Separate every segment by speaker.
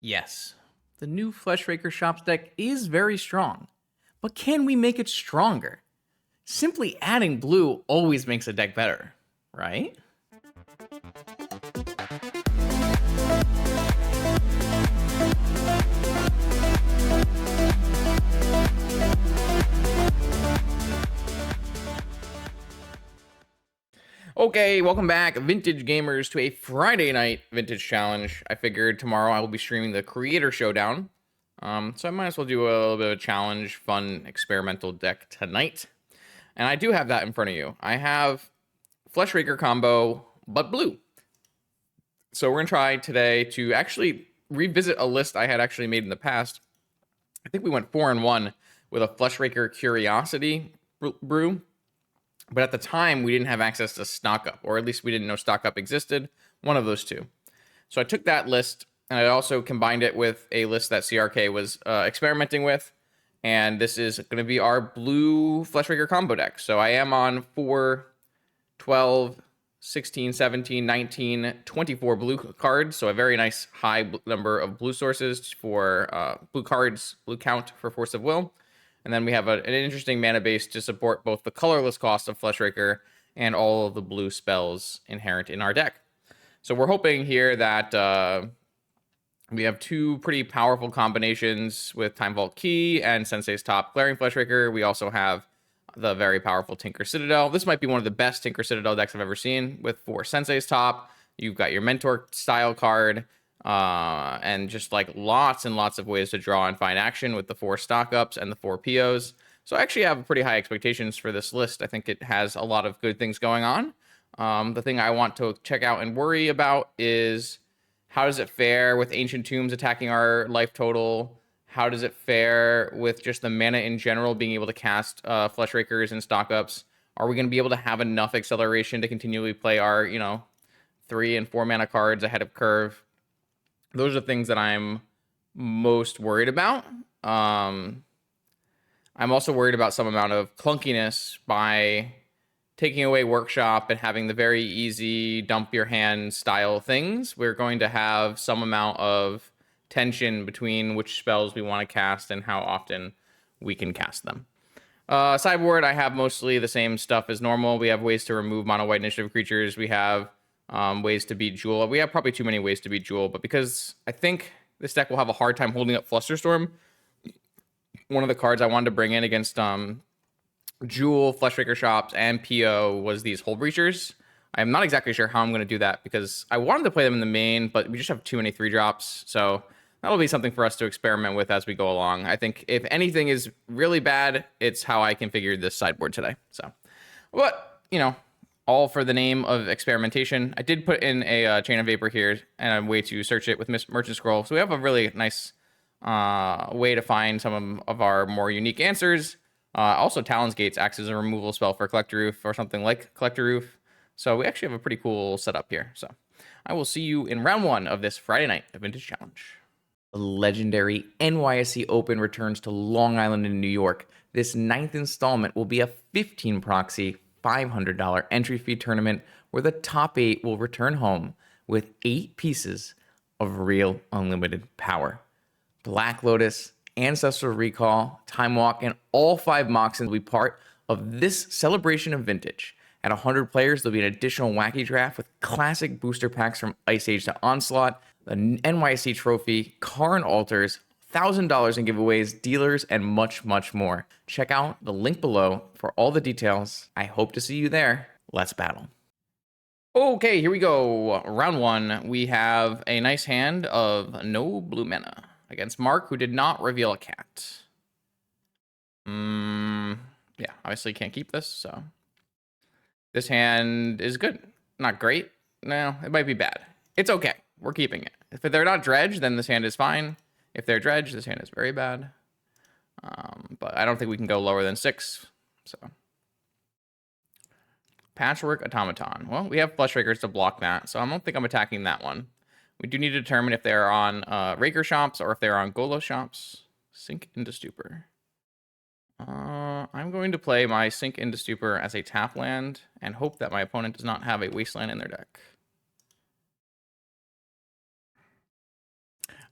Speaker 1: Yes, the new Raker Shops deck is very strong, but can we make it stronger? Simply adding blue always makes a deck better, right? Okay, welcome back, Vintage Gamers, to a Friday night Vintage Challenge. I figured tomorrow I will be streaming the Creator Showdown, so I might as well do a little bit of a challenge, fun, experimental deck tonight. And I do have that in front of you. I have Raker combo, but blue. So we're going to try today to actually revisit a list I had actually made in the past. I think we went 4-1 with a Raker Curiosity brew. But at the time, we didn't have access to Stock Up, or at least we didn't know Stock Up existed. One of those two. So I took that list, and I also combined it with a list that CRK was experimenting with. And this is going to be our blue Raker combo deck. So I am on 4, 12, 16, 17, 19, 24 blue cards. So a very nice high number of blue sources for blue cards, blue count for Force of Will. And then we have an interesting mana base to support both the colorless cost of Raker and all of the blue spells inherent in our deck. So we're hoping here that we have two pretty powerful combinations with Time Vault Key and Sensei's Top Glaring Raker. We also have the very powerful Tinker Citadel. This might be one of the best Tinker Citadel decks I've ever seen with 4 Sensei's Top. You've got your Mentor style card. And just like lots and lots of ways to draw and find action with the 4 stock ups and the 4 POs. So I actually have pretty high expectations for this list. I think it has a lot of good things going on. The thing I want to check out and worry about is how does it fare with Ancient Tombs attacking our life total? How does it fare with just the mana in general, being able to cast Rakers and stock ups? Are we going to be able to have enough acceleration to continually play our, 3 and 4 mana cards ahead of curve? Those are things that I'm most worried about. I'm also worried about some amount of clunkiness by taking away Workshop and having the very easy dump your hand style things. We're going to have some amount of tension between which spells we want to cast and how often we can cast them. Sideboard, I have mostly the same stuff as normal. We have ways to remove mono white initiative creatures. We have ways to beat Jewel. We have probably too many ways to beat Jewel, but because I think this deck will have a hard time holding up Flusterstorm, one of the cards I wanted to bring in against Jewel, Raker Shops, and PO was these Hole Breachers. I'm not exactly sure how I'm going to do that because I wanted to play them in the main, but we just have too many 3-drops, so that'll be something for us to experiment with as we go along. I think if anything is really bad, it's how I configured this sideboard today. So, but, all for the name of experimentation. I did put in a Chain of Vapor here and a way to search it with Merchant Scroll. So we have a really nice way to find some of our more unique answers. Also, Talon's Gates acts as a removal spell for Collector Roof or something like Collector Roof. So we actually have a pretty cool setup here. So I will see you in round 1 of this Friday night Vintage Challenge. The legendary NYSE Open returns to Long Island in New York. This 9th installment will be a 15 proxy $500 entry fee tournament where the top 8 will return home with 8 pieces of real unlimited power. Black Lotus, Ancestral Recall, Time Walk, and all 5 Moxens will be part of this celebration of vintage. At 100 players, there'll be an additional wacky draft with classic booster packs from Ice Age to Onslaught, the NYSE trophy, Karn altars, $1,000 in giveaways, dealers, and much, much more. Check out the link below for all the details. I hope to see you there. Let's battle. Okay, here we go. Round 1. We have a nice hand of no blue mana against Mark, who did not reveal a cat. Yeah, obviously can't keep this, so. This hand is good. Not great. No, it might be bad. It's okay. We're keeping it. If they're not dredge, then this hand is fine. If they're dredge, this hand is very bad. But I don't think we can go lower than 6. So Patchwork Automaton. Well, we have Rakers to block that, so I don't think I'm attacking that one. We do need to determine if they're on Raker Shops or if they're on Golo Shops. Sink into Stupor. I'm going to play my Sink into Stupor as a tap land and hope that my opponent does not have a Wasteland in their deck.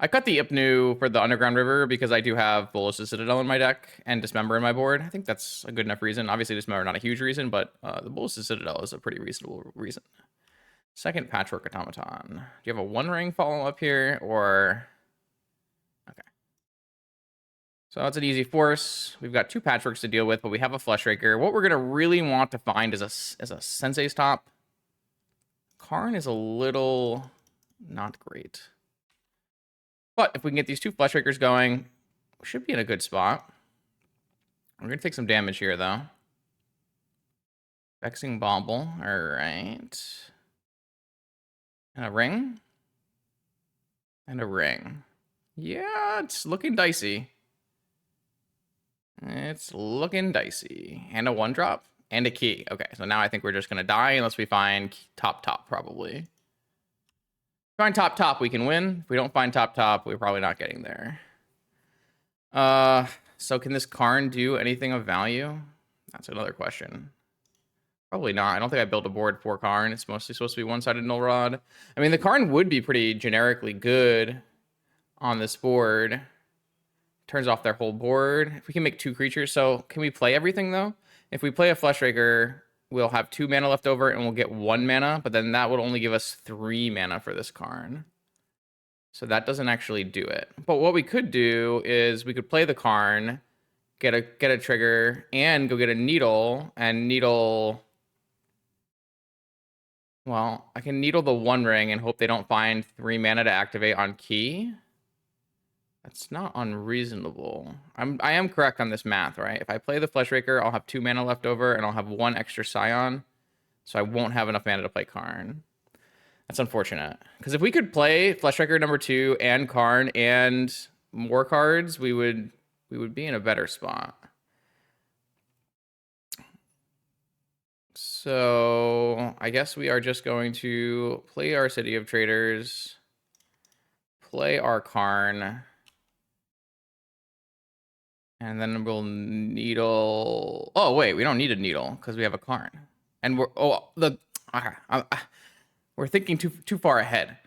Speaker 1: I cut the Ipnu for the Underground River because I do have Lurrus Citadel in my deck and Dismember in my board. I think that's a good enough reason. Obviously, Dismember not a huge reason, but the Lurrus Citadel is a pretty reasonable reason. Second Patchwork Automaton. Do you have a One Ring follow-up here, or... Okay. So that's an easy force. We've got 2 Patchworks to deal with, but we have a Flesh Raker. What we're going to really want to find is a Sensei's Top. Karn is a little not great. But if we can get these 2 Flesh Rakers going, we should be in a good spot. We're going to take some damage here, though. Vexing Bauble. All right. And a ring. And a ring. Yeah, it's looking dicey. It's looking dicey. And a 1-drop. And a key. Okay, so now I think we're just going to die unless we find top, probably. If we find top, we can win. If we don't find top, we're probably not getting there. So can this Karn do anything of value? That's another question. Probably not. I don't think I built a board for Karn. It's mostly supposed to be one-sided Null Rod. I mean, the Karn would be pretty generically good on this board. Turns off their whole board. If we can make 2 creatures. So can we play everything, though? If we play a Flesh Raker, we'll have 2 mana left over, and we'll get 1 mana. But then that would only give us 3 mana for this Karn. So that doesn't actually do it. But what we could do is we could play the Karn, get a trigger, and go get a Needle, and Needle... Well, I can Needle the One Ring and hope they don't find 3 mana to activate on key. That's not unreasonable. I am correct on this math, right? If I play the Flesh Raker, I'll have 2 mana left over, and I'll have 1 extra Scion, so I won't have enough mana to play Karn. That's unfortunate. Because if we could play Flesh Raker number 2 and Karn and more cards, we would be in a better spot. So I guess we are just going to play our City of Traders, play our Karn, and then we'll Needle. Oh wait, we don't need a Needle because we have a Karn, and we're thinking too far ahead.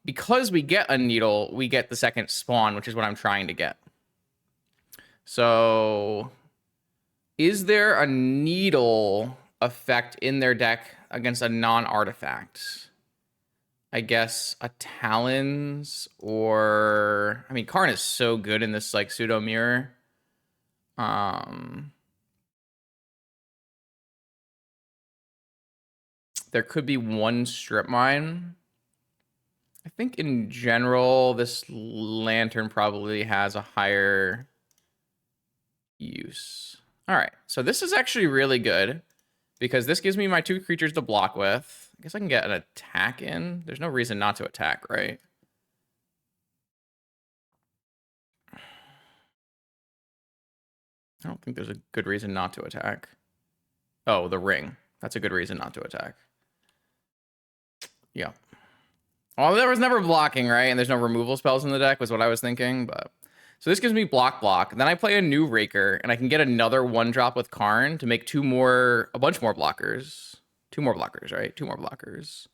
Speaker 1: Because we get a Needle, we get the second spawn, which is what I'm trying to get. So, is there a Needle effect in their deck against a non-artifact? I guess a Talons, or... I mean, Karn is so good in this, like, pseudo-mirror. There could be 1 Strip Mine. I think in general, this Lantern probably has a higher use. All right, so this is actually really good because this gives me my 2 creatures to block with. I guess I can get an attack in. There's no reason not to attack, right? I don't think there's a good reason not to attack. Oh, the ring. That's a good reason not to attack. Yeah. Well, there was never blocking, right? And there's no removal spells in the deck was what I was thinking, but... So this gives me block. Then I play a new Raker, and I can get another 1-drop with Karn to make a bunch more blockers. 2 more blockers, right? 2 more blockers.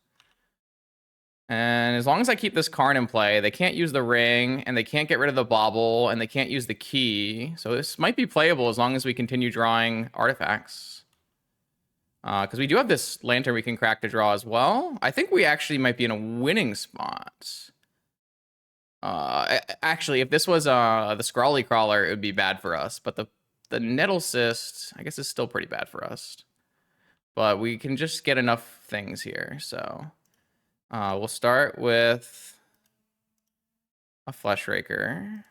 Speaker 1: And as long as I keep this Karn in play, they can't use the ring, and they can't get rid of the bauble, and they can't use the key. So this might be playable as long as we continue drawing artifacts. Because we do have this Lantern we can crack to draw as well. I think we actually might be in a winning spot. Actually, if this was the Scrawly Crawler, it would be bad for us. But the Nettle Cyst, I guess, is still pretty bad for us. But we can just get enough things here. So we'll start with a Flesh Raker.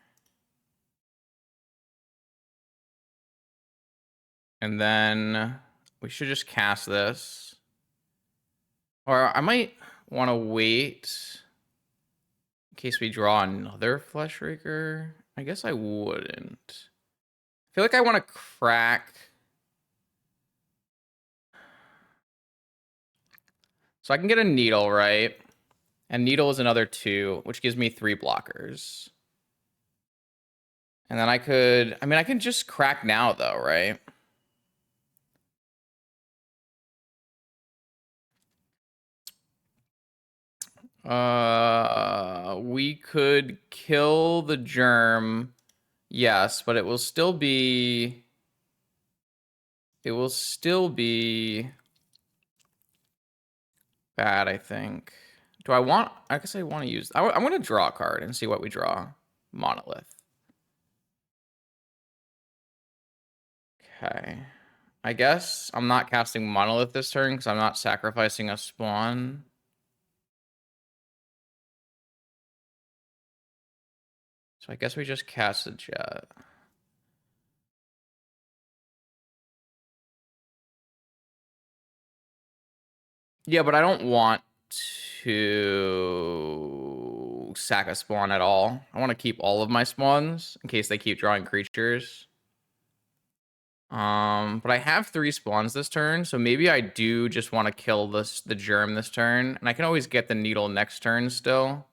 Speaker 1: And then we should just cast this. Or I might want to wait... in case we draw another Flesh Raker. I guess I wouldn't. I feel like I want to crack. So I can get a Needle, right? And Needle is another 2, which gives me 3 blockers. And then I can just crack now, though, right? We could kill the germ. Yes, but it will still be... It will still be bad, I think. Do I want... I guess I want to use... I'm going to draw a card and see what we draw. Monolith. Okay. I guess I'm not casting Monolith this turn because I'm not sacrificing a spawn. So I guess we just cast the Jet. Yeah, but I don't want to sack a spawn at all. I want to keep all of my spawns in case they keep drawing creatures. But I have 3 spawns this turn, so maybe I do just want to kill the germ this turn, and I can always get the needle next turn still.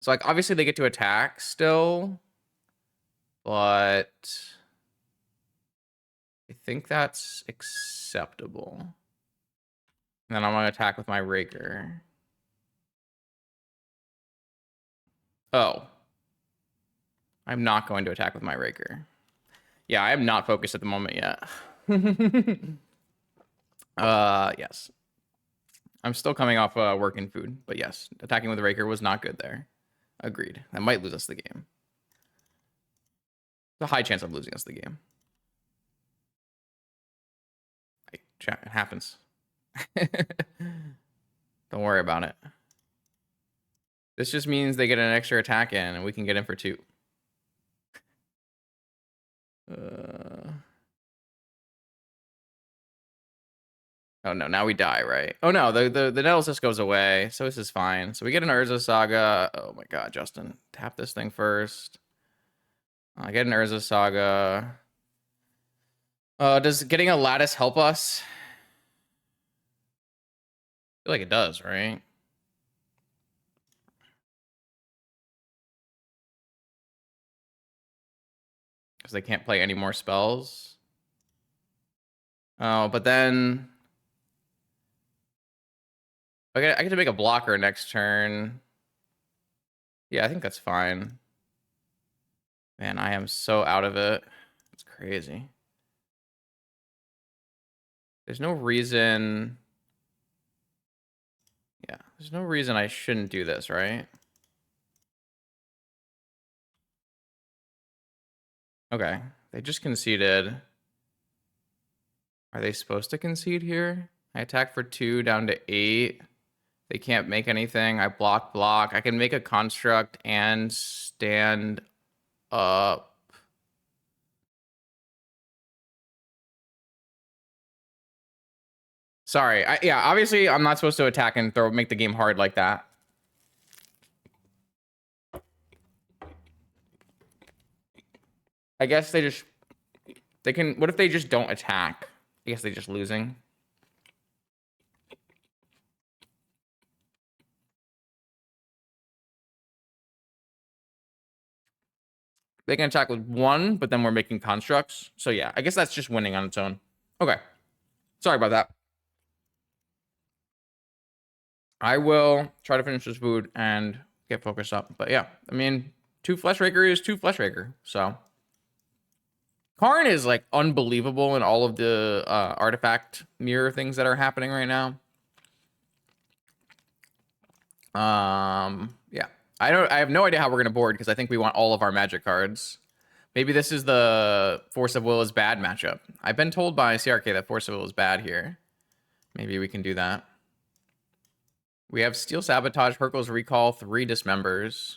Speaker 1: So like obviously they get to attack still, but I think that's acceptable. And then I'm gonna attack with my Raker. Oh. I'm not going to attack with my Raker. Yeah, I am not focused at the moment yet. Yes. I'm still coming off work and food, but yes, attacking with the Raker was not good there. Agreed. That might lose us the game. There's a high chance of losing us the game. It happens. Don't worry about it. This just means they get an extra attack in, and we can get in for 2. Oh no, now we die, right? Oh no, the Nettles just goes away, so this is fine. So we get an Urza Saga. Oh my god, Justin. Tap this thing first. I get an Urza Saga. Does getting a Lattice help us? I feel like it does, right? Because they can't play any more spells. Oh, but then... I get to make a blocker next turn. Yeah, I think that's fine. Man, I am so out of it. It's crazy. There's no reason... Yeah, there's no reason I shouldn't do this, right? Okay, they just conceded. Are they supposed to concede here? I attack for 2 down to 8. They can't make anything. I block. I can make a construct and stand up. Sorry. Yeah, obviously I'm not supposed to attack and make the game hard like that. I guess they can, what if they just don't attack? I guess they're just losing. They can attack with 1, but then we're making constructs. So yeah, I guess that's just winning on its own. Okay. Sorry about that. I will try to finish this food and get focused up. But yeah, I mean, 2 Flesh Raker is 2 Flesh Raker. So Karn is like unbelievable in all of the artifact mirror things that are happening right now. Yeah. I have no idea how we're gonna board because I think we want all of our magic cards. Maybe this is the Force of Will is bad matchup. I've been told by CRK that Force of Will is bad here. Maybe we can do that. We have Steel Sabotage, Hercule's Recall, 3 Dismembers.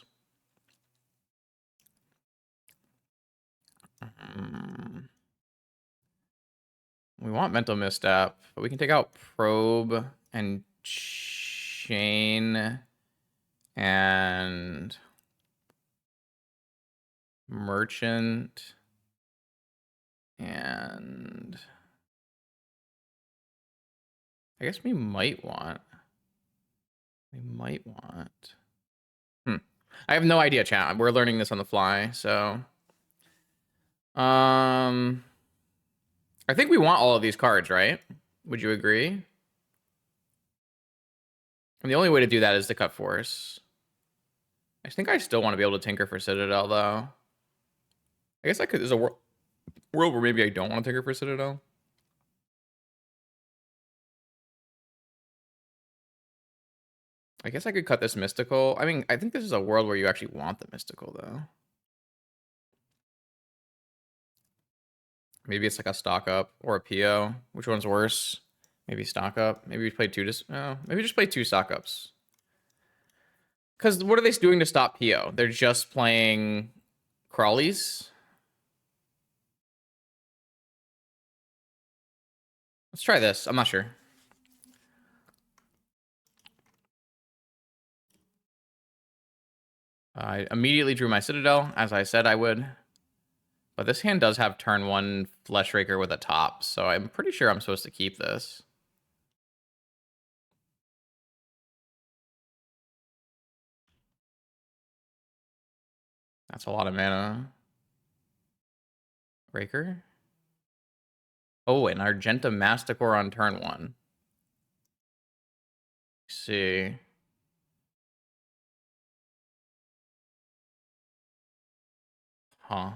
Speaker 1: We want Mental Misstep, but we can take out Probe and Chain and Merchant and I guess we might want. I have no idea, chat. We're learning this on the fly, so I think we want all of these cards, right? Would you agree? And the only way to do that is to cut force. I think I still want to be able to tinker for Citadel, though. I guess I could. There's a world where maybe I don't want to tinker for Citadel. I guess I could cut this mystical. I mean, I think this is a world where you actually want the mystical, though. Maybe it's like a stock up or a PO. Which one's worse? Maybe stock up. Maybe we play two. Maybe just play two stock ups. Because what are they doing to stop PO? They're just playing crawlies. Let's try this. I'm not sure. I immediately drew my Citadel, as I said I would. But this hand does have turn 1 Flesh Raker with a top, so I'm pretty sure I'm supposed to keep this. That's a lot of mana. Raker? Oh, and Argenta Masticore on turn 1. Let's see. Huh.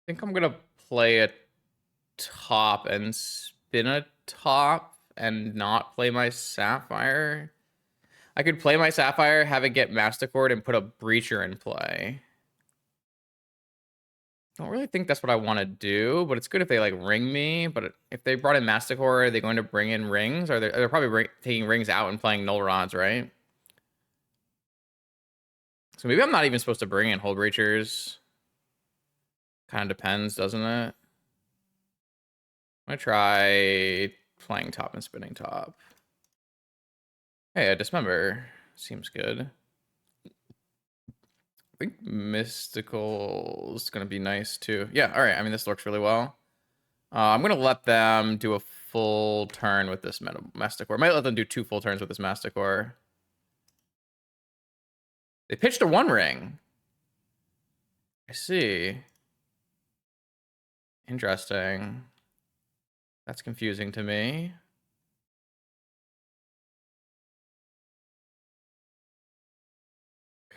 Speaker 1: I think I'm gonna play a top and spin a top and not play my Sapphire. I could play my Sapphire, have it get Masticore, and put a Breacher in play. I don't really think that's what I want to do, but it's good if they like ring me. But if they brought in Masticore, are they going to bring in rings? Or they're probably taking rings out and playing null rods, right? So maybe I'm not even supposed to bring in Hull Breachers. Kind of depends, doesn't it? I'm gonna try playing top and spinning top. Hey, a Dismember seems good. I think Mystical is gonna be nice too. Yeah, all right. I mean, this works really well. I'm gonna let them do a full turn with this Masticore. I might let them do 2 full turns with this Masticore. They pitched a 1 ring. I see. Interesting. That's confusing to me.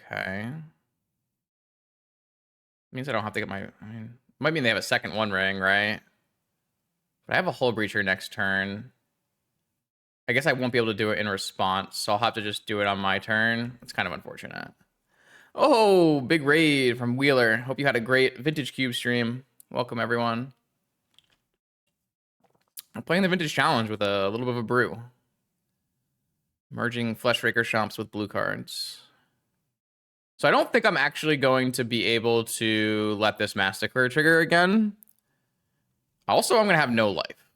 Speaker 1: Okay. Means I don't have to get my... I mean, might mean they have a second 1 ring, right? But I have a Hull Breacher next turn. I guess I won't be able to do it in response, so I'll have to just do it on my turn. It's kind of unfortunate. Oh, big raid from Wheeler. Hope you had a great Vintage Cube stream. Welcome, everyone. I'm playing the Vintage Challenge with a little bit of a brew. Merging Raker Shops with blue cards. So I don't think I'm actually going to be able to let this Massacre trigger again. Also, I'm going to have no life.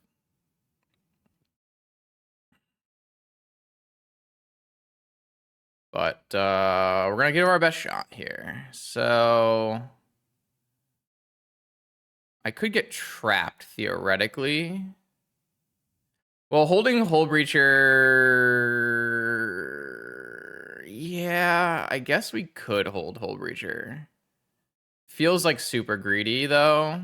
Speaker 1: But we're going to give our best shot here. So I could get trapped, theoretically. Well, holding Hull Breacher... Yeah, I guess we could hold Hull Breacher. Feels like super greedy, though.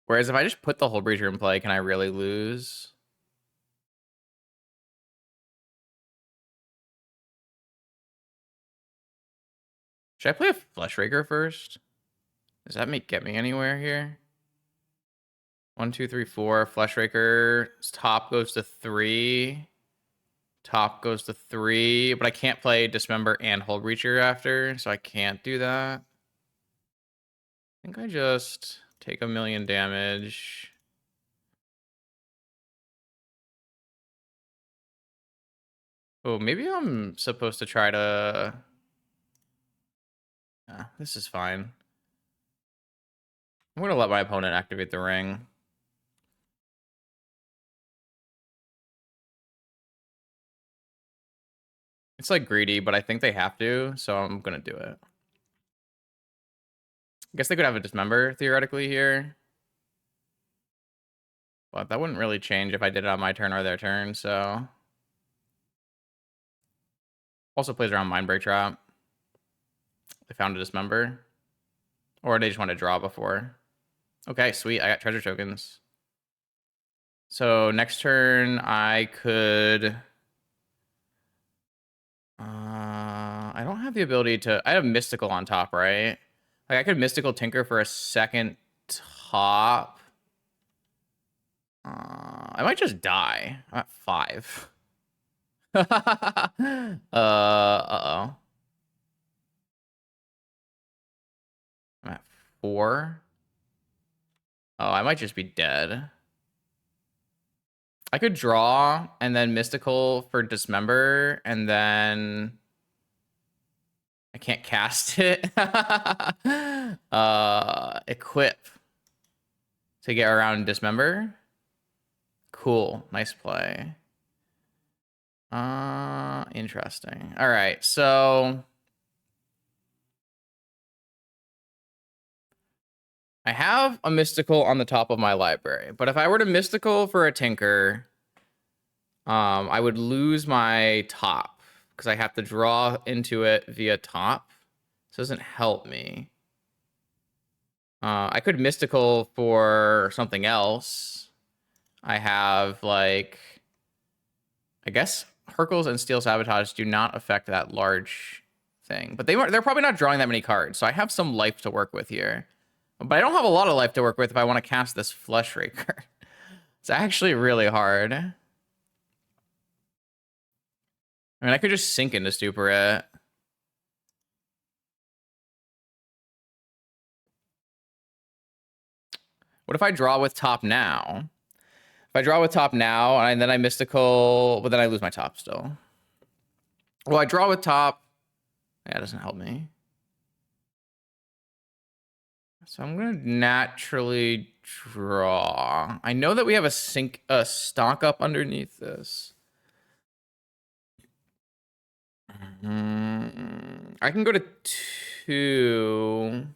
Speaker 1: Whereas if I just put the Hull Breacher in play, can I really lose? Should I play a Flesh Raker first? Does that get me anywhere here? 1, 2, 3, 4. Flesh Raker. Top goes to 3. Top goes to 3. But I can't play Dismember and Hull Breacher after, so I can't do that. I think I just take 1,000,000 damage. Oh, maybe I'm supposed to try to... this is fine. I'm going to let my opponent activate the ring. It's like greedy, but I think they have to, so I'm gonna do it. I guess they could have a dismember theoretically here. But that wouldn't really change if I did it on my turn or their turn, so. Also plays around Mindbreak Trap. They found a dismember. Or they just want to draw before. Okay, sweet. I got treasure tokens. So next turn I could... I don't have the ability to... I have Mystical on top, right? Like I could Mystical Tinker for a second top. I might just die. I'm at 5. Uh-oh. I'm at 4. Oh, I might just be dead. I could draw and then Mystical for Dismember, and then I can't cast it. Equip to get around Dismember. Cool. Nice play. Interesting. All right, so I have a Mystical on the top of my library, but if I were to Mystical for a Tinker, I would lose my top because I have to draw into it via top. This doesn't help me. I could Mystical for something else. I have, like, I guess Hercules and Steel Sabotage do not affect that large thing. But they're probably not drawing that many cards, so I have some life to work with here. But I don't have a lot of life to work with if I want to cast this Flesh Raker. It's actually really hard. I mean, I could just sink into Stupor it. What if I draw with top now? If I draw with top now, and then I Mystical, but then I lose my top still. Well, I draw with top. Yeah, it doesn't help me. So I'm going to naturally draw. I know that we have a stock up underneath this. I can go to 2.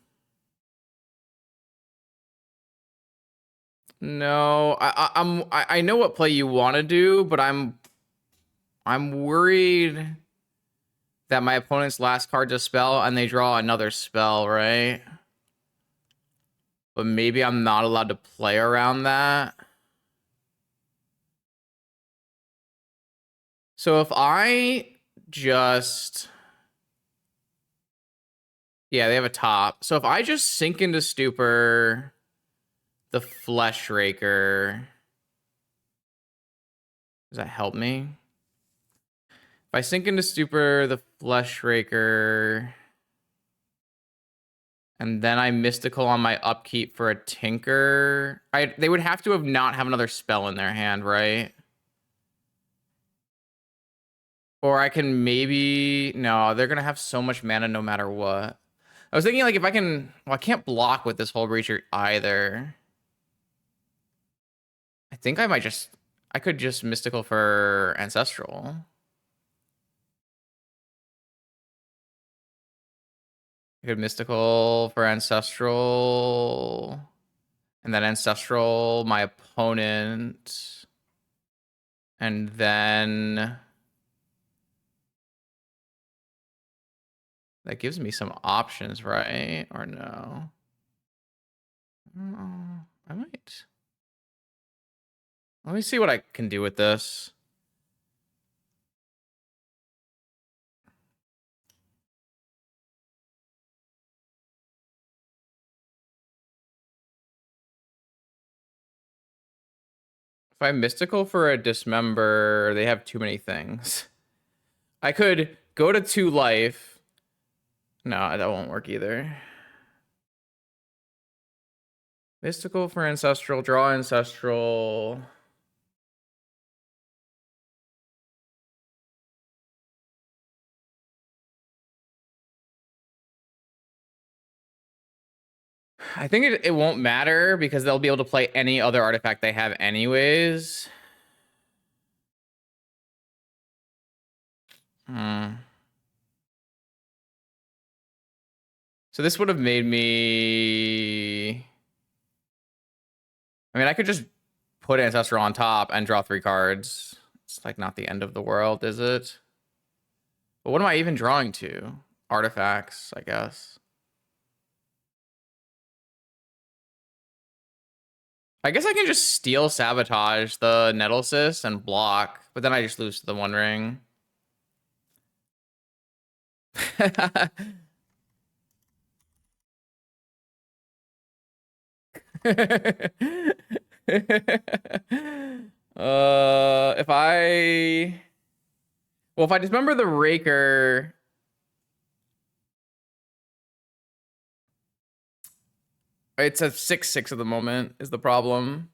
Speaker 1: No, I know what play you want to do, but I'm worried that my opponent's last card's a spell and they draw another spell, right? But maybe I'm not allowed to play around that. So if I just... Yeah, they have a top. So if I just sink into Stupor, the Flesh Raker... Does that help me? If I sink into Stupor, the Flesh Raker... And then I Mystical on my upkeep for a Tinker. They would have to not have another spell in their hand, right? Or I can maybe... No, they're going to have so much mana no matter what. I was thinking, like, if I can... Well, I can't block with this whole Breacher either. I think I might just... I could just Mystical for Ancestral. I could Mystical for Ancestral. And then Ancestral, my opponent. And then... That gives me some options, right? Or no? I might. Let me see what I can do with this. If I Mystical for a Dismember, they have too many things. I could go to 2 life. No, that won't work either. Mystical for Ancestral, draw Ancestral. I think it won't matter because they'll be able to play any other artifact they have anyways. So this would have made me... I mean, I could just put Ancestor on top and draw 3 cards. It's like not the end of the world, is it? But what am I even drawing to? Artifacts, I guess. I guess I can just steal Sabotage the Nettlesys and block, but then I just lose to the One Ring. If I... Well, if I dismember the Raker... It's a 6/6 at the moment, is the problem.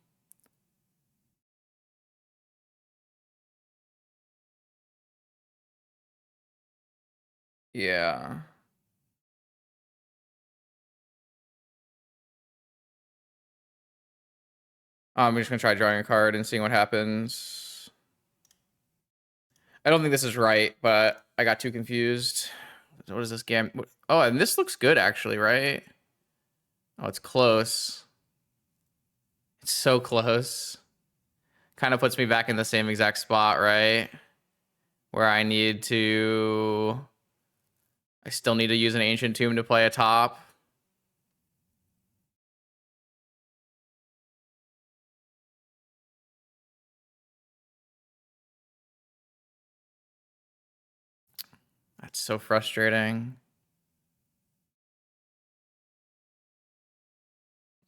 Speaker 1: Yeah. I'm just gonna try drawing a card and seeing what happens. I don't think this is right, but I got too confused. What is this game? Oh, and this looks good actually, right? Oh, it's close. It's so close. Kind of puts me back in the same exact spot, right? Where I still need to use an Ancient Tomb to play a top. That's so frustrating.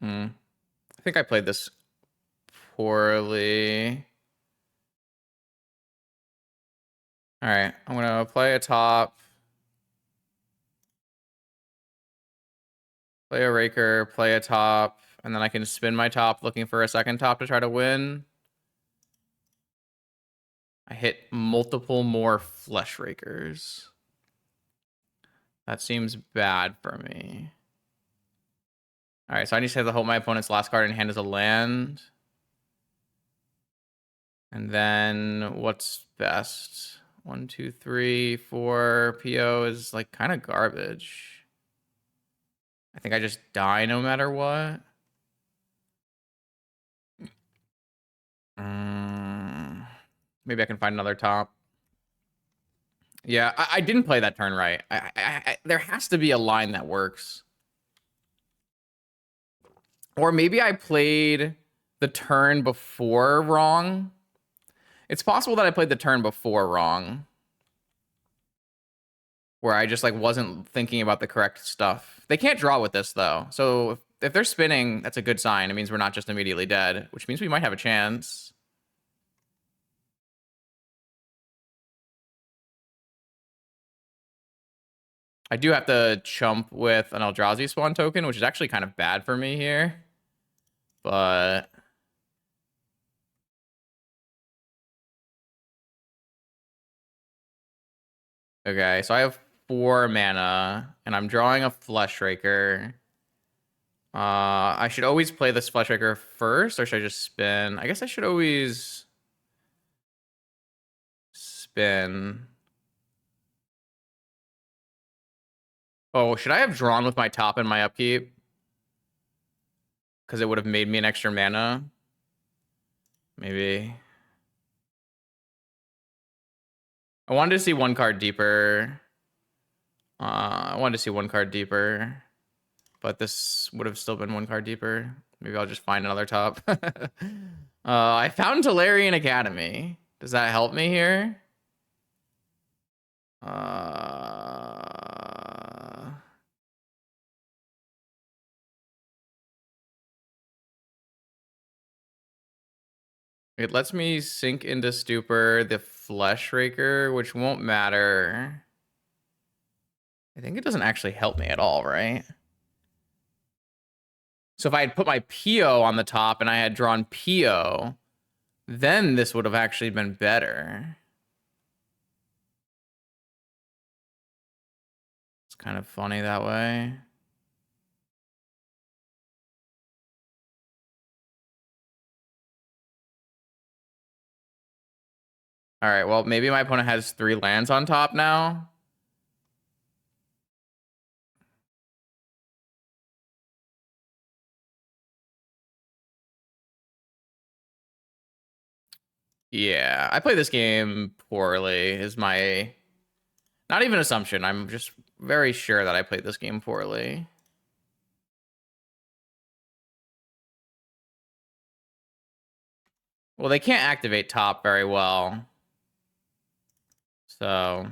Speaker 1: I think I played this poorly. All right, I'm gonna play a top. Play a Raker, play a top, and then I can spin my top looking for a second top to try to win. I hit multiple more Flesh Rakers. That seems bad for me. All right, so I need to hope my opponent's last card in hand is a land. And then what's best? 1, 2, 3, 4. PO is like kind of garbage. I think I just die no matter what. Maybe I can find another top. Yeah, I didn't play that turn right. There has to be a line that works. Or maybe I played the turn before wrong. It's possible that I played the turn before wrong. Where I just like wasn't thinking about the correct stuff. They can't draw with this though. So if they're spinning, that's a good sign. It means we're not just immediately dead, which means we might have a chance. I do have to chump with an Eldrazi spawn token, which is actually kind of bad for me here. But... Okay, so I have 4 mana, and I'm drawing a Flesh Raker. I should always play this Flesh Raker first, or should I just spin? I guess I should always spin. Oh, should I have drawn with my top and my upkeep? Because it would have made me an extra mana. Maybe. I wanted to see 1 card deeper. I wanted to see 1 card deeper. But this would have still been 1 card deeper. Maybe I'll just find another top. I found Tolarian Academy. Does that help me here? It lets me sink into Stupor the Flesh Raker, which won't matter. I think it doesn't actually help me at all, right? So if I had put my PO on the top and I had drawn PO, then this would have actually been better. It's kind of funny that way. All right, well, maybe my opponent has 3 lands on top now. Yeah, I play this game poorly is my... Not even assumption. I'm just very sure that I played this game poorly. Well, they can't activate top very well. So...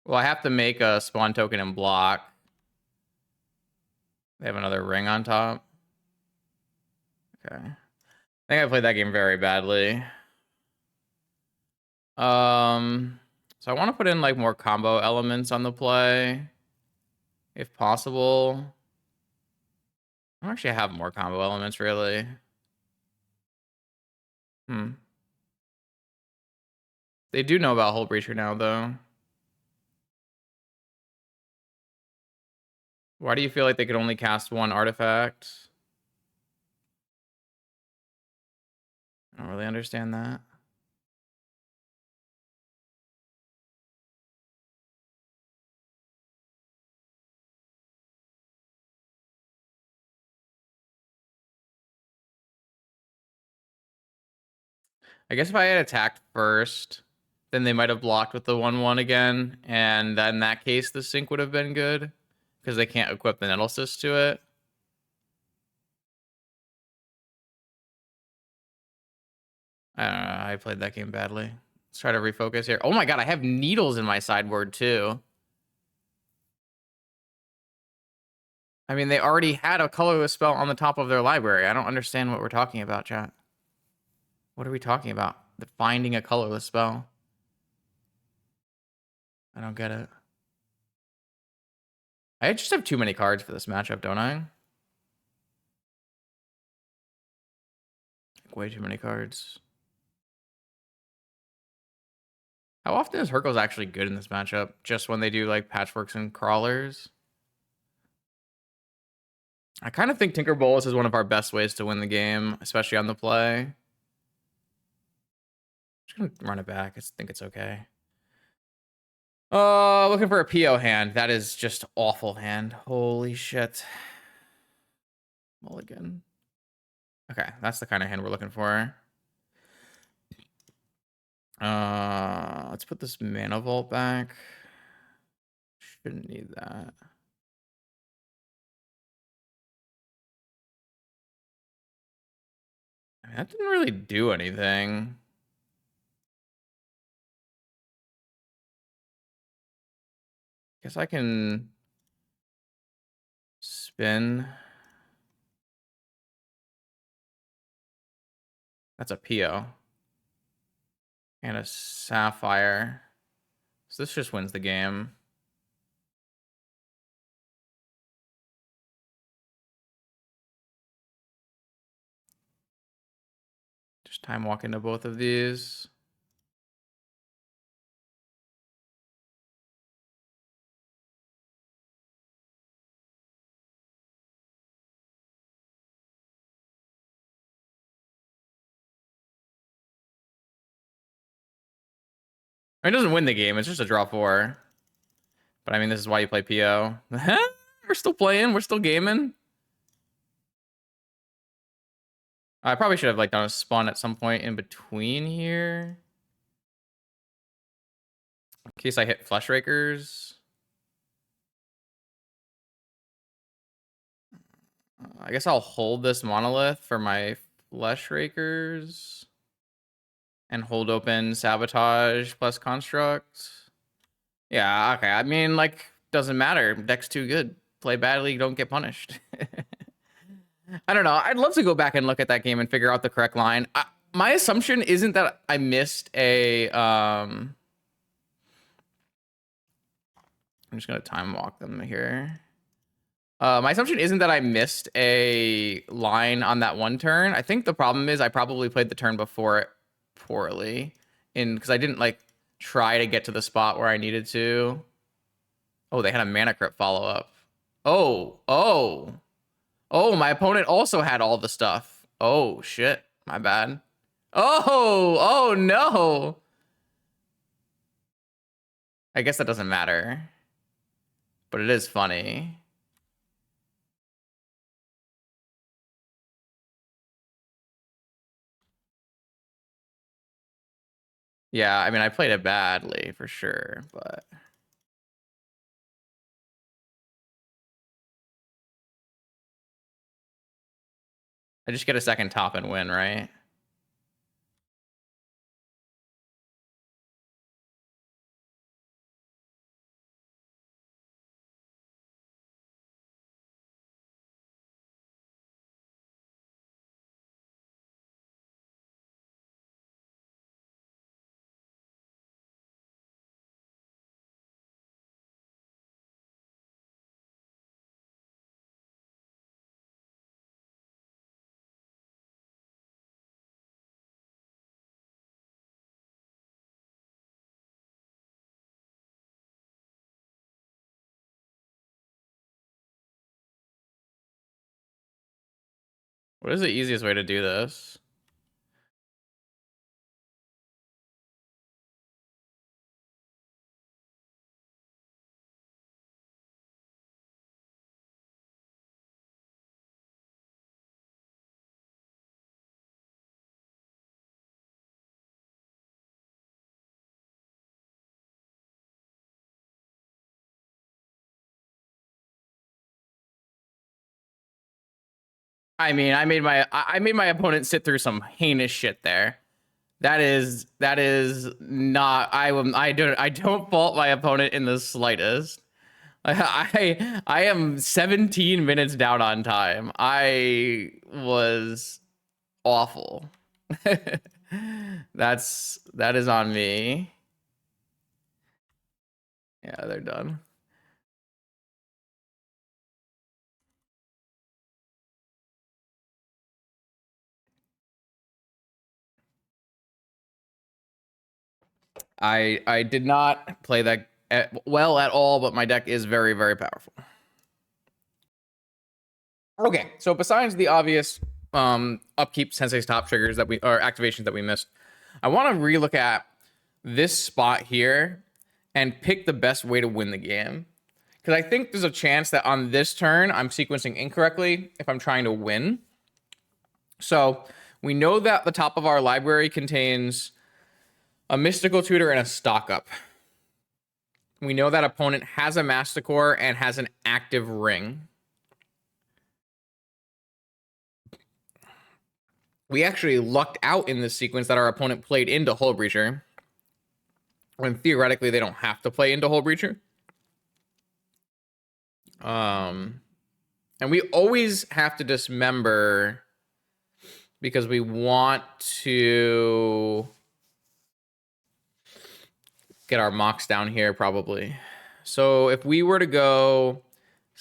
Speaker 1: Well, I have to make a spawn token and block. They have another ring on top. Okay. I think I played that game very badly. So I want to put in like more combo elements on the play, if possible. I don't actually have more combo elements really. They do know about Hull Breacher now though. Why do you feel like they could only cast 1 artifact? I don't really understand that. I guess if I had attacked first, then they might have blocked with the 1/1 again, and in that case, the sync would have been good because they can't equip the Nettlecyst to it. I don't know. I played that game badly. Let's try to refocus here. Oh my god, I have needles in my sideboard too. I mean, they already had a colorless spell on the top of their library. I don't understand what we're talking about, chat. What are we talking about? The finding a colorless spell. I don't get it. I just have too many cards for this matchup, don't I? Like, way too many cards. How often is Hurkyl's actually good in this matchup? Just when they do like patchworks and crawlers? I kind of think Tinker Bolus is one of our best ways to win the game, especially on the play. I'm just gonna run it back. I think it's okay. Looking for a PO hand. That is just awful hand. Holy shit. Mulligan. Okay, that's the kind of hand we're looking for. Let's put this Mana Vault back. Shouldn't need that. I mean, that didn't really do anything. Guess I can spin. That's a PO. And a Sapphire. So this just wins the game. Just time walk into both of these. I mean, it doesn't win the game. It's just a draw 4. But I mean, this is why you play PO. We're still playing. We're still gaming. I probably should have like done a spawn at some point in between here. In case I hit Flesh Rakers. I guess I'll hold this Monolith for my Flesh Rakers. And hold open Sabotage plus Construct. Yeah, okay. I mean, like, doesn't matter. Deck's too good. Play badly, don't get punished. I don't know. I'd love to go back and look at that game and figure out the correct line. My assumption isn't that I missed a... I'm just going to time walk them here. My assumption isn't that I missed a line on that one turn. I think the problem is I probably played the turn before it poorly. Because I didn't, like... try to get to the spot where I needed to. Oh, they had a mana crypt follow-up. Oh, my opponent also had all the stuff. Oh, shit. My bad. Oh, no. I guess that doesn't matter. But it is funny. Yeah, I mean, I played it badly for sure, but... I just get a second top and win, right? What is the easiest way to do this? I mean, I made my opponent sit through some heinous shit there. That is not. I don't fault my opponent in the slightest. I am 17 minutes down on time. I was awful. That is on me. Yeah, they're done. I did not play that well at all, but my deck is very, very powerful. Okay, so besides the obvious upkeep Sensei's top triggers that or activations that we missed, I want to relook at this spot here and pick the best way to win the game. Because I think there's a chance that on this turn, I'm sequencing incorrectly if I'm trying to win. So we know that the top of our library contains a Mystical Tutor and a Stock Up. We know that opponent has a Masticore and has an active Ring. We actually lucked out in this sequence that our opponent played into Hull Breacher, when theoretically they don't have to play into Hull Breacher. And we always have to dismember because we want to get our mocks down here probably. So if we were to go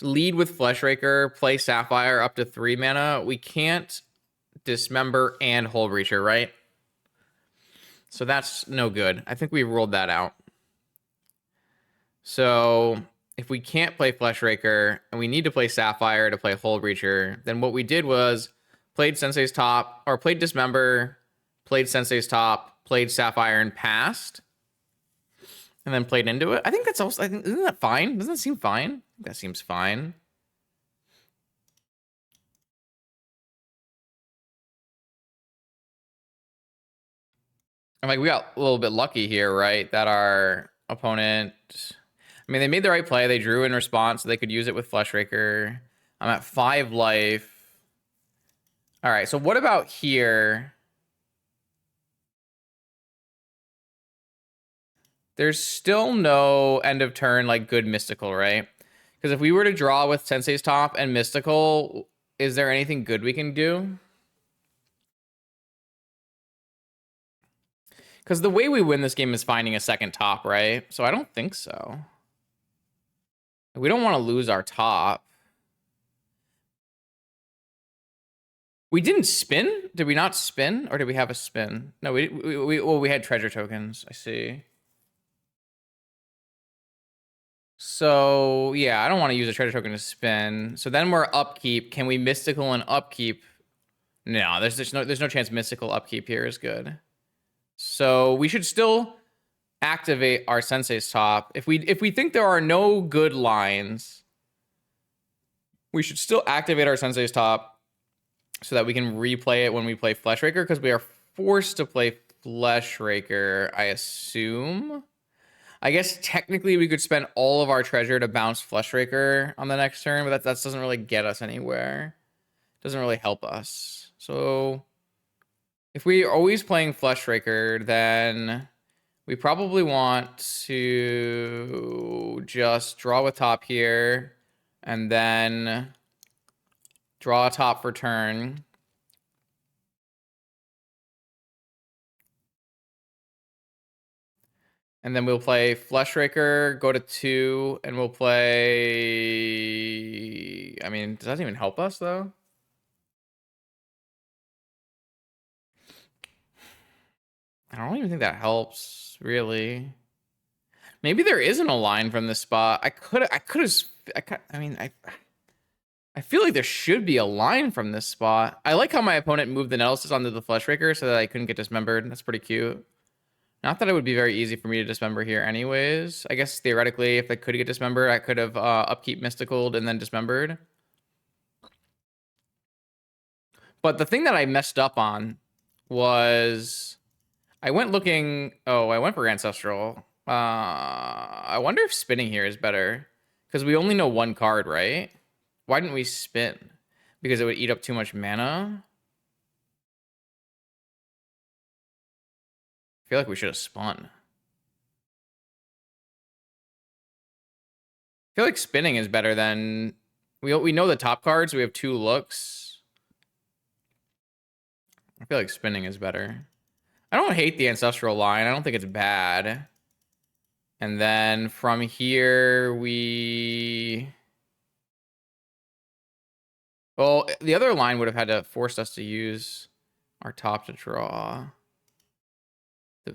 Speaker 1: lead with Fleshraker, play Sapphire up to 3 mana, we can't dismember and Hull Breacher, right? So that's no good. I think we ruled that out. So if we can't play Fleshraker and we need to play Sapphire to play Hull Breacher, then what we did was played Sensei's top, or played Dismember, played Sensei's top, played Sapphire and passed, and then played into it. I think that's also, isn't that fine? Doesn't that seem fine? I think that seems fine. I'm like, we got a little bit lucky here, right? That our opponent, I mean, they made the right play. They drew in response, so they could use it with Fleshraker. I'm at 5 life. All right, so what about here? There's still no end of turn, like, good Mystical, right? Because if we were to draw with Sensei's top and Mystical, is there anything good we can do? Because the way we win this game is finding a second top, right? So I don't think so. We don't want to lose our top. We didn't spin? Did we not spin? Or did we have a spin? No, we had treasure tokens. I see. So yeah, I don't want to use a treasure token to spin. So then we're upkeep. Can we mystical and upkeep? No, there's no chance mystical upkeep here is good. So we should still activate our Sensei's Top. If we think there are no good lines, we should still activate our Sensei's Top so that we can replay it when we play Flesh Raker, because we are forced to play Flesh Raker, I assume. I guess technically we could spend all of our treasure to bounce Flesh Raker on the next turn, but that doesn't really get us anywhere. Doesn't really help us. So if we are always playing Flesh Raker, then we probably want to just draw a top here and then draw a top for turn. And then we'll play Flesh Raker, go to 2, and we'll play... I mean, does that even help us, though? I don't even think that helps, really. Maybe there isn't a line from this spot. I feel like there should be a line from this spot. I like how my opponent moved the Nettlesis onto the Flesh Raker so that I couldn't get dismembered. That's pretty cute. Not that it would be very easy for me to dismember here anyways. I guess theoretically, if I could get dismembered, I could have upkeep mysticaled and then dismembered. But the thing that I messed up on was I went looking... Oh, I went for Ancestral. I wonder if spinning here is better. Because we only know one card, right? Why didn't we spin? Because it would eat up too much mana? I feel like we should have spun. I feel like spinning is better than... We know the top cards, so we have 2 looks. I feel like spinning is better. I don't hate the Ancestral line. I don't think it's bad. And then from here, we... Well, the other line would have had to force us to use our top to draw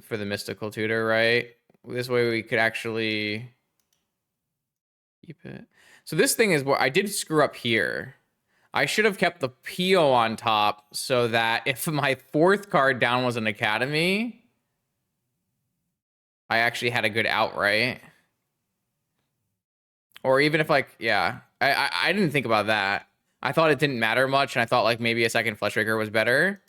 Speaker 1: for the Mystical Tutor, right? This way we could actually keep it. So this thing is what I did screw up here. I should have kept the PO on top so that if my 4th card down was an Academy, I actually had a good outright. Or even if, like, yeah, I didn't think about that. I thought it didn't matter much, and I thought, like, maybe a second Flesh Raker was better.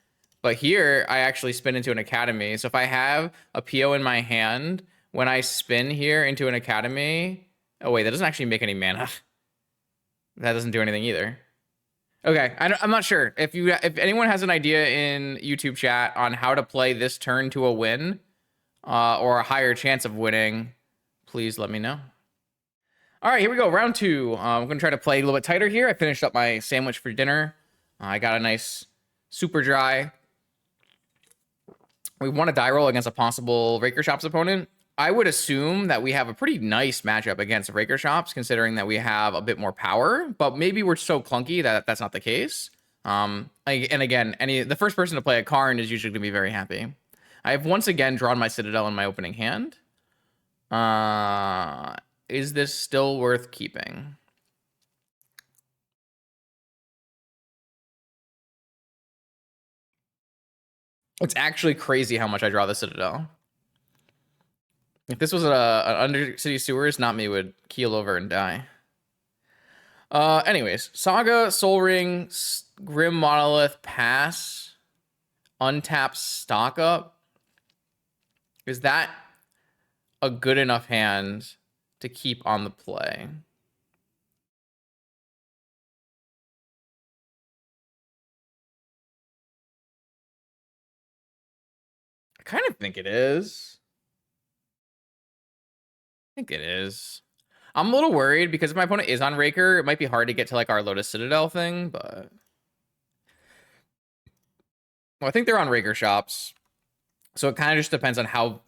Speaker 1: But here, I actually spin into an Academy. So if I have a PO in my hand, when I spin here into an Academy... Oh, wait, that doesn't actually make any mana. That doesn't do anything either. Okay, I'm not sure. If anyone has an idea in YouTube chat on how to play this turn to a win, or a higher chance of winning, please let me know. All right, here we go. Round 2. I'm going to try to play a little bit tighter here. I finished up my sandwich for dinner. I got a nice super dry. We want to die roll against a possible Raker Shops opponent. I would assume that we have a pretty nice matchup against Raker Shops, considering that we have a bit more power, but maybe we're so clunky that that's not the case. And again, the first person to play a Karn is usually going to be very happy. I have once again drawn my Citadel in my opening hand. Is this still worth keeping? It's actually crazy how much I draw the Citadel. If this was an Undercity Sewers, not me would keel over and die. Anyways, Saga, Soul Ring, Grim Monolith, pass, untap, stock up. Is that a good enough hand to keep on the play? I kind of think it is. I think it is. I'm a little worried because if my opponent is on Raker, it might be hard to get to like our Lotus Citadel thing, but... Well, I think they're on Raker Shops. So it kind of just depends on how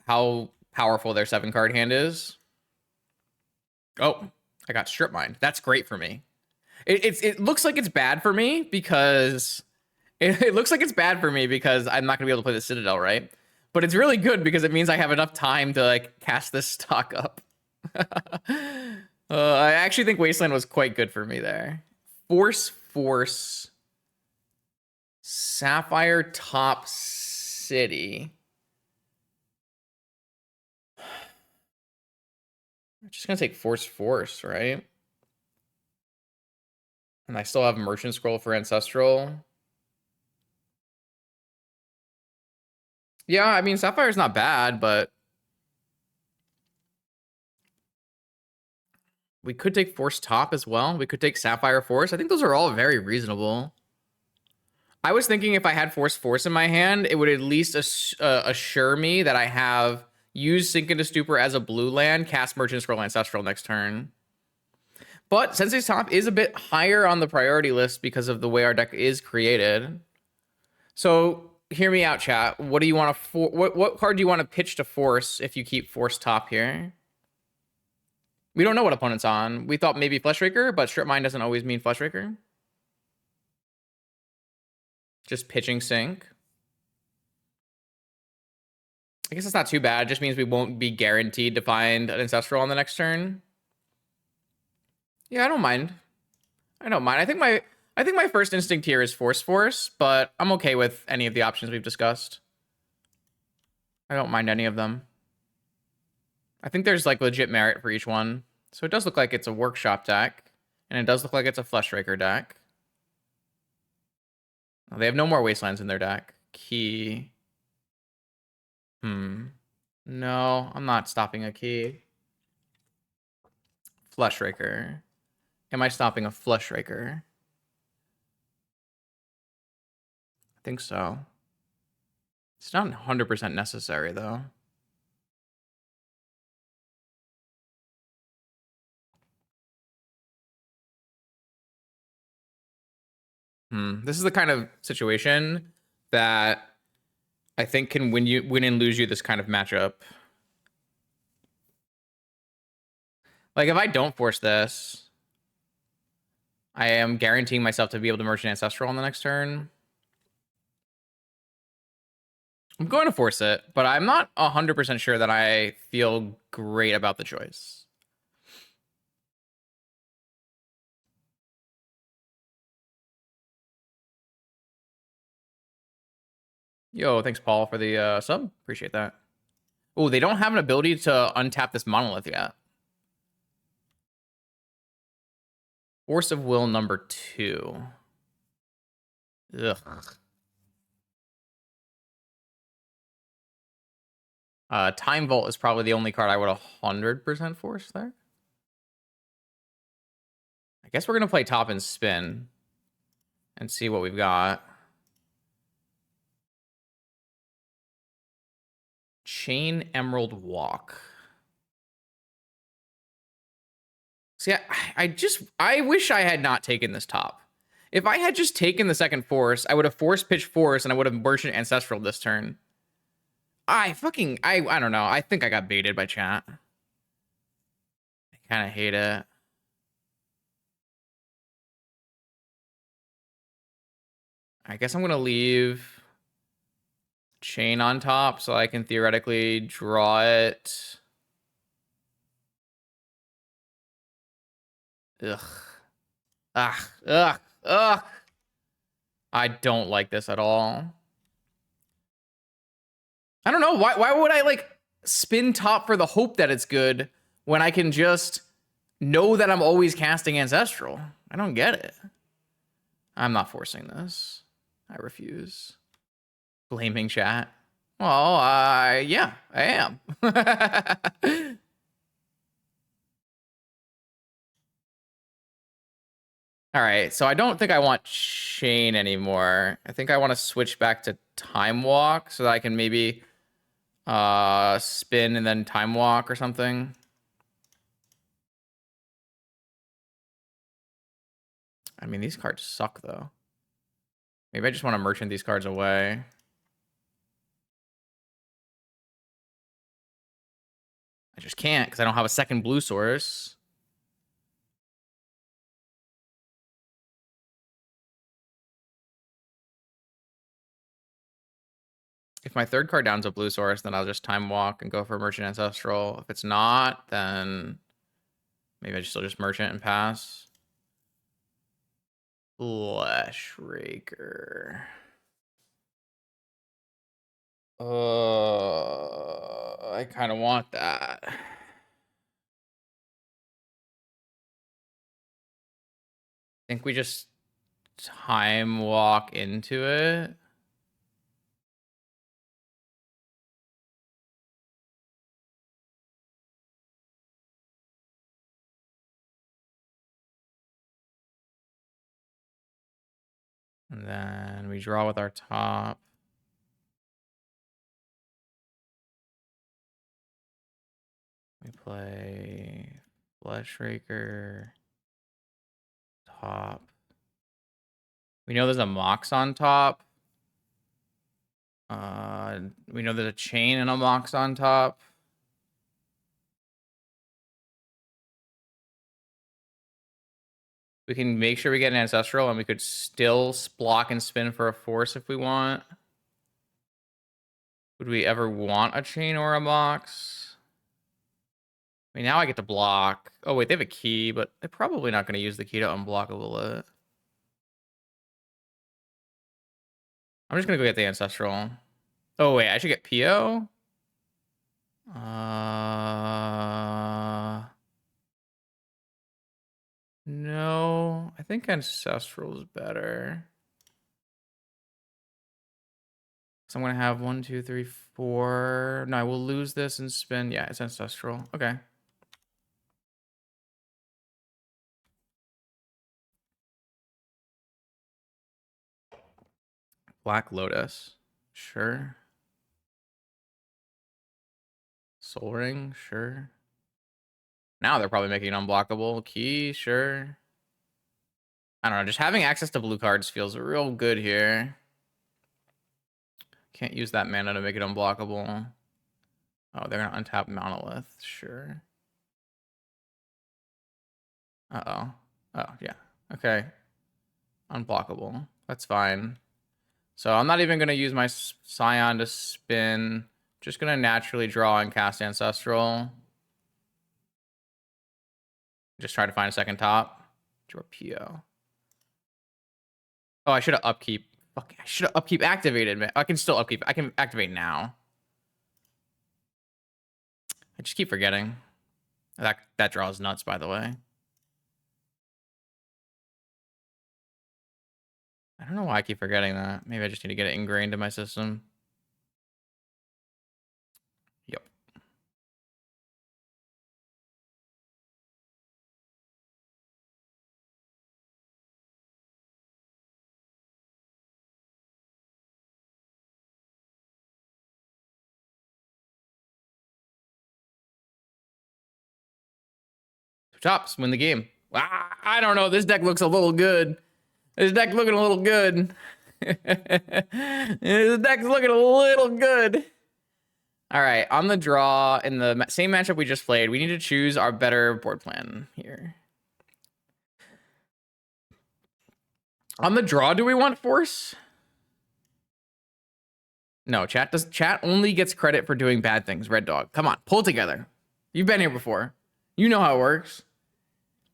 Speaker 1: powerful their 7-card hand is. Oh, I got Strip Mine. That's great for me. It looks like it's bad for me because... It looks like it's bad for me because I'm not going to be able to play the Citadel, right? But it's really good because it means I have enough time to like cast this stock up. I actually think Wasteland was quite good for me there. Force, Sapphire, Top City. I'm just gonna take Force, right? And I still have Merchant Scroll for Ancestral. Yeah, I mean, Sapphire's not bad, but we could take Force Top as well. We could take Sapphire Force. I think those are all very reasonable. I was thinking if I had Force in my hand, it would at least assure me that I have used Sink into Stupor as a blue land, cast Merchant Scroll Ancestral next turn. But Sensei's Top is a bit higher on the priority list because of the way our deck is created. So hear me out, chat. What do you want to what card do you want to pitch to Force if you keep Force Top here? We don't know what opponent's on. We thought maybe Flesh Raker, but Strip Mine doesn't always mean Flesh Raker. Just pitching Sink. I guess it's not too bad. It just means we won't be guaranteed to find an Ancestral on the next turn. Yeah, I don't mind. I don't mind. I think my first instinct here is Force, but I'm okay with any of the options we've discussed. I don't mind any of them. I think there's like legit merit for each one. So it does look like it's a Workshop deck, and it does look like it's a Flesh Raker deck. Oh, they have no more Wastelands in their deck. Key. No, I'm not stopping a key. Flesh Raker. Am I stopping a Flesh Raker? I think so. It's not 100% necessary, though. This is the kind of situation that I think can win and lose you this kind of matchup. Like, if I don't force this, I am guaranteeing myself to be able to Merchant Ancestral on the next turn. I'm going to force it, but I'm not 100% sure that I feel great about the choice. Yo, thanks, Paul, for the sub. Appreciate that. Oh, they don't have an ability to untap this monolith yet. Force of Will number 2. Ugh. Time Vault is probably the only card I would 100% force there. I guess we're going to play top and spin and see what we've got. Chain Emerald Walk. See, I wish I had not taken this top. If I had just taken the second force, I would have force pitched force and I would have Merchant Ancestral this turn. I don't know. I think I got baited by chat. I kind of hate it. I guess I'm going to leave Chain on top so I can theoretically draw it. Ugh. I don't like this at all. I don't know. Why would I like spin top for the hope that it's good when I can just know that I'm always casting Ancestral? I don't get it. I'm not forcing this. I refuse. Blaming chat. Well, yeah, I am. All right, so I don't think I want Chain anymore. I think I want to switch back to Time Walk so that I can maybe spin and then Time Walk or something. I mean, these cards suck, though. Maybe I just want to merchant these cards away. I just can't because I don't have a second blue source. If my third card down's a blue source, then I'll just Time Walk and go for Merchant Ancestral. If it's not, then Maybe I still just merchant and pass. Flesh Raker. I kind of want that. I think we just time walk into it. And then we draw with our top. We play Flesh Raker. Top. We know there's a Mox on top. We know there's a chain and a Mox on top. We can make sure we get an Ancestral, and we could still block and spin for a Force if we want. Would we ever want a chain or a Mox? I mean, now I get to block. Oh, wait, they have a key, but they're probably not going to use the key to unblockable it. I'm just going to go get the Ancestral. Oh, wait, I should get PO? No, I think Ancestral is better. So I'm going to have 1, 2, 3, 4. No, I will lose this and spin. Yeah, it's Ancestral. Okay. Black Lotus. Sure. Soul Ring. Sure. Now they're probably making it unblockable. Key. Sure. I don't know. Just having access to blue cards feels real good here. Can't use that mana to make it unblockable. Oh, they're going to untap Monolith. Sure. Uh-oh. Oh, yeah. Okay. Unblockable. That's fine. So I'm not even going to use my Scion to spin. Just going to naturally draw and cast Ancestral. Just try to find a second top. Draw PO. Oh, I should have upkeep. Fuck, I should have upkeep activated, man. I can still upkeep. I can activate now. I just keep forgetting. That draws nuts, by the way. I don't know why I keep forgetting that. Maybe I just need to get it ingrained in my system. Yep. Chops, win the game. I don't know. This deck looks a little good. This deck looking a little good. This deck's looking a little good. All right, on the draw, in the same matchup we just played, we need to choose our better board plan here. On the draw, do we want Force? No, chat only gets credit for doing bad things, Red Dog. Come on, pull together. You've been here before. You know how it works.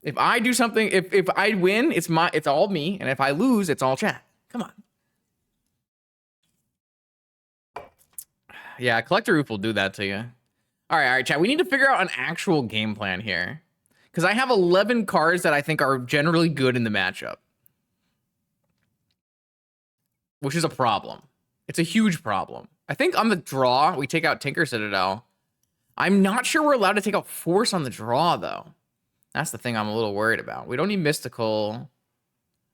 Speaker 1: If I do something, if I win, it's all me, and if I lose, it's all chat. Come on. Yeah, Collector Roof will do that to you. All right, chat. We need to figure out an actual game plan here. Because I have 11 cards that I think are generally good in the matchup. Which is a problem. It's a huge problem. I think on the draw, we take out Tinker Citadel. I'm not sure we're allowed to take out Force on the draw, though. That's the thing I'm a little worried about. We don't need Mystical.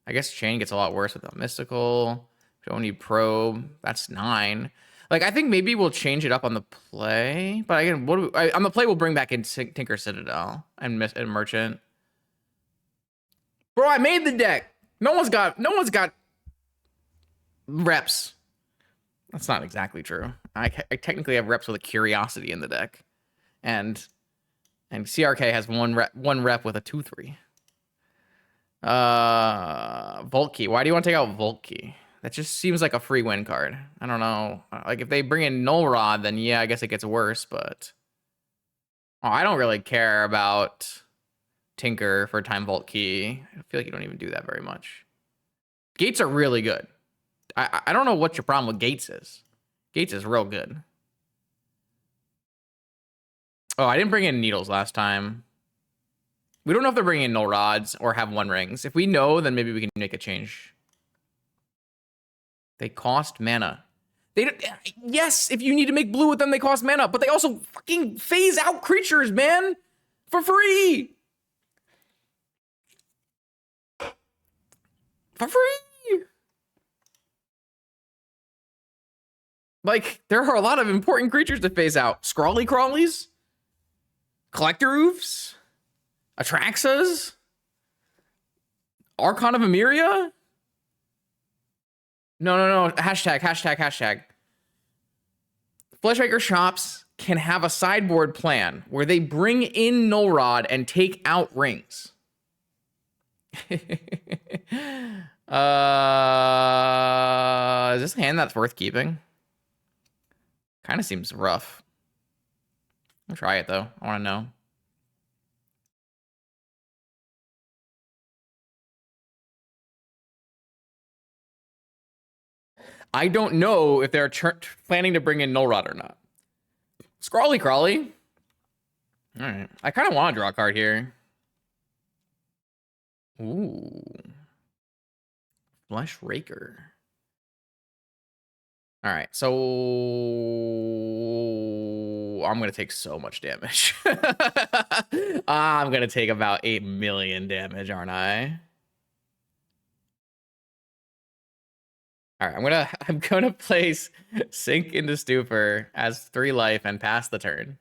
Speaker 1: I guess Chain gets a lot worse without Mystical. We don't need Probe. That's 9. Like, I think maybe we'll change it up on the play. But again, on the play, we'll bring back in Tinker Citadel and Merchant. Bro, I made the deck. No one's got reps. That's not exactly true. I technically have reps with a Curiosity in the deck. And CRK has one rep with a 2/3. Vault Key. Why do you want to take out Vault Key? That just seems like a free win card. I don't know. Like, if they bring in Null Rod, then yeah, I guess it gets worse, but... Oh, I don't really care about Tinker for Time Vault Key. I feel like you don't even do that very much. Gates are really good. I don't know what your problem with Gates is. Gates is real good. Oh, I didn't bring in needles last time. We don't know if they're bringing in null rods or have 1 rings. If we know, then maybe we can make a change. They cost mana. Yes, if you need to make blue with them, they cost mana, but they also fucking phase out creatures, man, for free. For free. Like, there are a lot of important creatures to phase out. Scrawly Crawlies, Collector Roofs, Atraxas, Archon of Emeria. No. Hashtag. Raker Shops can have a sideboard plan where they bring in Null Rod and take out rings. Is this a hand that's worth keeping? Kind of seems rough. I'll try it though. I want to know. I don't know if they're planning to bring in Null Rod or not. Scrawly Crawly. All right. I kind of want to draw a card here. Ooh. Flesh Raker. All right. So I'm going to take so much damage. I'm going to take about 8 million damage, aren't I? All right, I'm gonna place Sink into Stupor as 3 life and pass the turn.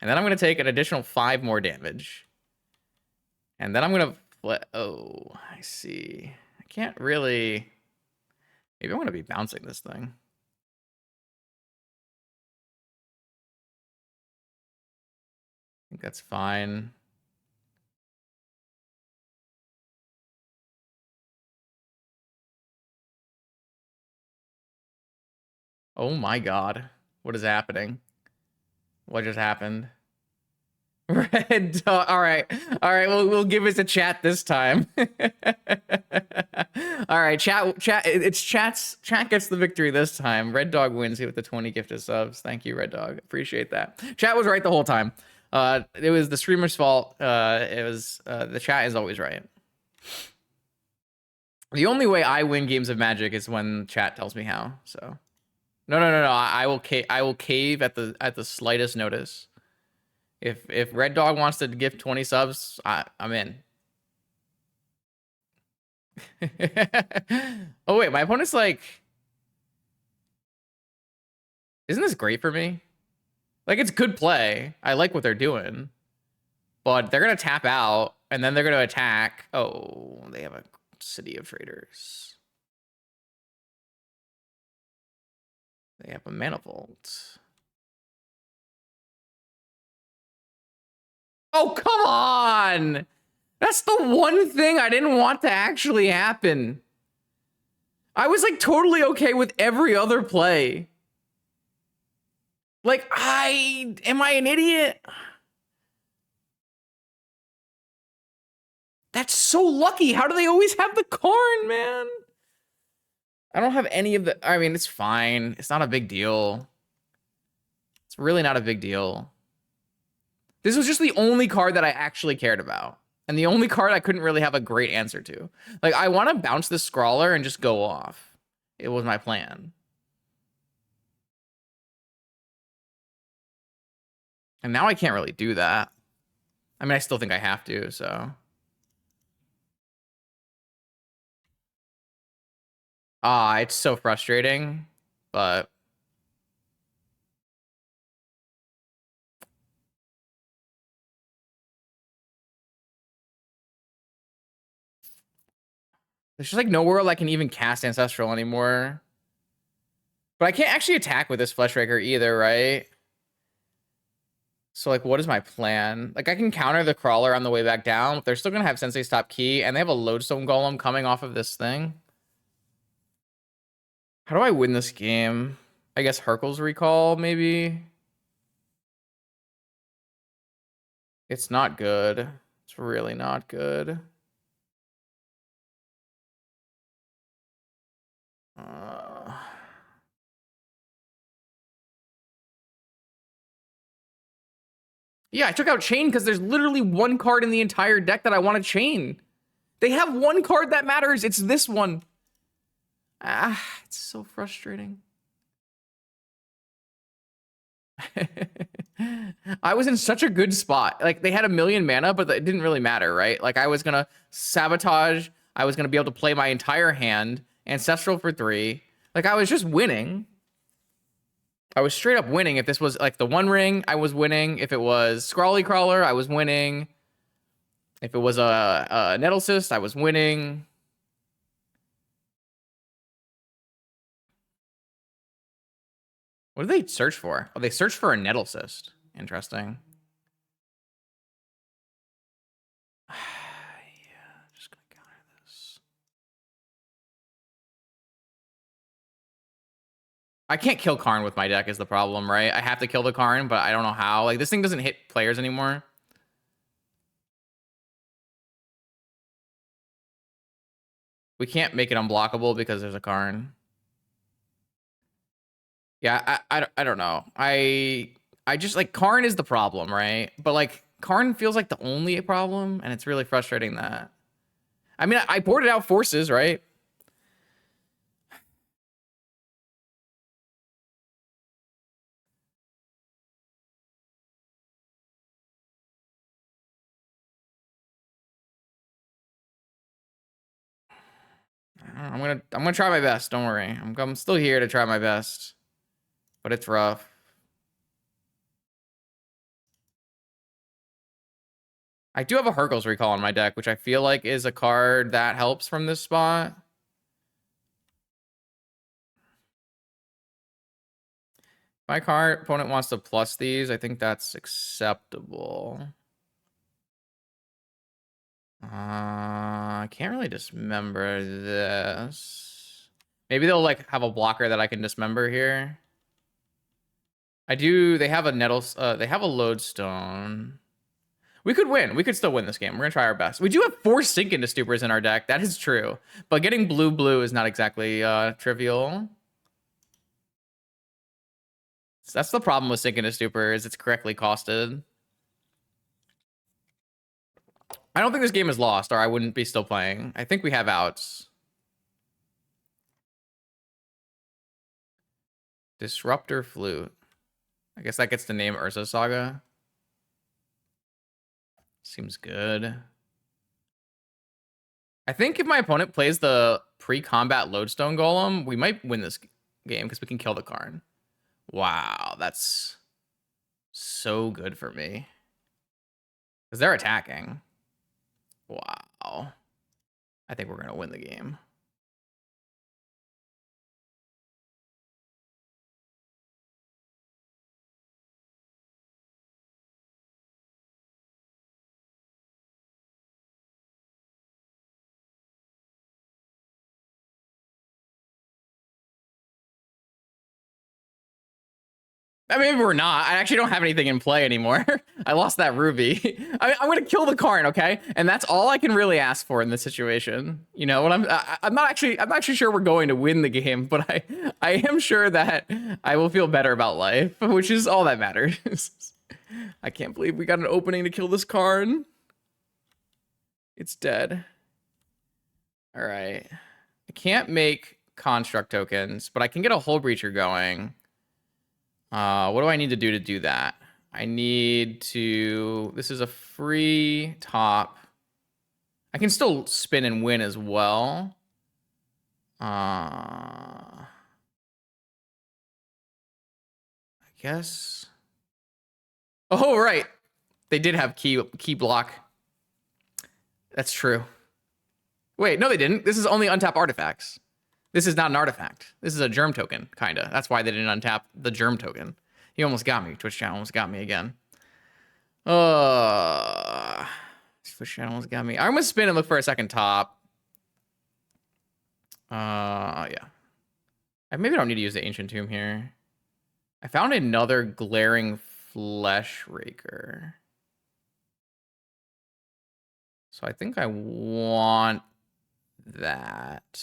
Speaker 1: And then I'm gonna take an additional 5 more damage. And then I'm gonna oh, I see. I can't really. Maybe I want to be bouncing this thing. I think that's fine. Oh my god. What is happening? What just happened? Red dog. All right. We'll give us a chat this time. All right, chat. Chat gets the victory this time. Red dog wins with the 20 gifted subs. Thank you, Red dog. Appreciate that. Chat was right the whole time. It was the streamer's fault. It was the chat is always right. The only way I win games of Magic is when chat tells me how. So. No. I will cave at the slightest notice. If Red Dog wants to give 20 subs, I'm in. Oh wait, my opponent's like, isn't this great for me? Like, it's good play. I like what they're doing, but they're gonna tap out and then they're gonna attack. Oh, they have a City of Traders. They have a Manifold. Oh, come on! That's the one thing I didn't want to actually happen. I was like totally okay with every other play. Like, am I an idiot? That's so lucky. How do they always have the Karn, man? I don't have any of the... I mean, it's fine. It's not a big deal. It's really not a big deal. This was just the only card that I actually cared about. And the only card I couldn't really have a great answer to. Like, I want to bounce this Scrawler and just go off. It was my plan. And now I can't really do that. I mean, I still think I have to, so... it's so frustrating, but... There's just like nowhere I can even cast Ancestral anymore. But I can't actually attack with this Flesh Raker either, right? So like, what is my plan? Like, I can counter the Crawler on the way back down, but they're still gonna have Sensei Stop Key, and they have a Lodestone Golem coming off of this thing. How do I win this game? I guess Hercule's Recall, maybe? It's not good. It's It's really not good. Yeah, I took out Chain because there's literally one card in the entire deck that I want to chain. They have one card that matters. It's this one. It's so frustrating. I was in such a good spot. Like, they had 1,000,000 mana, but it didn't really matter, right? Like, I was gonna sabotage. I was gonna be able to play my entire hand. Ancestral for 3. Like, I was just winning. I was straight up winning. If this was, like, the One Ring, I was winning. If it was Scrawly Crawler, I was winning. If it was a Nettle Cyst, I was winning. What do they search for? Oh, they search for a Nettle Cyst. Interesting. Yeah, just gonna counter this. I can't kill Karn with my deck is the problem, right? I have to kill the Karn, but I don't know how. Like, this thing doesn't hit players anymore. We can't make it unblockable because there's a Karn. Yeah, I don't know. I just, like, Karn is the problem, right? But, like, Karn feels like the only problem, and it's really frustrating that. I mean, I boarded out forces, right? I'm gonna try my best. Don't worry. I'm still here to try my best, but it's rough. I do have a Hercules Recall on my deck, which I feel like is a card that helps from this spot. My card opponent wants to plus these. I think that's acceptable. I can't really dismember this. Maybe they'll, like, have a blocker that I can dismember here. I do. They have a Nettles. They have a Lodestone. We could win. We could still win this game. We're gonna try our best. We do have 4 Sink into Stupors in our deck. That is true. But getting blue is not exactly trivial. So that's the problem with Sink into Stupor, is it's correctly costed. I don't think this game is lost, or I wouldn't be still playing. I think we have outs. Disruptor Flute. I guess that gets the name Urza Saga. Seems good. I think if my opponent plays the pre-combat Lodestone Golem, we might win this game because we can kill the Karn. Wow, that's so good for me. Because they're attacking. Wow. I think we're going to win the game. I mean, maybe we're not. I actually don't have anything in play anymore. I lost that ruby. I'm going to kill the Karn, okay? And that's all I can really ask for in this situation. You know, when I'm not actually sure we're going to win the game, but I am sure that I will feel better about life, which is all that matters. I can't believe we got an opening to kill this Karn. It's dead. All right. I can't make construct tokens, but I can get a Hull Breacher going. What do I need to do that? I need to... This is a free top. I can still spin and win as well. I guess... Oh, right. They did have key block. That's true. Wait, no, they didn't. This is only untap artifacts. This is not an artifact. This is a germ token, kinda. That's why they didn't untap the germ token. He almost got me. Twitch channel almost got me again. Twitch channel almost got me. I'm gonna spin and look for a second top. Yeah. Maybe I don't need to use the Ancient Tomb here. I found another Glaring Flesh Raker. So I think I want that.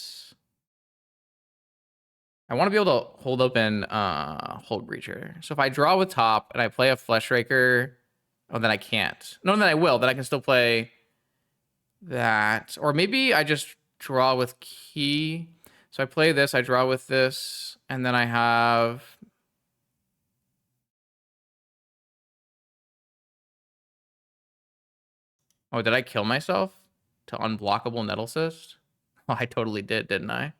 Speaker 1: I want to be able to hold open Hold Breacher. So if I draw with top and I play a Flesh Raker, oh, then I can't. No, then I will. Then I can still play that. Or maybe I just draw with key. So I play this, I draw with this, and then I have... Oh, did I kill myself to unblockable Nettle Cyst? Oh, I totally did, didn't I?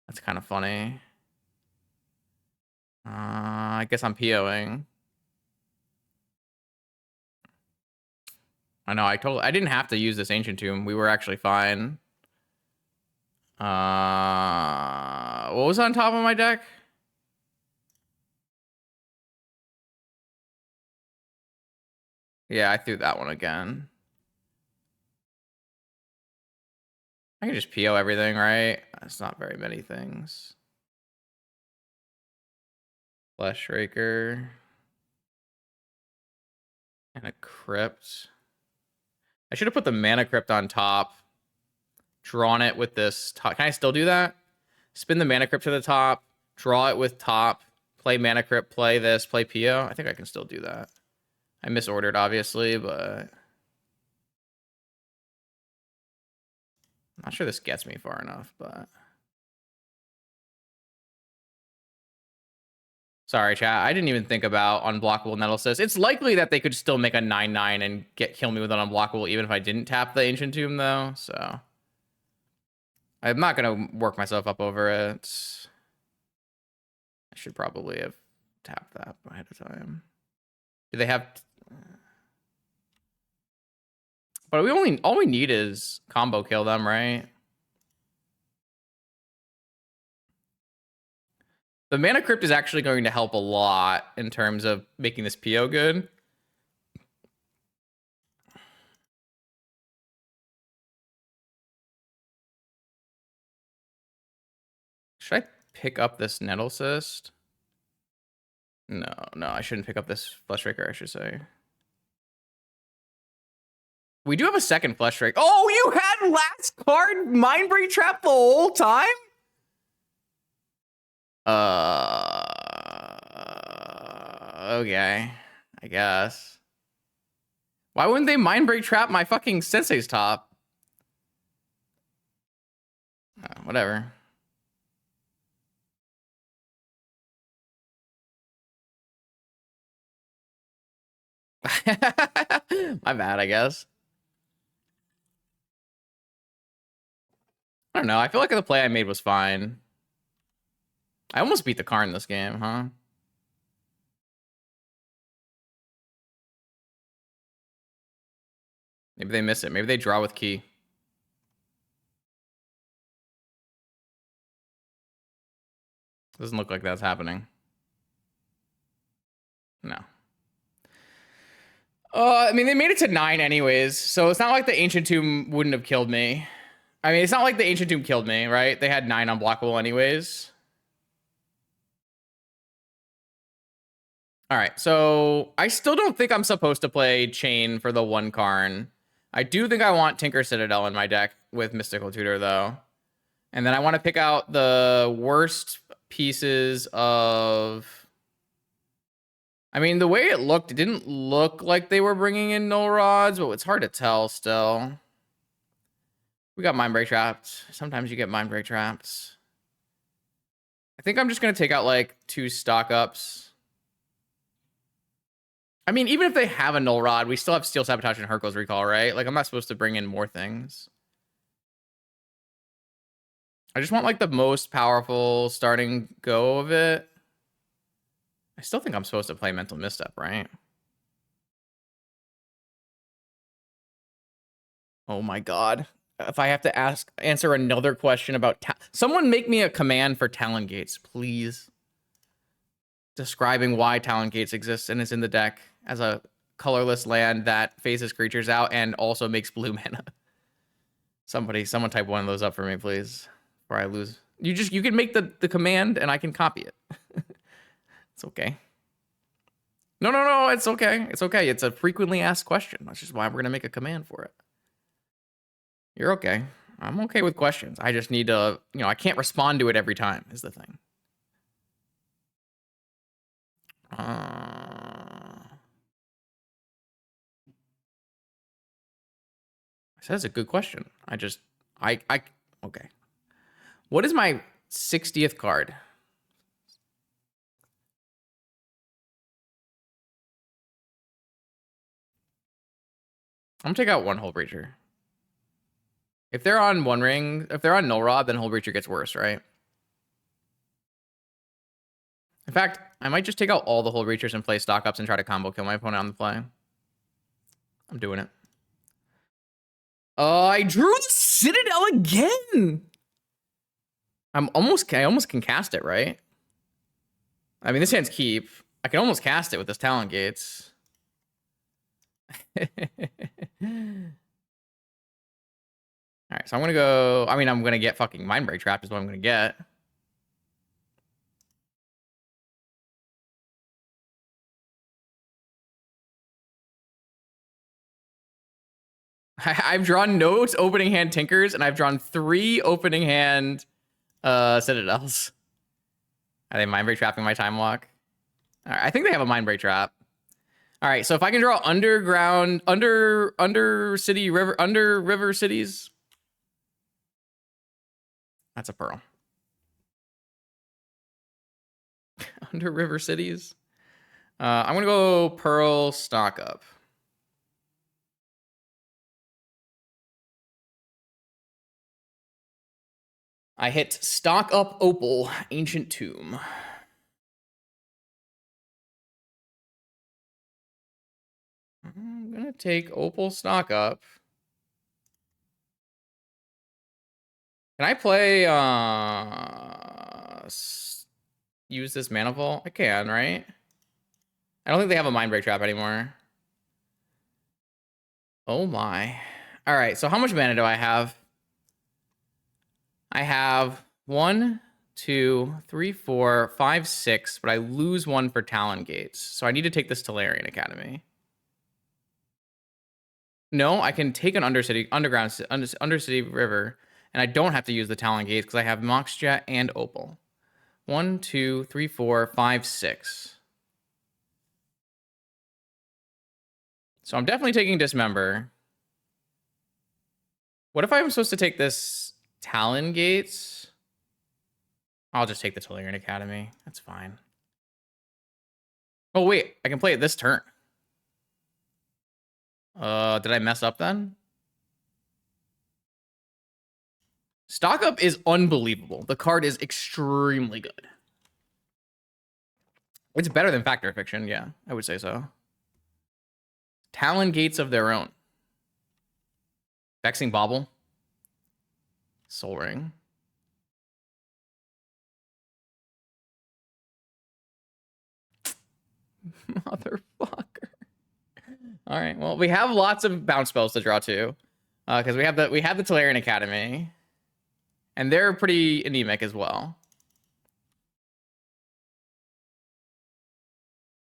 Speaker 1: That's kind of funny. I guess I'm POing. I know, I didn't have to use this Ancient Tomb. We were actually fine. What was on top of my deck? Yeah, I threw that one again. I can just PO everything, right? That's not very many things. Flesh Raker. And a Crypt. I should have put the Mana Crypt on top. Drawn it with this top. Can I still do that? Spin the Mana Crypt to the top. Draw it with top. Play Mana Crypt. Play this. Play PO. I think I can still do that. I misordered, obviously, but... I'm not sure this gets me far enough, but... Sorry, chat. I didn't even think about unblockable Nettle Cyst. It's likely that they could still make a 9/9 and kill me with an unblockable even if I didn't tap the Ancient Tomb, though, so... I'm not going to work myself up over it. I should probably have tapped that ahead of time. Do they have... But all we need is combo kill them, right? The Mana Crypt is actually going to help a lot in terms of making this PO good. Should I pick up this Nettle Cyst? No, I shouldn't pick up this Flesh Raker, I should say. We do have a second Flesh Raker. Oh, you had last card Mindbreak Trap the whole time? Okay. I guess. Why wouldn't they Mindbreak Trap my fucking Sensei's top? Whatever. My bad, I guess. I don't know. I feel like the play I made was fine. I almost beat the car in this game, huh? Maybe they miss it. Maybe they draw with key. Doesn't look like that's happening. No. I mean, they made it to 9 anyways, so it's not like the Ancient Tomb wouldn't have killed me. I mean, it's not like the Ancient Tomb killed me, right? They had 9 unblockable anyways. All right, so I still don't think I'm supposed to play Chain for the 1 Karn. I do think I want Tinker Citadel in my deck with Mystical Tutor, though. And then I want to pick out the worst pieces of... I mean, the way it looked, it didn't look like they were bringing in Null Rods, but it's hard to tell still. We got Mindbreak Trapped. Sometimes you get Mindbreak Trapped. I think I'm just going to take out, like, 2 stock-ups. I mean, even if they have a Null Rod, we still have Steel Sabotage and Hercules Recall, right? Like, I'm not supposed to bring in more things. I just want, like, the most powerful starting go of it. I still think I'm supposed to play Mental Misstep, right? Oh my god. If I have to answer another question about... Someone make me a command for Talon Gates, please. Describing why Talon Gates exists and is in the deck as a colorless land that phases creatures out and also makes blue mana. Someone type one of those up for me, please, before I lose. You can make the command and I can copy it. It's okay. No, it's okay. It's okay. It's a frequently asked question. That's just why we're gonna make a command for it. You're okay. I'm okay with questions. I just need to, you know, I can't respond to it every time is the thing. That's a good question. Okay. What is my 60th card? I'm gonna take out one Hull Breacher. If they're on One Ring, if they're on Null Rod, then Hull Breacher gets worse, right? In fact, I might just take out all the Hull Breachers and play stock ups and try to combo kill my opponent on the fly. I'm doing it. I drew the Citadel again. I almost can cast it, right? I mean, this hand's keep. I can almost cast it with this Talent Gates. All right, so I'm gonna go. I mean, I'm gonna get fucking Mindbreak Trap is what I'm gonna get. I've drawn no opening hand Tinkers, and I've drawn 3 opening hand Citadels. Are they Mindbreak Trapping my Time Walk? All right, I think they have a Mindbreak Trap. All right, so if I can draw underground, under river cities, that's a Pearl. Under river cities. I'm gonna go Pearl stock up. I hit stock up Opal, Ancient Tomb. I'm gonna take Opal stock up. Can I play use this Mana Vault? I can, right? I don't think they have a Mindbreak Trap anymore. Oh my. All right, so how much mana do I have? I have 1, 2, 3, 4, 5, 6, but I lose 1 for Talon Gates. So I need to take this Tolarian Academy. No, I can take an Undercity River, and I don't have to use the Talon Gates because I have Moxjet and Opal. 1, 2, 3, 4, 5, 6. So I'm definitely taking Dismember. What if I'm supposed to take this Talon Gates? I'll just take the Tolarian Academy. That's fine. Oh, wait. I can play it this turn. Did I mess up then? Stock up is unbelievable. The card is extremely good. It's better than Factor Fiction, yeah. I would say so. Talon Gates of their own. Vexing Bauble. Soul Ring. Motherfucker. All right. Well, we have lots of bounce spells to draw too, because we have the Tolarian Academy, and they're pretty anemic as well.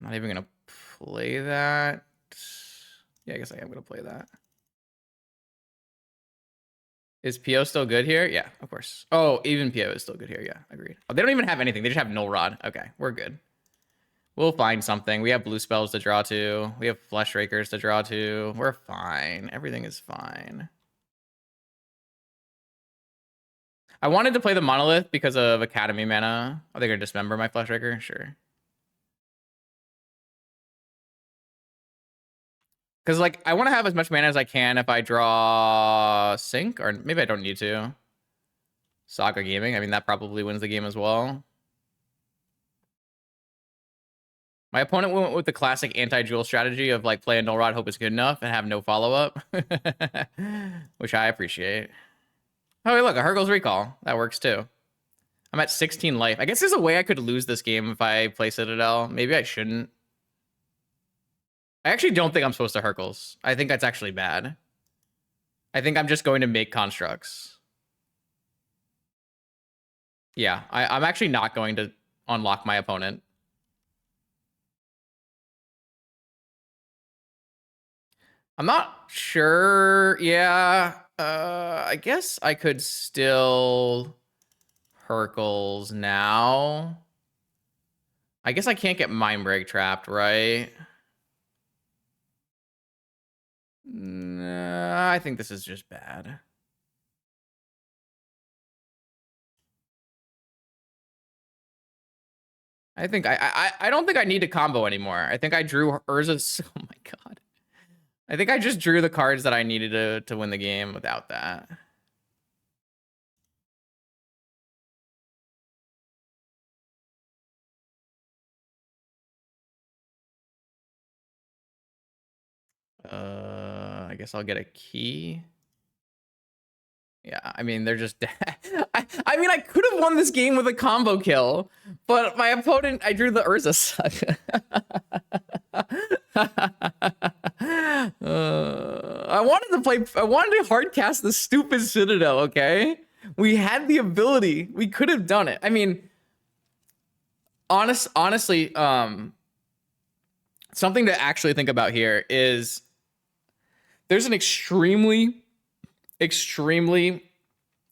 Speaker 1: Not even gonna play that. Yeah, I guess I am gonna play that. Is PO still good here? Yeah, of course. Oh, even PO is still good here. Yeah, agreed. Oh, they don't even have anything. They just have Null Rod. Okay, we're good. We'll find something. We have blue spells to draw to. We have flesh rakers to draw to. We're fine. Everything is fine. I wanted to play the Monolith because of Academy mana. Are they going to dismember my flesh raker? Sure. Because, like, I want to have as much mana as I can if I draw Sync, or maybe I don't need to. Saga Gaming. I mean, that probably wins the game as well. My opponent went with the classic anti-jewel strategy of, like, play a Null Rod, hope it's good enough, and have no follow-up. Which I appreciate. Oh, wait, look, a Hurgle's Recall. That works, too. I'm at 16 life. I guess there's a way I could lose this game if I play Citadel. Maybe I shouldn't. I actually don't think I'm supposed to Hercules. I think that's actually bad. I think I'm just going to make constructs. Yeah, I'm actually not going to unlock my opponent. I'm not sure. Yeah, I guess I could still Hercules now. I guess I can't get Mind Break trapped, right? Nah, I think this is just bad. I think I don't think I need to combo anymore. I think I drew Urza's. Oh my god. I think I just drew the cards that I needed to win the game without that. I guess I'll get a key. Yeah, I mean, they're just I mean, I could have won this game with a combo kill, but my opponent, I drew the Urza suck. I wanted to hardcast the stupid Citadel, okay? We had the ability. We could have done it. I mean, honestly, something to actually think about here is there's an extremely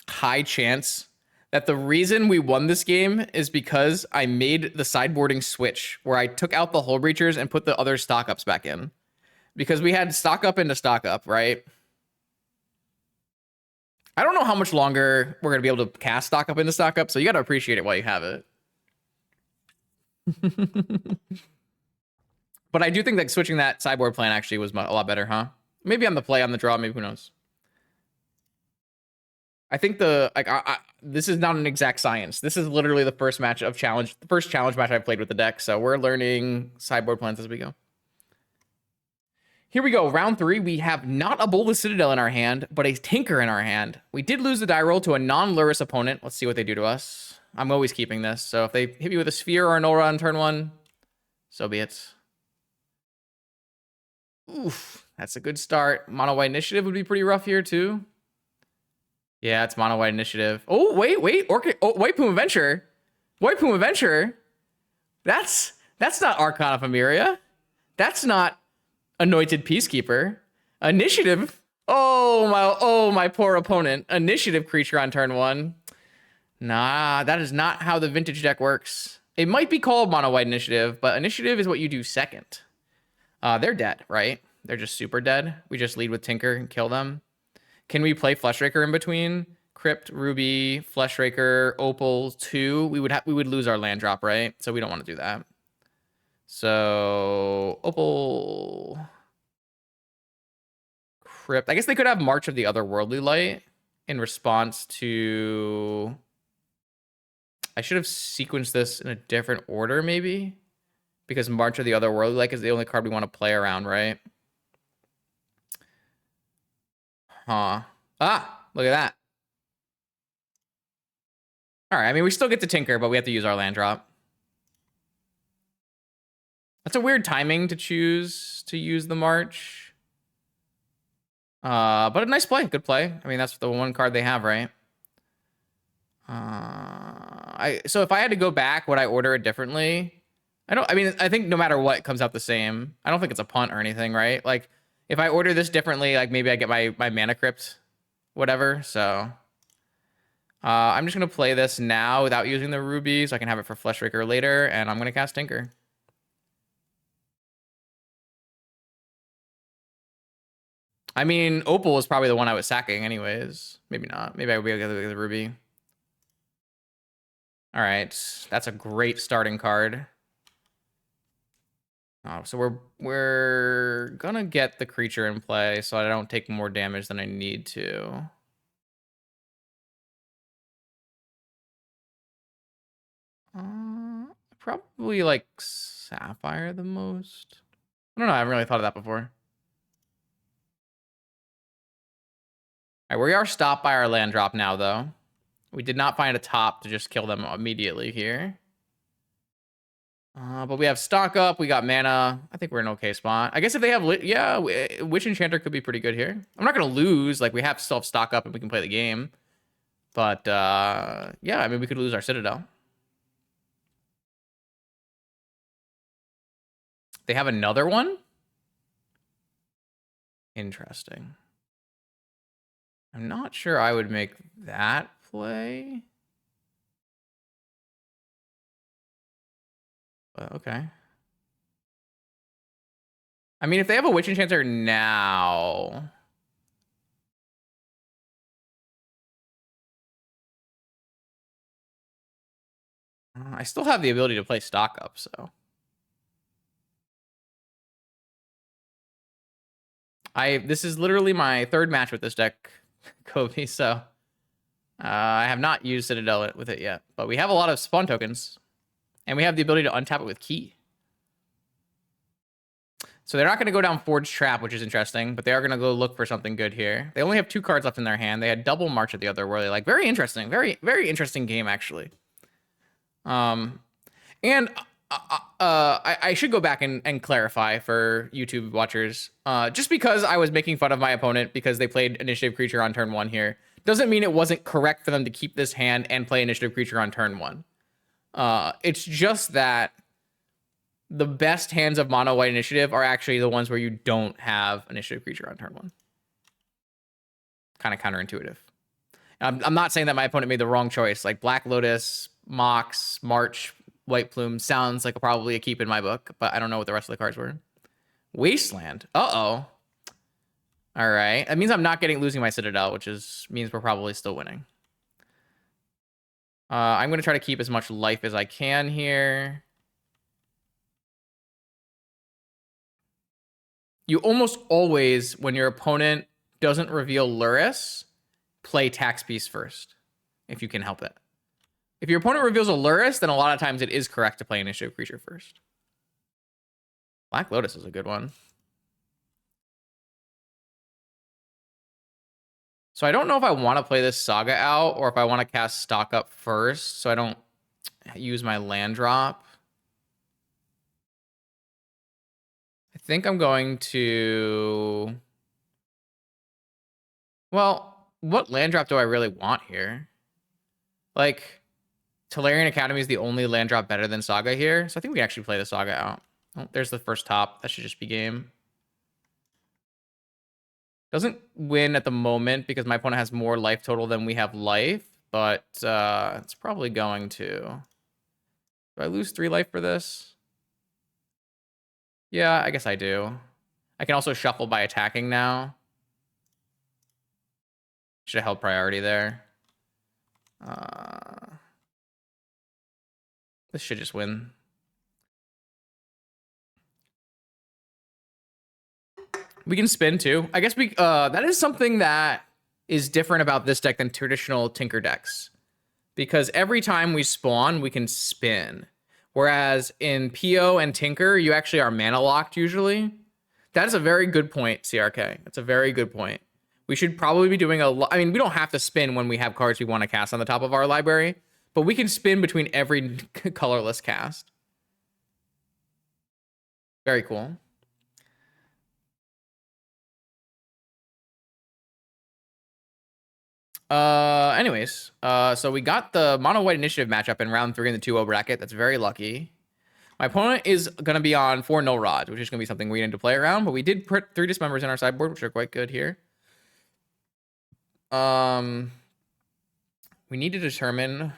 Speaker 1: high chance that the reason we won this game is because I made the sideboarding switch where I took out the hull breachers and put the other stock ups back in. Because we had stock up into stock up, right? I don't know how much longer we're going to be able to cast stock up into stock up, so you got to appreciate it while you have it. But I do think that switching that sideboard plan actually was a lot better, huh? Maybe on the play, on the draw, maybe, who knows? I think this is not an exact science. This is literally the first match of challenge, the first challenge match I've played with the deck. So we're learning sideboard plans as we go. Here we go. Round 3. We have not a Bolas Citadel in our hand, but a Tinker in our hand. We did lose the die roll to a non-Lurrus opponent. Let's see what they do to us. I'm always keeping this. So if they hit me with a Sphere or an Aura on turn 1, so be it. Oof, that's a good start. Mono White Initiative would be pretty rough here too. Yeah, it's Mono White Initiative. Oh, wait. Orchid. Oh, White Puma Venture. White Puma Venture. That's not Archon of Emeria. That's not Anointed Peacekeeper. Initiative. Oh my poor opponent. Initiative creature on turn 1. Nah, that is not how the vintage deck works. It might be called Mono White Initiative, but Initiative is what you do second. They're dead, right? They're just super dead. We just lead with Tinker and kill them. Can we play Fleshraker in between? Crypt, Ruby, Fleshraker, Opal, 2. We would lose our land drop, right? So we don't want to do that. So Opal, Crypt. I guess they could have March of the Otherworldly Light in response to. I should have sequenced this in a different order, maybe, because March of the Otherworldly Light is the only card we want to play around, right? Huh. Ah, look at that. All right, I mean, we still get to Tinker, but we have to use our land drop. That's a weird timing to choose to use the March. But a nice play, good play. I mean, that's the one card they have, right? So if I had to go back, would I order it differently? I mean, I think no matter what, it comes out the same. I don't think it's a punt or anything, right? Like, if I order this differently, like maybe I get my Mana Crypt, whatever. So I'm just going to play this now without using the Ruby so I can have it for Fleshraker later, and I'm going to cast Tinker. I mean, Opal is probably the one I was sacking anyways. Maybe not. Maybe I would be able to get the Ruby. All right. That's a great starting card. Oh, so we're gonna get the creature in play so I don't take more damage than I need to. Probably like Sapphire the most. I don't know. I haven't really thought of that before. All right, we are stopped by our land drop now, though. We did not find a top to just kill them immediately here. But we have stock up. We got mana. I think we're in an okay spot. I guess if they have... Yeah, Witch Enchanter could be pretty good here. I'm not going to lose. Like, we have to still have stock up and we can play the game. But, yeah, I mean, we could lose our Citadel. They have another one? Interesting. I'm not sure I would make that play. But okay. I mean, if they have a Witch Enchanter now... I still have the ability to play stock up, so... This is literally my third match with this deck, Kobe, so... I have not used Citadel with it yet, but we have a lot of spawn tokens, and we have the ability to untap it with Key. So they're not going to go down Forge Trap, which is interesting, but they are going to go look for something good here. They only have 2 cards left in their hand. They had double March at the other, where they like, very interesting, very, very interesting game, actually. And I should go back and clarify for YouTube watchers. Just because I was making fun of my opponent because they played Initiative Creature on turn 1 here, doesn't mean it wasn't correct for them to keep this hand and play Initiative Creature on turn 1. It's just that the best hands of mono white initiative are actually the ones where you don't have Initiative Creature on turn 1. Kind of counterintuitive. I'm not saying that my opponent made the wrong choice. Like Black Lotus, Mox, March, White Plume sounds like probably a keep in my book, but I don't know what the rest of the cards were. Wasteland. Uh-oh. All right. That means I'm not losing my Citadel, which means we're probably still winning. I'm going to try to keep as much life as I can here. You almost always, when your opponent doesn't reveal Lurrus, play Tax Beast first, if you can help it. If your opponent reveals a Lurrus, then a lot of times it is correct to play Initiative Creature first. Black Lotus is a good one. So I don't know if I want to play this Saga out or if I want to cast Stock Up first so I don't use my land drop. I think I'm going to... Well, what land drop do I really want here? Like, Tolarian Academy is the only land drop better than Saga here, so I think we actually play the Saga out. Oh, there's the first top. That should just be game. Doesn't win at the moment because my opponent has more life total than we have life, but it's probably going to. Do I lose 3 life for this? Yeah, I guess I do. I can also shuffle by attacking now. Should have held priority there. This should just win. We can spin too. I guess that is something that is different about this deck than traditional Tinker decks. Because every time we spawn, we can spin. Whereas in PO and Tinker, you actually are mana locked usually. That is a very good point, CRK. That's a very good point. We should probably be doing I mean, we don't have to spin when we have cards we want to cast on the top of our library, but we can spin between every colorless cast. Very cool. Anyways, so we got the mono white initiative matchup in round 3 in the 2-0 bracket. That's very lucky. My opponent is going to be on 4 null rods, which is going to be something we need to play around, but we did put 3 dismembers in our sideboard, which are quite good here. We need to determine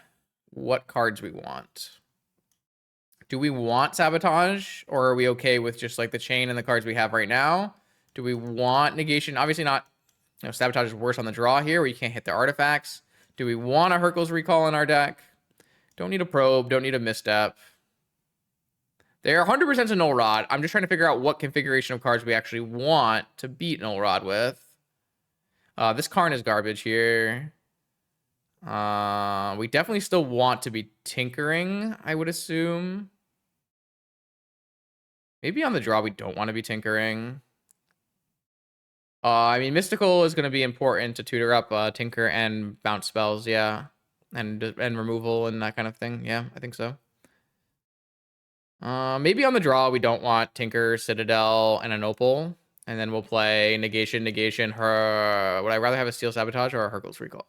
Speaker 1: what cards we want. Do we want Sabotage, or are we okay with just like the chain and the cards we have right now? Do we want negation? Obviously not. You know, Sabotage is worse on the draw here, where you can't hit the artifacts. Do we want a Hercules Recall in our deck? Don't need a Probe. Don't need a Misstep. They're 100% to Null Rod. I'm just trying to figure out what configuration of cards we actually want to beat Null Rod with. This Karn is garbage here. We definitely still want to be tinkering, I would assume. Maybe on the draw we don't want to be tinkering. I mean, Mystical is going to be important to tutor up Tinker and bounce spells, yeah. And removal and that kind of thing. Yeah, I think so. Maybe on the draw we don't want Tinker, Citadel, and an Opal. And then we'll play Negation, Negation, her... Would I rather have a Steel Sabotage or a Hercules Recall?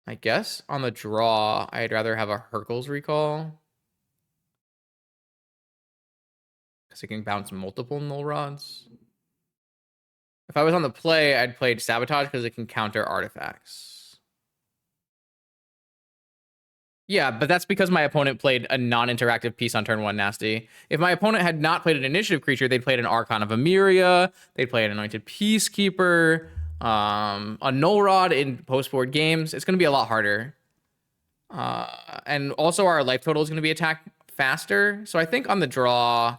Speaker 1: I guess on the draw, I'd rather have a Hercules Recall. Because it can bounce multiple Null Rods. If I was on the play, I'd play Sabotage because it can counter artifacts. Yeah, but that's because my opponent played a non-interactive piece on turn 1 nasty. If my opponent had not played an initiative creature, they'd played an Archon of Emeria, they'd play an Anointed Peacekeeper, a Null Rod in post-board games. It's going to be a lot harder. And also our life total is going to be attacked faster. So I think on the draw,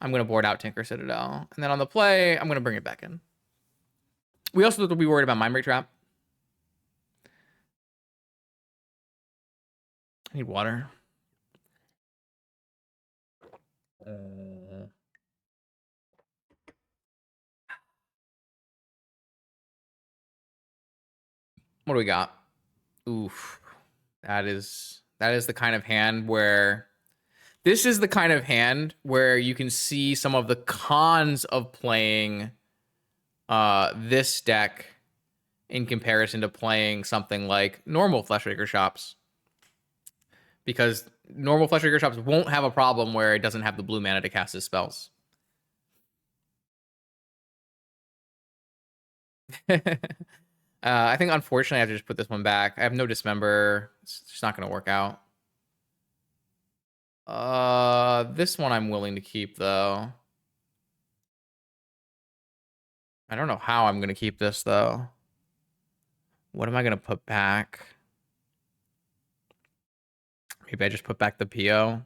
Speaker 1: I'm going to board out Tinker Citadel. And then on the play, I'm going to bring it back in. We also have to be worried about Mind Break Trap. I need water. What do we got? Oof. That is the kind of hand where this is the kind of hand where you can see some of the cons of playing this deck in comparison to playing something like normal Raker Shops. Because normal Raker Shops won't have a problem where it doesn't have the blue mana to cast his spells. I think, unfortunately, I have to just put this one back. I have no Dismember. It's just not going to work out. This one I'm willing to keep, though. I don't know how I'm going to keep this, though. What am I going to put back? Maybe I just put back the PO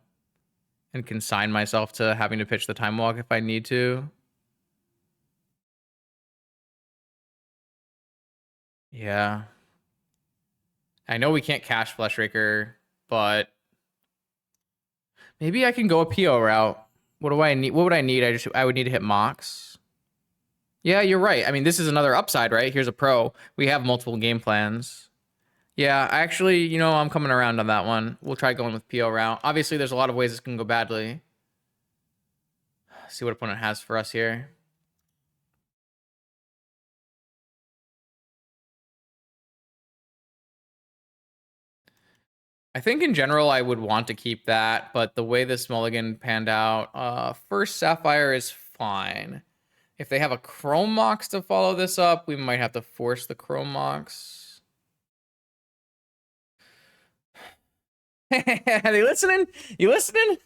Speaker 1: and consign myself to having to pitch the Time Walk if I need to. Yeah. I know we can't cash Fleshraker, but maybe I can go a PO route. What do I need? What would I need? I would need to hit Mox. Yeah, you're right. I mean, this is another upside, right? Here's a pro. We have multiple game plans. Yeah, actually, you know, I'm coming around on that one. We'll try going with PO route. Obviously, there's a lot of ways this can go badly. See what opponent has for us here. I think in general I would want to keep that, but the way this mulligan panned out, first Sapphire is fine. If they have a Chrome Mox to follow this up, we might have to force the Chrome Mox. Are they listening? You listening?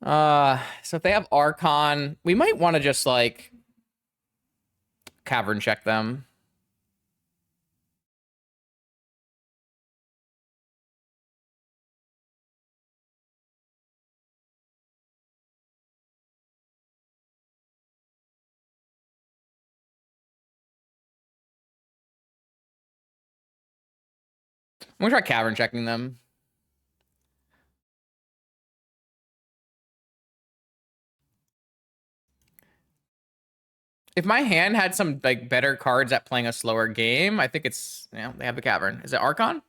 Speaker 1: So if they have Archon, we might want to just like Cavern check them. I'm gonna try Cavern checking them. If my hand had some like better cards at playing a slower game, I think it's, you know, they have the Cavern. Is it Archon?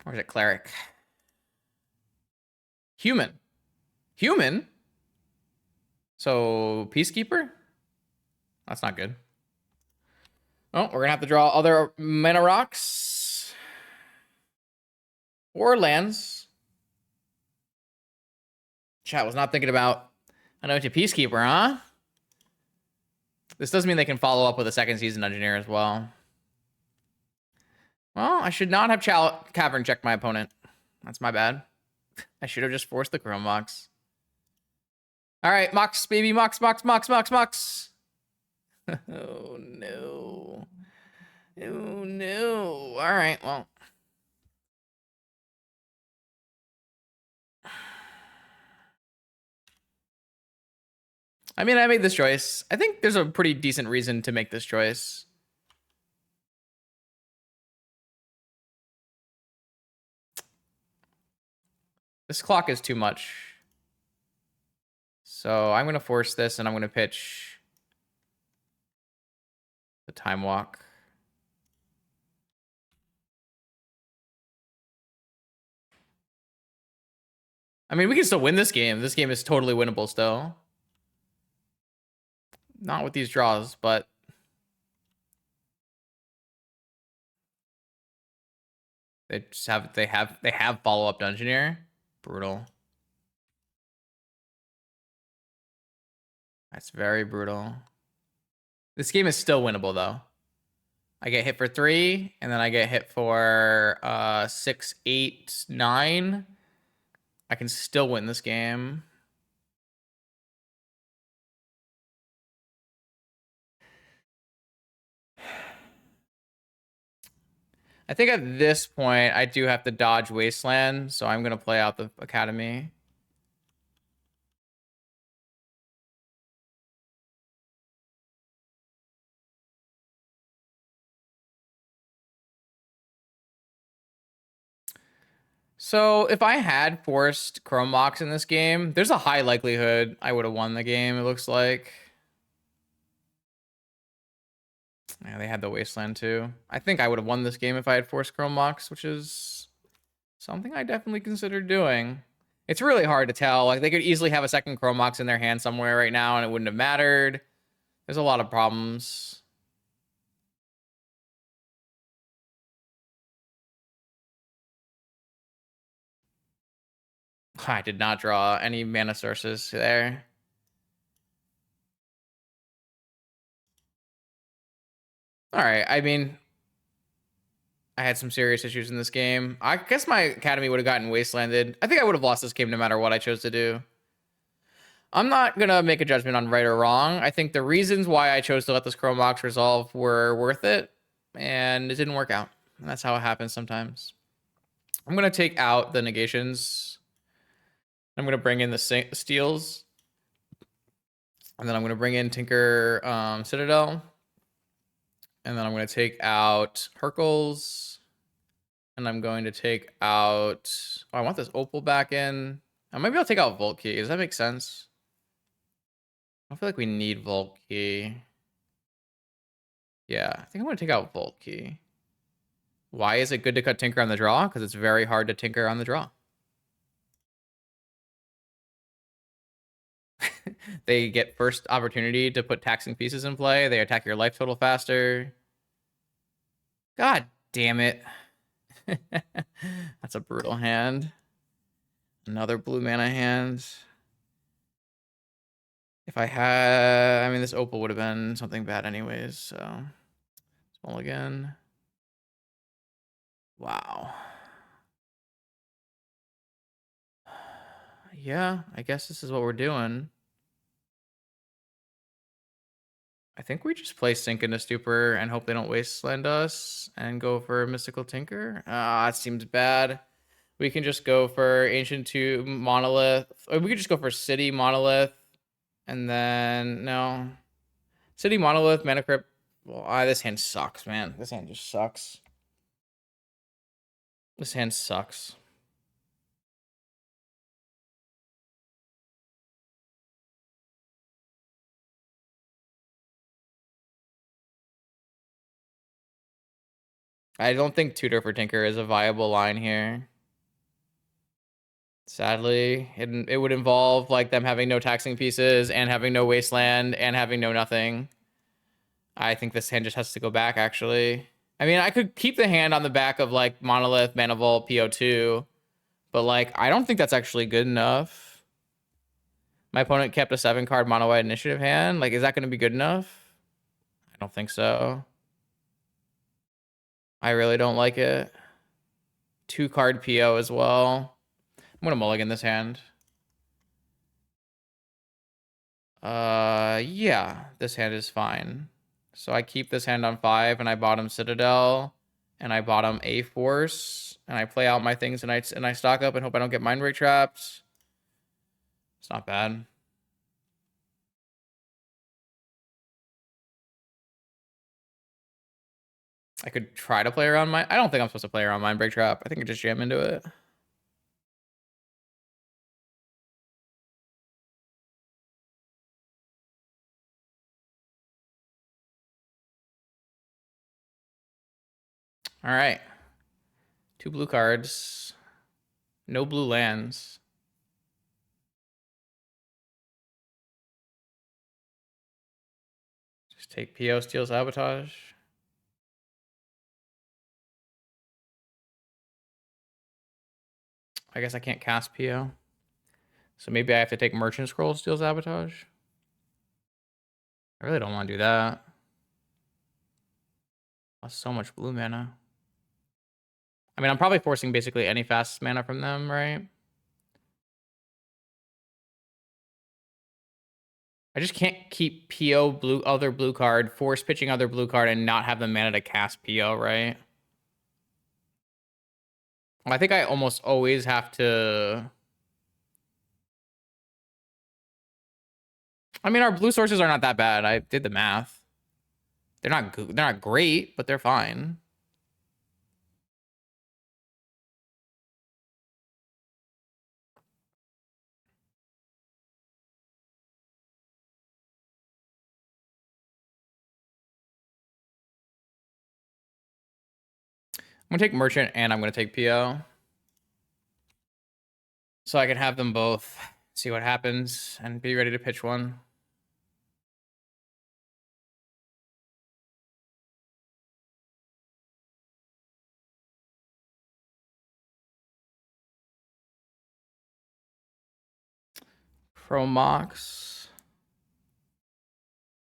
Speaker 1: Or is it Cleric? Human. Human? So Peacekeeper? That's not good. Oh, we're gonna have to draw other mana rocks. Or lands. Chat was not thinking about Anointed Peacekeeper, huh? This does mean they can follow up with a second season engineer as well. Well, I should not have Cavern checked my opponent. That's my bad. I should have just forced the Chrome Mox. All right, Mox, baby, Mox, Mox, Mox, Mox, Mox. Oh, no. Oh, no. All right, well. I mean, I made this choice. I think there's a pretty decent reason to make this choice. This clock is too much. So I'm going to force this, and I'm going to pitch the Time Walk. I mean, we can still win this game. This game is totally winnable still. Not with these draws, but they just have follow-up Dungeoneer. Brutal. That's very brutal. This game is still winnable, though. I get hit for 3, and then I get hit for 6, 8, 9. I can still win this game. I think at this point, I do have to dodge Wasteland, so I'm going to play out the Academy. So if I had forced Chrome Mox in this game, there's a high likelihood I would have won the game, it looks like. Yeah, they had the Wasteland too. I think I would have won this game if I had forced Chrome Mox, which is something I definitely considered doing. It's really hard to tell. Like, they could easily have a second Chrome Mox in their hand somewhere right now, and it wouldn't have mattered. There's a lot of problems. I did not draw any mana sources there. All right. I mean, I had some serious issues in this game. I guess my Academy would have gotten Wastelanded. I think I would have lost this game no matter what I chose to do. I'm not going to make a judgment on right or wrong. I think the reasons why I chose to let this Chrome Mox resolve were worth it, and it didn't work out. And that's how it happens sometimes. I'm going to take out the negations. I'm going to bring in the steals. And then I'm going to bring in Tinker Citadel. And then I'm going to take out Hercules. And I'm going to take out... Oh, I want this Opal back in. Maybe I'll take out Vault Key. Does that make sense? I feel like we need Vault Key. Yeah, I think I'm going to take out Vault Key. Why is it good to cut Tinker on the draw? Because it's very hard to Tinker on the draw. They get first opportunity to put taxing pieces in play. They attack your life total faster. God damn it. That's a brutal hand. Another blue mana hand. If I had... I mean, this Opal would have been something bad anyways, so... Small again. Wow. Yeah, I guess this is what we're doing. I think we just play Sink into Stupor and hope they don't wasteland us and go for Mystical Tinker. That seems bad. We can just go for Ancient 2 Monolith. Or we could just go for City Monolith. And then, no. City Monolith, Mana Crypt. Well, this hand sucks, man. This hand just sucks. This hand sucks. I don't think Tutor for Tinker is a viable line here. Sadly, it would involve like them having no taxing pieces and having no wasteland and having no nothing. I think this hand just has to go back, actually. I mean, I could keep the hand on the back of like Monolith, Mana Vault, PO2, but like I don't think that's actually good enough. My opponent kept a 7-card mono white initiative hand. Like, is that going to be good enough? I don't think so. I really don't like it. 2-card PO as well. I'm gonna mulligan this hand. Yeah, this hand is fine. So I keep this hand on 5, and I bottom Citadel, and I bottom A Force, and I play out my things, and I stock up and hope I don't get mind break traps. It's not bad. I could try to play around I don't think I'm supposed to play around mind break trap. I think I just jam into it. All right. 2 blue cards. No blue lands. Just take PO, steal sabotage. I guess I can't cast PO. So maybe I have to take Merchant Scroll, steal sabotage. I really don't want to do that. Lost so much blue mana. I mean, I'm probably forcing basically any fast mana from them, right? I just can't keep PO blue, other blue card, force pitching other blue card, and not have the mana to cast PO, right? I think I almost always have to. I mean, our blue sources are not that bad. I did the math. They're not great, but they're fine. I'm gonna take Merchant and I'm gonna take PO. So I can have them both, see what happens, and be ready to pitch one. Chromox.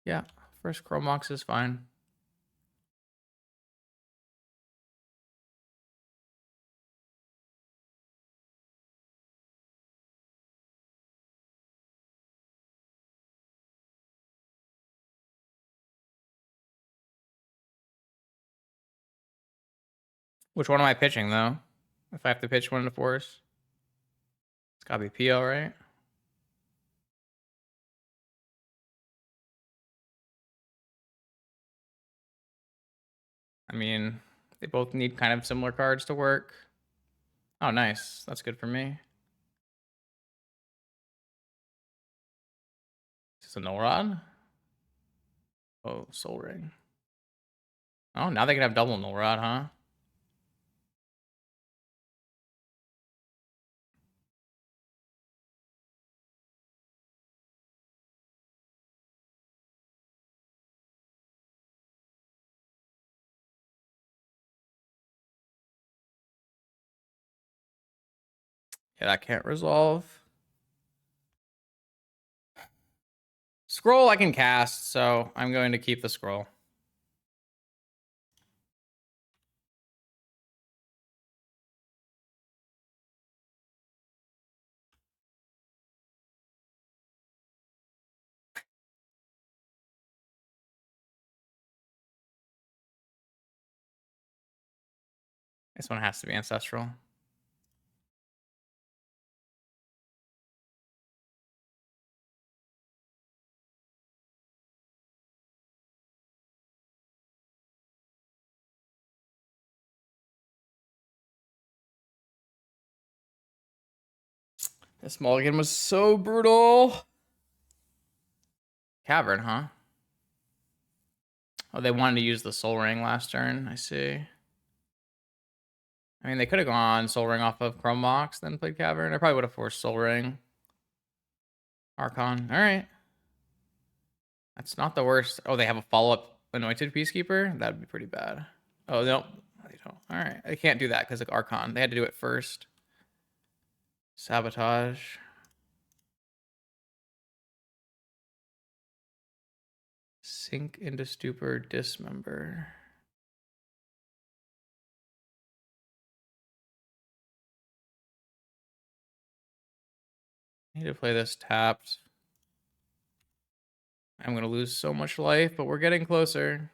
Speaker 1: Yeah, first Chromox is fine. Which one am I pitching, though? If I have to pitch one to force? It's gotta be PO, right? I mean, they both need kind of similar cards to work. Oh, nice. That's good for me. Is this a Null Rod? Oh, Soul Ring. Oh, now they can have double Null Rod, huh? Yeah, that can't resolve. Scroll I can cast, so I'm going to keep the scroll. This one has to be Ancestral. This mulligan was so brutal. Cavern, huh? Oh, they wanted to use the Soul Ring last turn. I see. I mean, they could have gone Soul Ring off of Chrome Mox, then played Cavern. I probably would have forced Soul Ring. Archon. All right. That's not the worst. Oh, they have a follow-up Anointed Peacekeeper? That'd be pretty bad. Oh, no. They don't. All right. They can't do that because of Archon. They had to do it first. Sabotage. Sink into Stupor. Dismember. I need to play this tapped. I'm going to lose so much life, but we're getting closer.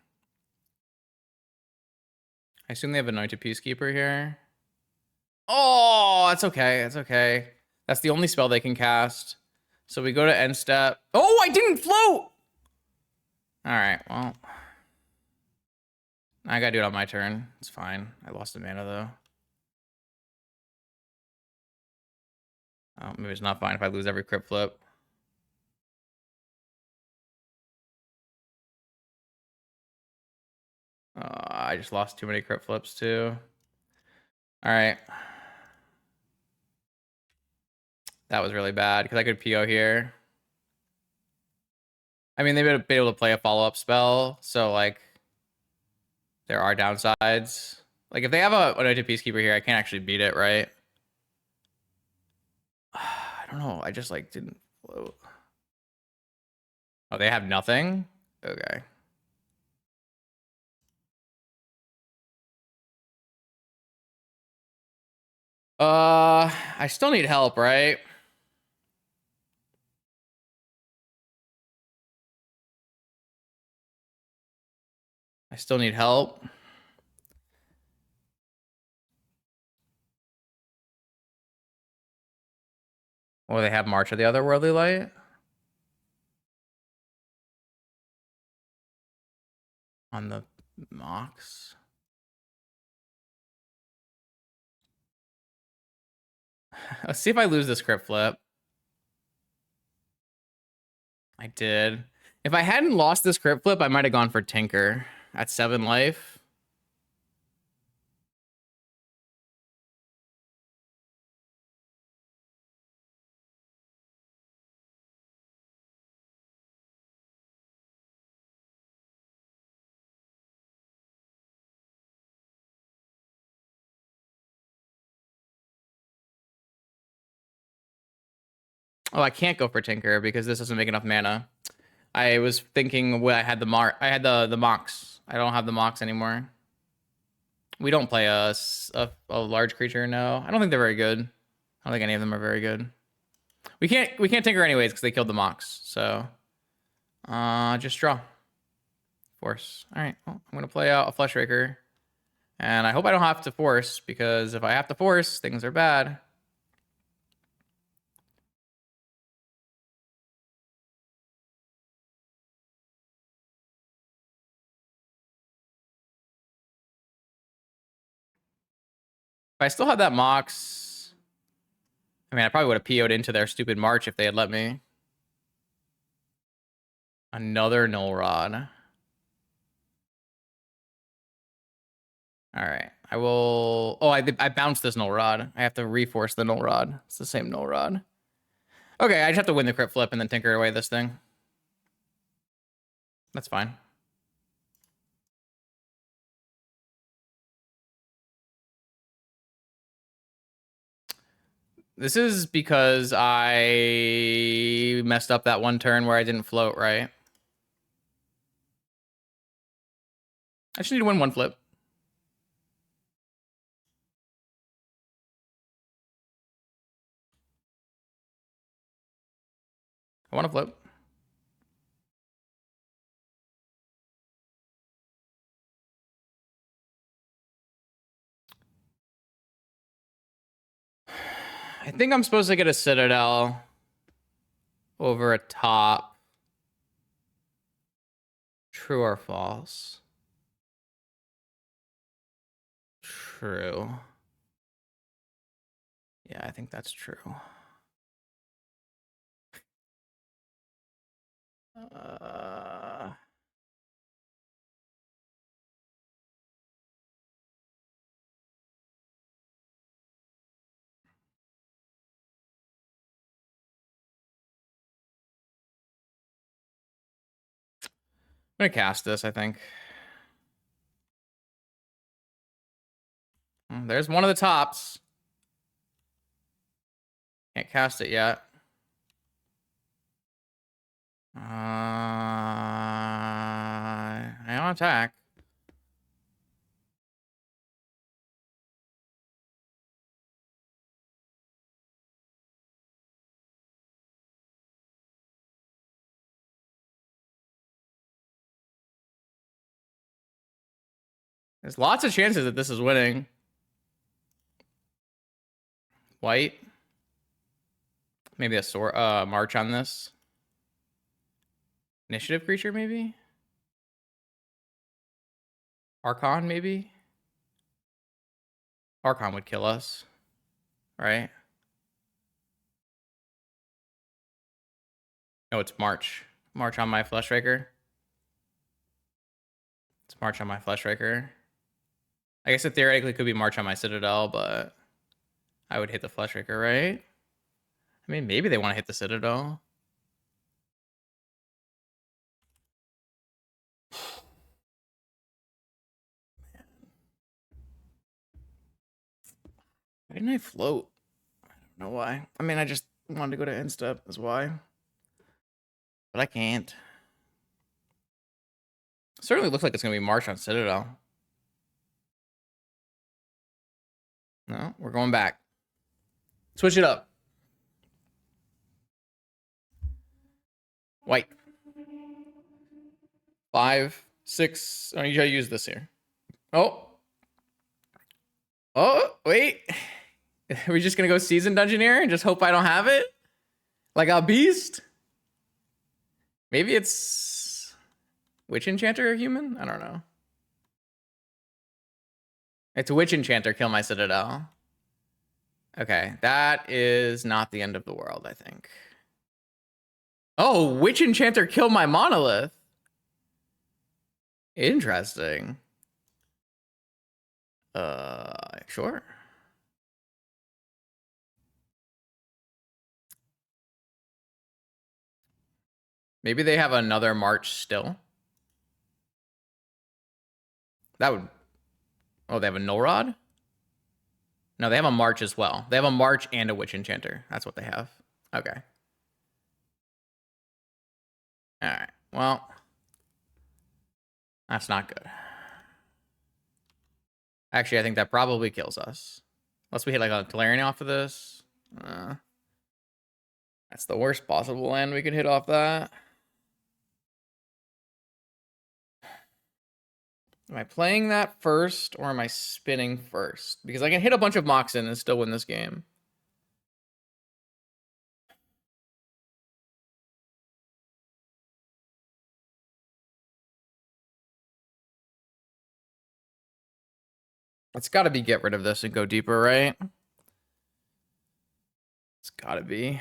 Speaker 1: I assume they have Anointed Peacekeeper here. Oh, that's okay. That's okay. That's the only spell they can cast. So we go to end step. Oh, I didn't float! Alright, well. I gotta do it on my turn. It's fine. I lost a mana, though. Oh, maybe it's not fine if I lose every crypt flip. I just lost too many crypt flips, too. Alright. That was really bad, because I could PO here. I mean, they would be able to play a follow-up spell, so, like, there are downsides. Like, if they have a Anointed Peacekeeper here, I can't actually beat it, right? I don't know. I just, like, didn't float. Oh, they have nothing? Okay. I still need help, right? I still need help. Or they have March of the Otherworldly Light. On the Mox. Let's see if I lose this crypt flip. I did. If I hadn't lost this crypt flip, I might have gone for Tinker at 7 life. Oh, I can't go for Tinker because this doesn't make enough mana. I was thinking I had the Mox. I don't have the Mox anymore. We don't play a large creature, no. I don't think they're very good. I don't think any of them are very good. We can't Tinker anyways because they killed the Mox. So just draw. Force. Alright, well, I'm gonna play out a Flesh Raker. And I hope I don't have to force, because if I have to force, things are bad. If I still had that Mox, I mean, I probably would have PO'd into their stupid March if they had let me. Another Null Rod. All right. I will... Oh, I bounced this Null Rod. I have to reforce the Null Rod. It's the same Null Rod. Okay, I just have to win the crypt flip and then tinker away this thing. That's fine. This is because I messed up that one turn where I didn't float, right? I just need to win one flip. I want to flip. I think I'm supposed to get a Citadel over a top. True or false? True. Yeah, I think that's true. I'm gonna cast this, I think. There's one of the tops. Can't cast it yet. I don't attack. There's lots of chances that this is winning. White. Maybe a sword, march on this. Initiative creature, maybe? Archon, maybe? Archon would kill us, right? No, it's March. March on my Flesh Raker. It's March on my Flesh Raker. I guess it theoretically could be March on my Citadel, but I would hit the Flesh Raker, right? I mean, maybe they want to hit the Citadel. Why didn't I float? I don't know why. I mean, I just wanted to go to end step is why. But I can't. Certainly looks like it's gonna be March on Citadel. No, we're going back. Switch it up. White. 5, 6. I need you to use this here. Oh. Oh, wait. Are we just gonna go Season Dungeoneer and just hope I don't have it? Like a beast? Maybe it's Witch Enchanter or human? I don't know. It's a Witch Enchanter, kill my Citadel. Okay, that is not the end of the world, I think. Oh, Witch Enchanter, kill my Monolith. Interesting. Sure. Maybe they have another March still. That would... Oh, they have a Null Rod? No, they have a March as well. They have a March and a Witch Enchanter. That's what they have. Okay. Alright, well... That's not good. Actually, I think that probably kills us. Unless we hit like a Galarian off of this. That's the worst possible land we could hit off that. Am I playing that first or am I spinning first? Because I can hit a bunch of Moxen and still win this game. It's got to be get rid of this and go deeper, right? It's got to be.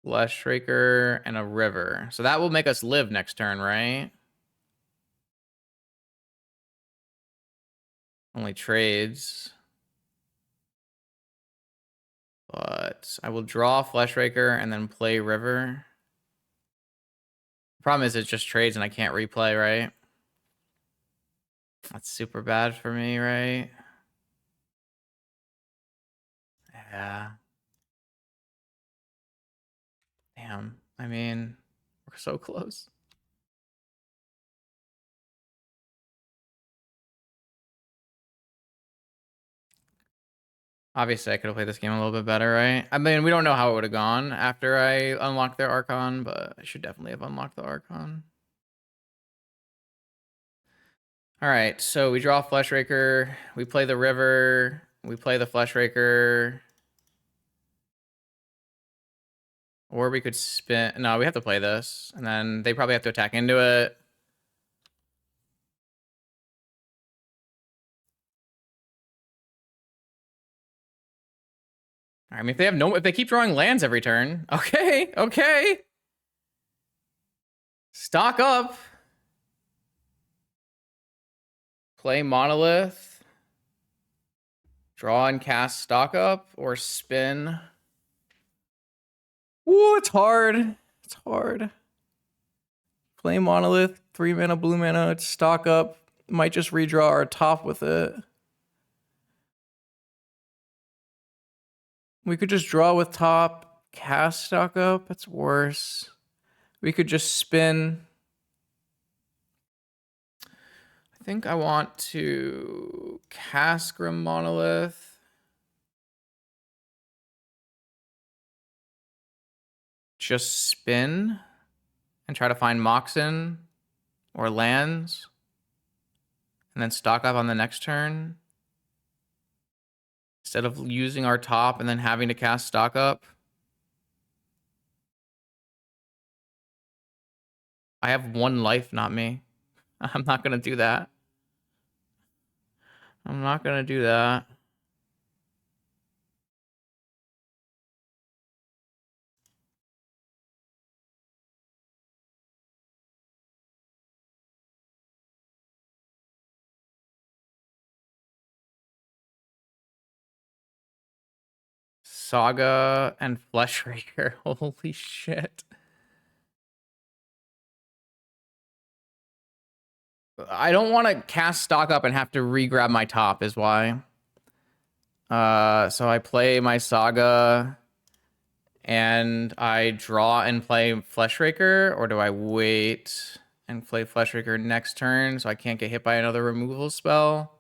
Speaker 1: Flesh Raker and a river. So that will make us live next turn, right? Only trades. But I will draw Flesh Raker and then play river. The problem is it's just trades and I can't replay, right? That's super bad for me, right? Yeah. Damn. I mean, we're so close. Obviously, I could have played this game a little bit better, right? I mean, we don't know how it would have gone after I unlocked their Archon, but I should definitely have unlocked the Archon. All right, so we draw Flesh Raker. We play the river. We play the Flesh Raker. Or we could spin... No, we have to play this. And then they probably have to attack into it. I mean, if they have no... If they keep drawing lands every turn... Okay, okay. Stock up. Play Monolith. Draw and cast stock up. Or spin... Ooh, it's hard. It's hard. Play Monolith, 3 mana, blue mana, stock up. Might just redraw our top with it. We could just draw with top, cast stock up. That's worse. We could just spin. I think I want to cast Grim Monolith. Just spin and try to find Moxen or lands and then stock up on the next turn instead of using our top and then having to cast stock up. I have 1 life, not me. I'm not going to do that. I'm not going to do that. Saga and Flesh Raker. Holy shit. I don't want to cast stock up and have to re-grab my top is why. So I play my Saga and I draw and play Flesh Raker, or do I wait and play Flesh Raker next turn so I can't get hit by another removal spell?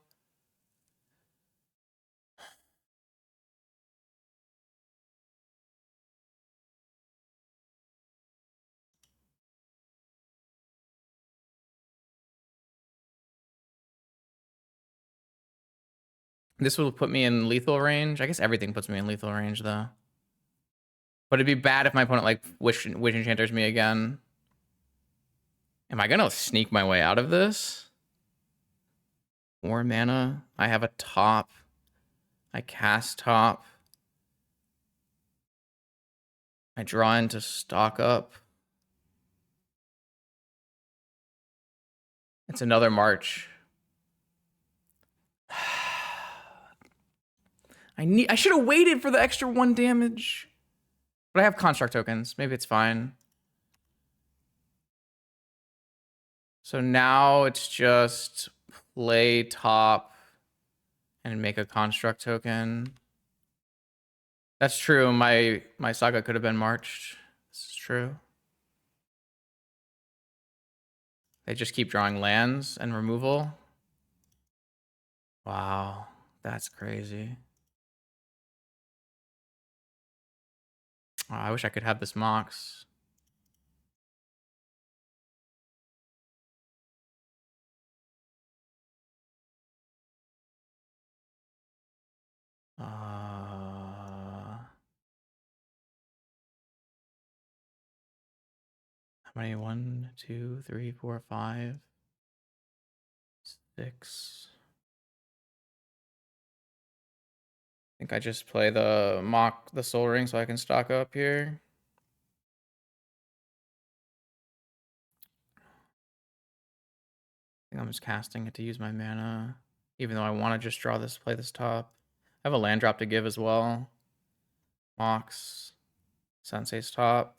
Speaker 1: This will put me in lethal range. I guess everything puts me in lethal range, though. But it'd be bad if my opponent, like, Wish Enchanters me again. Am I gonna sneak my way out of this? 4 mana. I have a top. I cast top. I draw into stock up. It's another March. I should have waited for the extra 1 damage. But I have construct tokens. Maybe it's fine. So now it's just play top and make a construct token. That's true. My Saga could have been marched. This is true. They just keep drawing lands and removal. Wow, that's crazy. Oh, I wish I could have this Mox. How many? 1, 2, 3, 4, 5, 6. I think I just play the Soul Ring so I can stock up here. I think I'm just casting it to use my mana, even though I want to just draw this, play this top. I have a land drop to give as well. Mox, Sensei's top.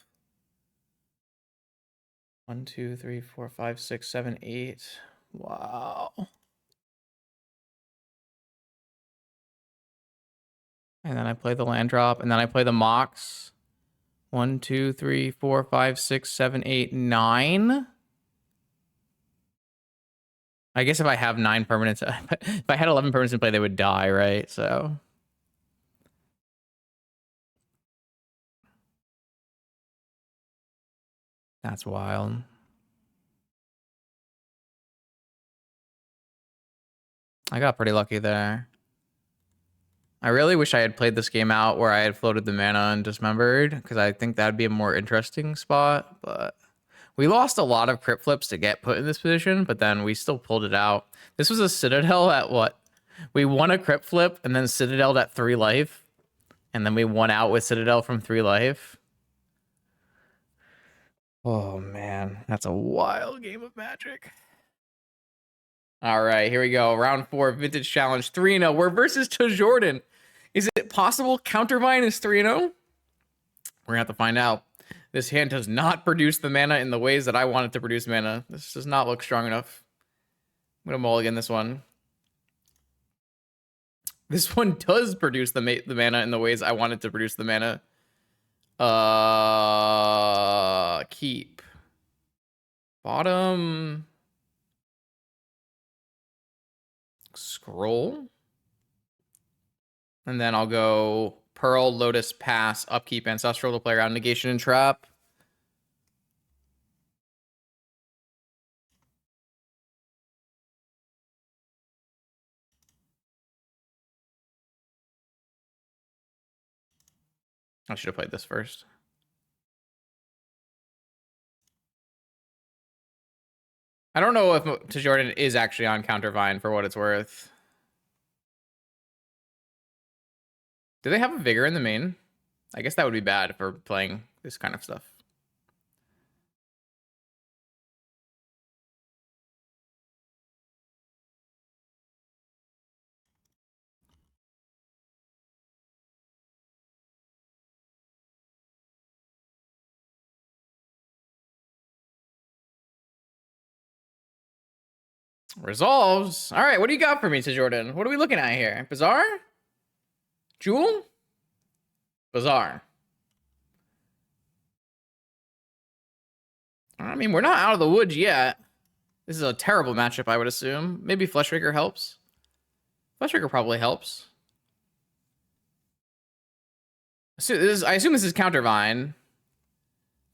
Speaker 1: 1, 2, 3, 4, 5, 6, 7, 8. Wow. And then I play the land drop, and then I play the Mox. 1, 2, 3, 4, 5, 6, 7, 8, 9. I guess if I have 9 permanents, if I had 11 permanents in play, they would die, right? So that's wild. I got pretty lucky there. I really wish I had played this game out where I had floated the mana and dismembered, because I think that'd be a more interesting spot, but we lost a lot of crypt flips to get put in this position, but then we still pulled it out. This was a Citadel at what? We won a crypt flip and then Citadel'd at 3 life, and then we won out with Citadel from 3 life. Oh man, that's a wild game of Magic. All right, here we go. Round 4, Vintage Challenge 3-0. We're versus Jordan. Is it possible Countervine is 3-0? We're gonna have to find out. This hand does not produce the mana in the ways that I want it to produce mana. This does not look strong enough. I'm gonna mulligan this one. This one does produce the mana in the ways I want it to produce the mana. Keep. Bottom. Scroll. And then I'll go Pearl, Lotus, Pass, Upkeep, Ancestral to play around Negation and Trap. I should have played this first. I don't know if Jordan is actually on Countervine for what it's worth. Do they have a Vigor in the main? I guess that would be bad for playing this kind of stuff. Resolves. All right, what do you got for me, to Jordan? What are we looking at here? Bazaar? Jewel? Bazaar. I mean, we're not out of the woods yet. This is a terrible matchup, I would assume. Maybe Flesh Raker helps. Flesh Raker probably helps. So I assume this is Countervine.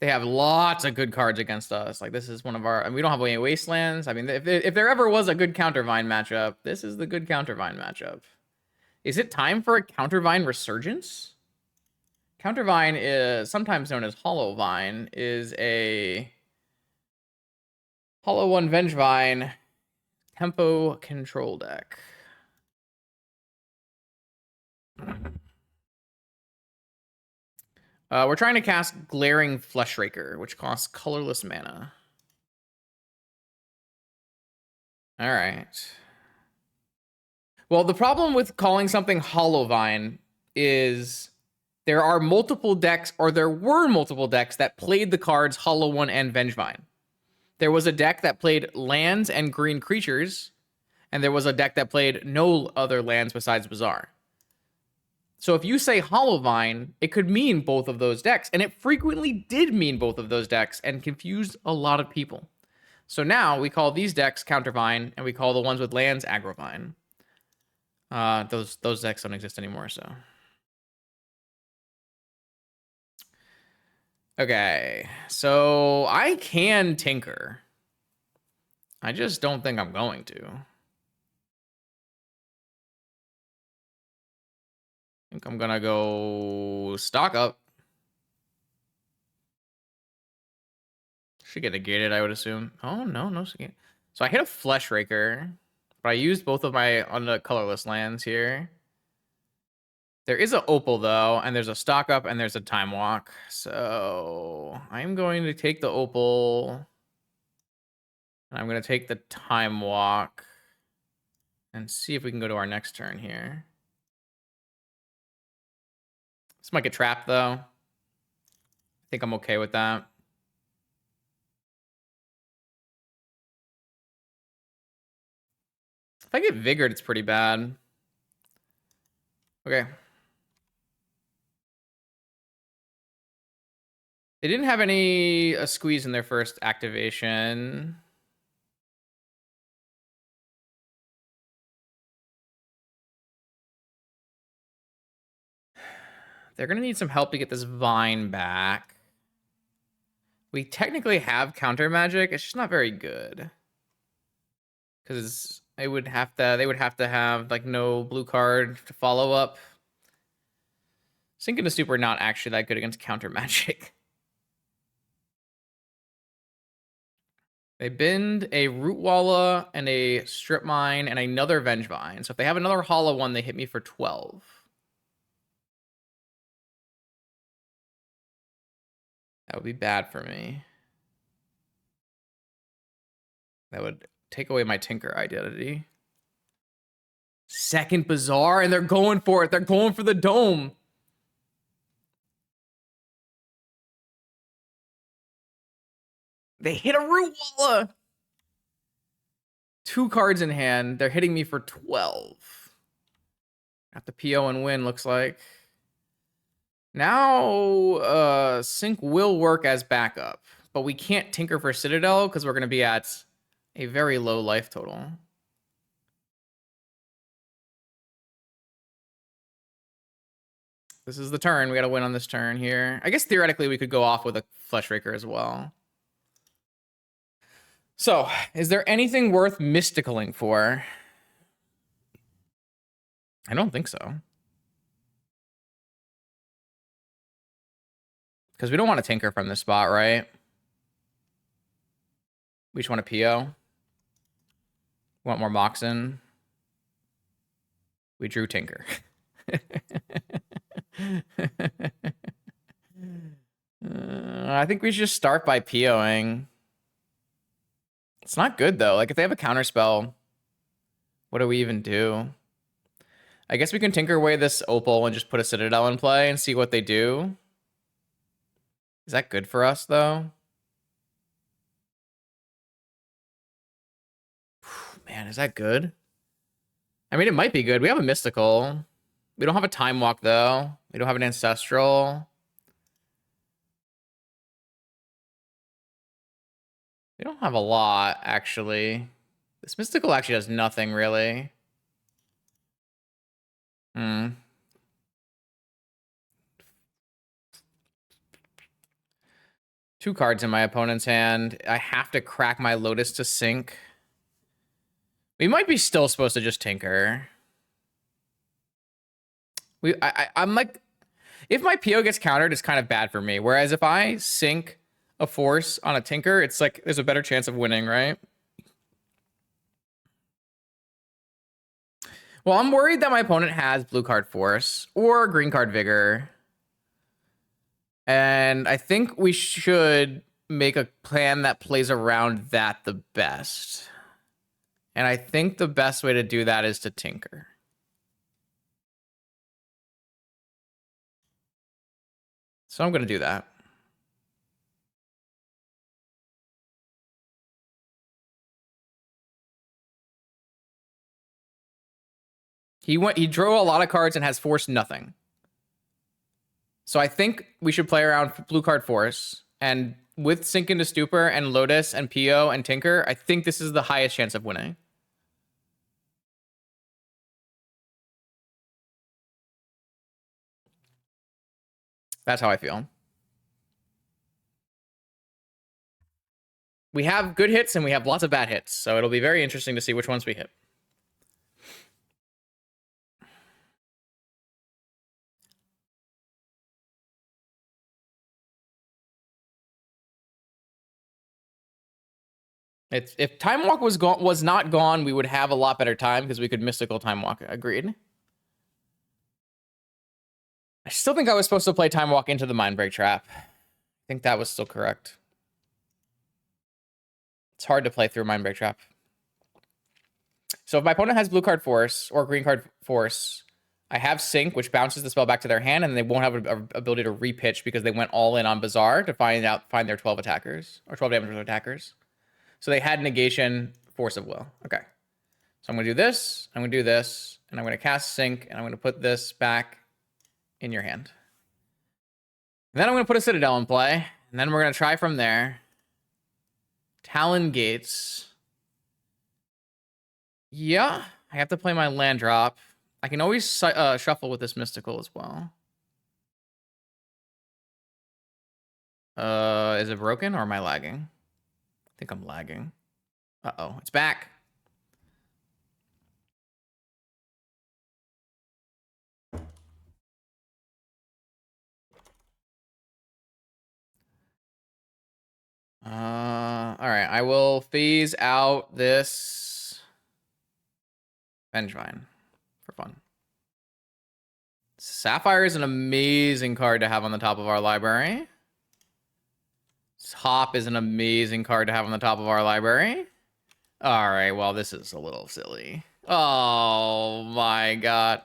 Speaker 1: They have lots of good cards against us. Like, this is one of our... I mean, we don't have any Wastelands. I mean, if there ever was a good Countervine matchup, this is the good Countervine matchup. Is it time for a Countervine Resurgence? Countervine is sometimes known as Hollowvine, is a Hollow 1 Vengevine tempo control deck. We're trying to cast Glaring Flesh Raker, which costs colorless mana. All right. Well, the problem with calling something Hollowvine is there are multiple decks, or there were multiple decks that played the cards Hollow 1 and Vengevine. There was a deck that played lands and green creatures, and there was a deck that played no other lands besides Bazaar. So if you say Hollowvine, it could mean both of those decks, and it frequently did mean both of those decks and confused a lot of people. So now we call these decks Countervine, and we call the ones with lands Agrovine. Those decks don't exist anymore, so. Okay, so I can Tinker. I just don't think I'm going to. I think I'm gonna go stock up. Should get negated, I would assume. Oh, no. So I hit a Flesh Raker, but I used both of my on the colorless lands here. There is an Opal, though, and there's a stock up, and there's a Time Walk. So I'm going to take the Opal, and I'm going to take the Time Walk, and see if we can go to our next turn here. This might get trapped, though. I think I'm okay with that. If I get Vigored, it's pretty bad. Okay. They didn't have any squeeze in their first activation. They're going to need some help to get this Vine back. We technically have counter magic. It's just not very good. Because they would have to have like no blue card to follow up. Sink into Super not actually that good against counter magic. They bend a Rootwalla and a Strip Mine and another Vengevine. So if they have another Hollow one, they hit me for 12. That would be bad for me. That would take away my Tinker identity. Second Bazaar, and they're going for it. They're going for the dome. They hit a Rootwalla. 2 cards in hand. They're hitting me for 12. Got the PO and win, looks like. Now, Sync will work as backup, but we can't Tinker for Citadel because we're going to be at a very low life total. This is the turn. We got to win on this turn here. I guess theoretically we could go off with a Flesh Raker as well. So, is there anything worth mysticaling for? I don't think so. Because we don't want to Tinker from this spot, right? We just want a PO. We want more Moxen. We drew Tinker. I think we should just start by POing. It's not good, though. Like, if they have a counterspell, what do we even do? I guess we can Tinker away this Opal and just put a Citadel in play and see what they do. Is that good for us, though? man, is that good? I mean, it might be good. We have a mystical. We don't have a time walk though. We don't have an ancestral. We don't have a lot, actually. This mystical actually does nothing, really. Hmm. Two cards in my opponent's hand. I have to crack my Lotus to sink. We might be still supposed to just Tinker. I'm like, if my PO gets countered, it's kind of bad for me. Whereas if I sink a force on a Tinker, it's like there's a better chance of winning, right? Well, I'm worried that my opponent has blue card Force or green card Vigor. And I think we should make a plan that plays around that the best. And I think the best way to do that is to Tinker. So I'm going to do that. He drew a lot of cards and has forced nothing. So I think we should play around blue card Force. And with Sink into Stupor and Lotus and PO and Tinker, I think this is the highest chance of winning. That's how I feel. We have good hits and we have lots of bad hits. So it'll be very interesting to see which ones we hit. If Time Walk was not gone, we would have a lot better time because we could mystical Time Walk. Agreed. I still think I was supposed to play Time Walk into the Mind Break Trap. I think that was still correct. It's hard to play through Mind Break Trap. So if my opponent has blue card Force or green card Force, I have Sync, which bounces the spell back to their hand, and they won't have an ability to repitch because they went all in on Bazaar to find their 12 attackers or 12 damage attackers. So they had negation, Force of Will. Okay. So I'm going to do this, I'm going to do this, and I'm going to cast Sync, and I'm going to put this back in your hand. And then I'm going to put a Citadel in play, and then we're going to try from there. Talon Gates. Yeah, I have to play my land drop. I can always shuffle with this mystical as well. Is it broken or am I lagging? I think I'm lagging. Uh-oh, it's back. All right, I will phase out this Vengevine for fun. Sapphire is an amazing card to have on the top of our library. Hop is an amazing card to have on the top of our library. All right, well, this is a little silly. Oh my god.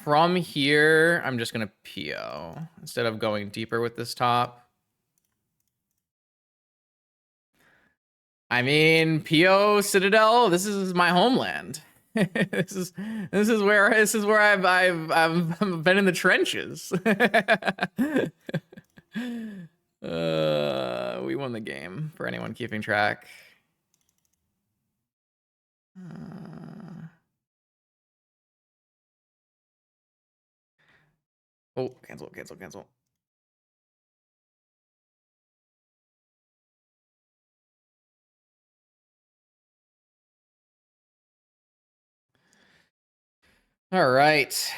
Speaker 1: From here, I'm just gonna PO instead of going deeper with this top. I mean, PO Citadel, this is my homeland. this is where I've been in the trenches. We won the game for anyone keeping track. Oh, cancel. All right.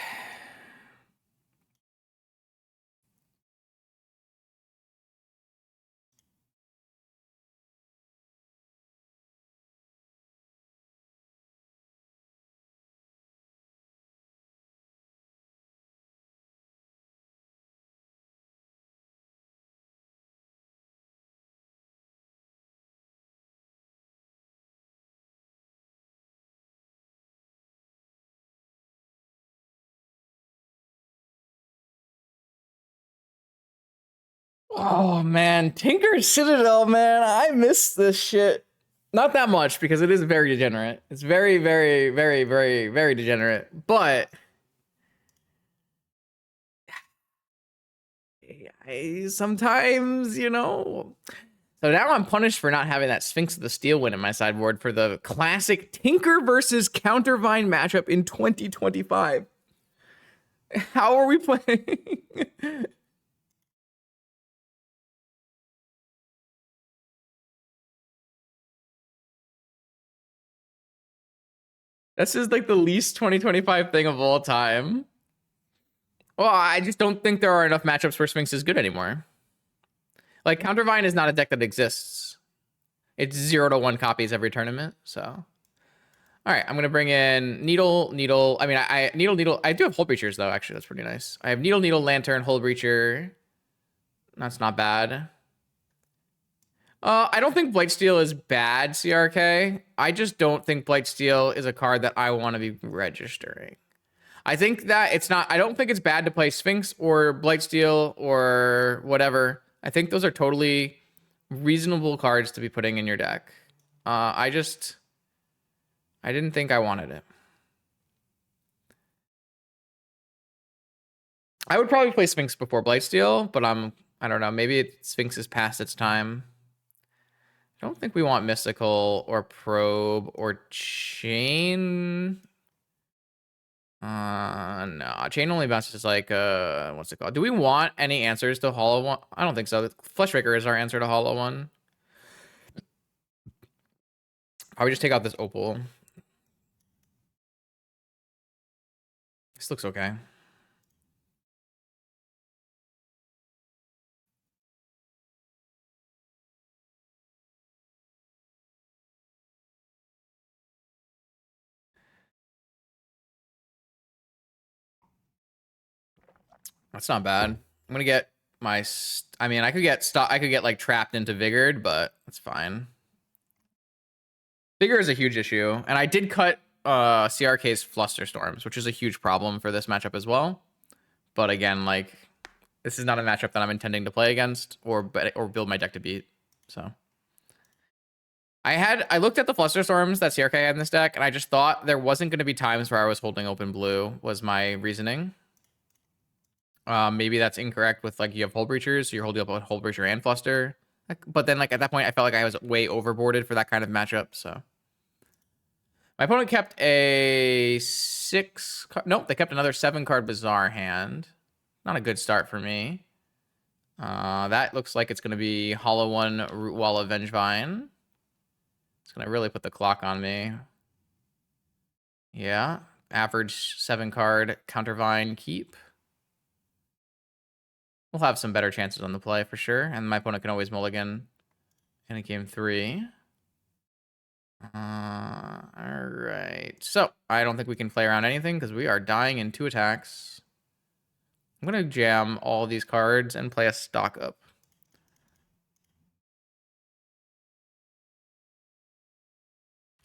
Speaker 1: Oh man, Tinker Citadel, man, I miss this shit. Not that much because it is very degenerate. It's very, very, very, very, very degenerate. But sometimes, you know. So now I'm punished for not having that Sphinx of the Steel win in my sideboard for the classic Tinker versus Countervine matchup in 2025. How are we playing? This is like the least 2025 thing of all time. Well, I just don't think there are enough matchups where Sphinx is good anymore. Like, Countervine is not a deck that exists. It's 0-1 copies every tournament, so. All right, I'm gonna bring in Needle. I mean, I Needle. I do have Hull Breachers though. Actually, that's pretty nice. I have Needle, Lantern, Hull Breacher. That's not bad. I don't think Blightsteel is bad, CRK. I just don't think Blightsteel is a card that I want to be registering. I think that it's not. I don't think it's bad to play Sphinx or Blightsteel or whatever. I think those are totally reasonable cards to be putting in your deck. I didn't think I wanted it. I would probably play Sphinx before Blightsteel, but I don't know. Maybe Sphinx is past its time. I don't think we want Mystical or Probe or Chain. No. Chain only bounces like, what's it called? Do we want any answers to Hollow One? I don't think so. Fleshraker is our answer to Hollow One. Probably just take out this Opal. This looks okay. That's not bad. I'm gonna get my. I mean, I could get like trapped into Vigored, but that's fine. Vigor is a huge issue, and I did cut CRK's Flusterstorms, which is a huge problem for this matchup as well. But again, like, this is not a matchup that I'm intending to play against or build my deck to beat. So I looked at the Flusterstorms that CRK had in this deck, and I just thought there wasn't going to be times where I was holding open blue. Was my reasoning. Maybe that's incorrect with, like, you have Hull Breachers, so you're holding up a Hull Breacher and Fluster. But then, like, at that point, I felt like I was way overboarded for that kind of matchup, so. My opponent kept a 6 card. Nope, they kept another 7-card Bizarre hand. Not a good start for me. That looks like it's going to be Hollow One, Root Wall of Vengevine. It's going to really put the clock on me. Yeah, average 7-card Countervine keep. We'll have some better chances on the play for sure, and my opponent can always mulligan in a game 3. All right. So I don't think we can play around anything because we are dying in 2 attacks. I'm gonna jam all these cards and play a stock up.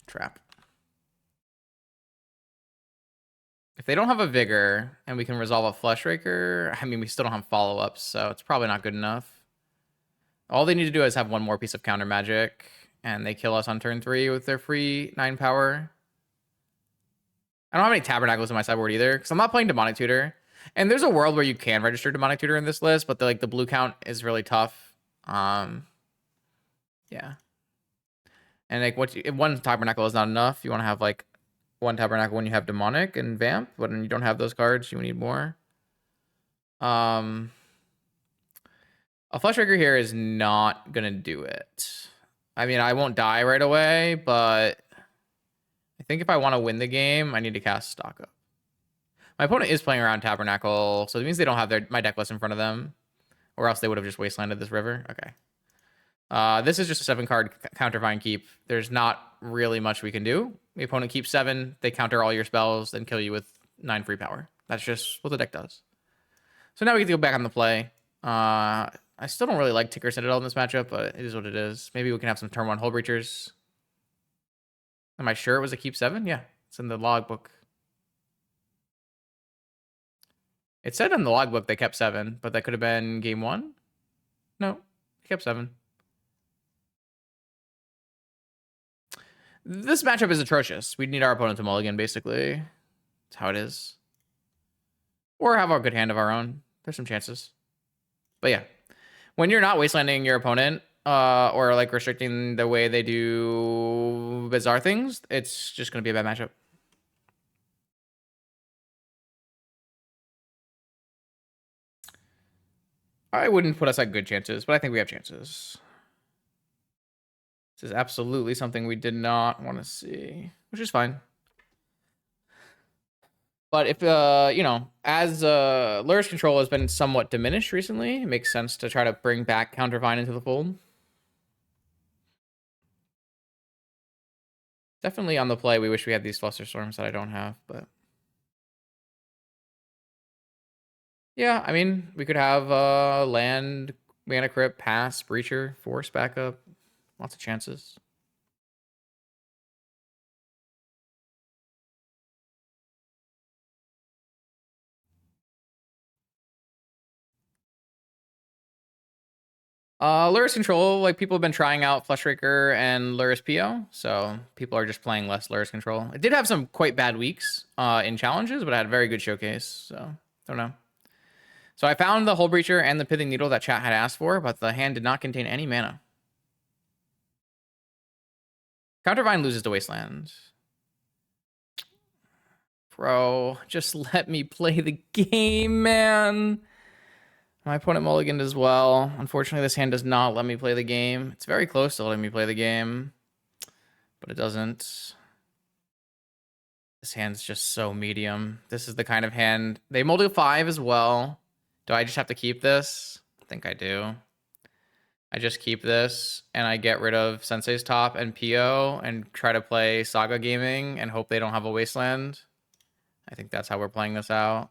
Speaker 1: Trap. If they don't have a Vigor and we can resolve a Fleshraker, I mean, we still don't have follow-ups, so it's probably not good enough. All they need to do is have one more piece of counter magic, and they kill us on turn 3 with their free 9 power. I don't have any Tabernacles in my sideboard either, because I'm not playing Demonic Tutor. And there's a world where you can register Demonic Tutor in this list, but the blue count is really tough. Yeah. And like one Tabernacle is not enough. You want to have like one Tabernacle when you have Demonic and Vamp, but when you don't have those cards, you need more. A Fleshraker here is not gonna do it. I mean, I won't die right away, but I think if I want to win the game, I need to cast Stock Up. My opponent is playing around Tabernacle, so it means they don't have my deck list in front of them, or else they would have just wastelanded this river. Okay. This is just a 7-card Countervine keep. There's not really much we can do. The opponent keeps 7, they counter all your spells, then kill you with 9 free power. That's just what the deck does. So now we get to go back on the play. I still don't really like Tinker Citadel in this matchup, but it is what it is. Maybe we can have some turn 1 Hull Breachers. Am I sure it was a keep 7? Yeah, it's in the logbook. It said in the logbook they kept 7, but that could have been game 1. No, he kept 7. This matchup is atrocious. We need our opponent to mulligan, basically. That's how it is. Or have a good hand of our own. There's some chances. But yeah. When you're not wastelanding your opponent, or like restricting the way they do bizarre things, it's just going to be a bad matchup. I wouldn't put us at good chances, but I think we have chances. This is absolutely something we did not want to see, which is fine. But if, you know, as Lurrus Control has been somewhat diminished recently, it makes sense to try to bring back Countervine into the fold. Definitely on the play, we wish we had these Fluster Storms that I don't have, but... Yeah, I mean, we could have land, Mana Crypt, Pass, Breacher, Force backup. Lots of chances. Lurrus Control, like people have been trying out Flush Raker and Lurrus PO, so people are just playing less Lurrus Control. It did have some quite bad weeks in challenges, but I had a very good showcase, so don't know. So I found the Hull Breacher and the Pithing Needle that chat had asked for, but the hand did not contain any mana. Countervine loses to Wasteland. Bro, just let me play the game, man. My opponent mulliganed as well. Unfortunately, this hand does not let me play the game. It's very close to letting me play the game, but it doesn't. This hand's just so medium. This is the kind of hand... They mulled a 5 as well. Do I just have to keep this? I think I do. I just keep this, and I get rid of Sensei's Top and PO, and try to play Saga Gaming, and hope they don't have a Wasteland. I think that's how we're playing this out.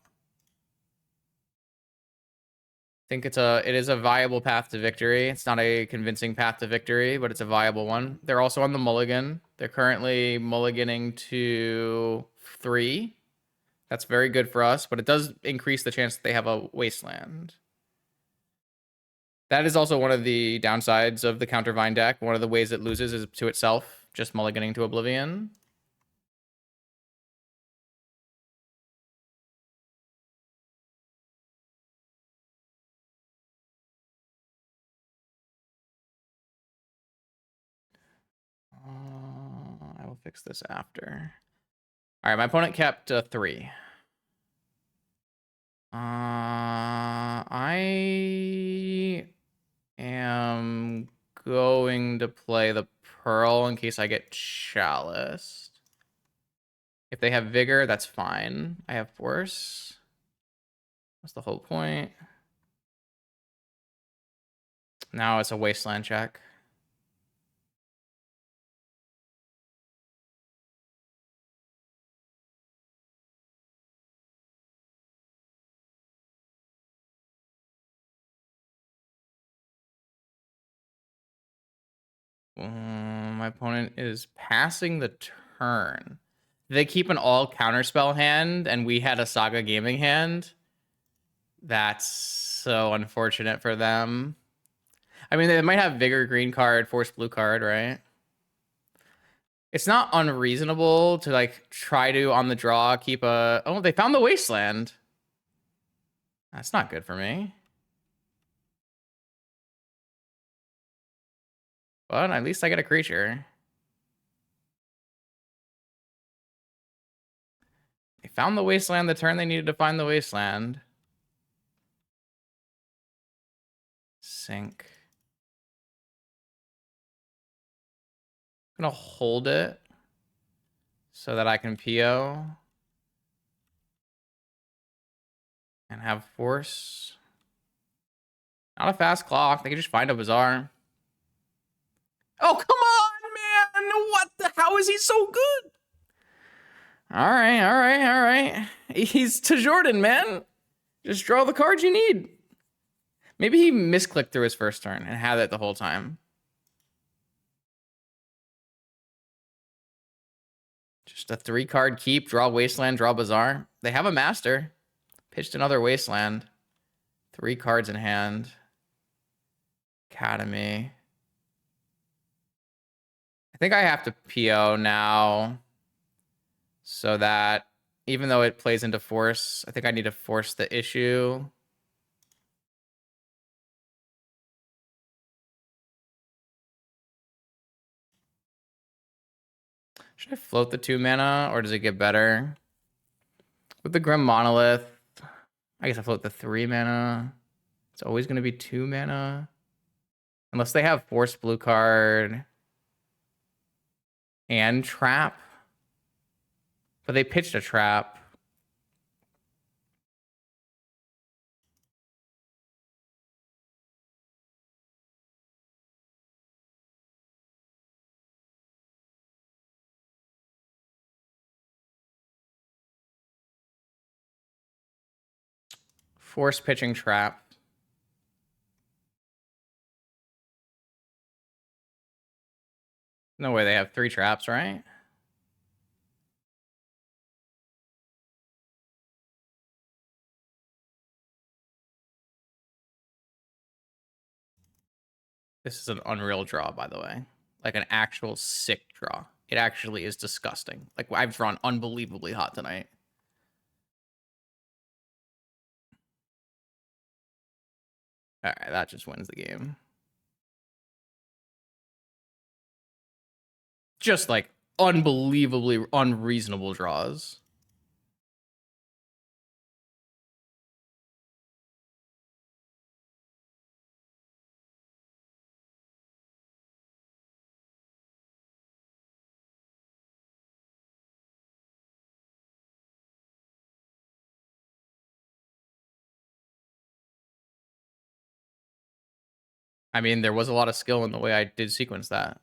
Speaker 1: I think it is a viable path to victory. It's not a convincing path to victory, but it's a viable one. They're also on the mulligan. They're currently mulliganing to 3. That's very good for us, but it does increase the chance that they have a Wasteland. That is also one of the downsides of the Countervine deck. One of the ways it loses is to itself, just mulliganing to Oblivion. I will fix this after. All right, my opponent kept 3. I am going to play the Pearl in case I get Chaliced. If they have Vigor, that's fine. I have Force. That's the whole point. Now it's a Wasteland check. My opponent is passing the turn. They keep an all counterspell hand, and we had a Saga Gaming hand. That's so unfortunate for them. I mean, they might have Vigor green card, Force blue card, right? It's not unreasonable to like try to on the draw keep a... Oh, they found the Wasteland. That's not good for me. But at least I get a creature. They found the Wasteland the turn they needed to find the Wasteland. Sink. I'm gonna hold it so that I can PO and have Force. Not a fast clock. They can just find a Bazaar. Oh, come on, man! What the? How is he so good? All right, all right, all right. He's to Jordan, man. Just draw the cards you need. Maybe he misclicked through his first turn and had it the whole time. Just a 3-card keep, draw Wasteland, draw Bazaar. They have a Master. Pitched another Wasteland. 3 cards in hand. Academy. I think I have to PO now so that even though it plays into force, I think I need to force the issue. Should I float the 2 mana or does it get better? With the Grim Monolith, I guess I float the 3 mana. It's always going to be 2 mana. Unless they have Force blue card and Trap. But they pitched a Trap. Force pitching Trap. No way they have 3 traps, right? This is an unreal draw, by the way. Like an actual sick draw. It actually is disgusting. Like, I've drawn unbelievably hot tonight. All right, that just wins the game. Just like unbelievably unreasonable draws. I mean, there was a lot of skill in the way I did sequence that.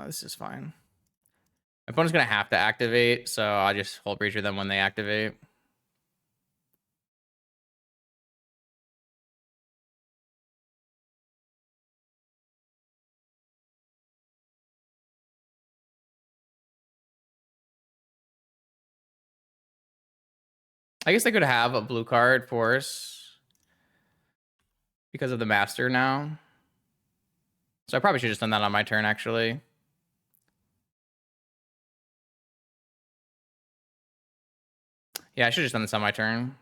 Speaker 1: This is fine. My opponent's going to have to activate, so I'll just Hull Breacher them when they activate. I guess they could have a blue card force because of the master now. So I probably should have just done that on my turn, actually. Yeah, I should have just done this on my turn.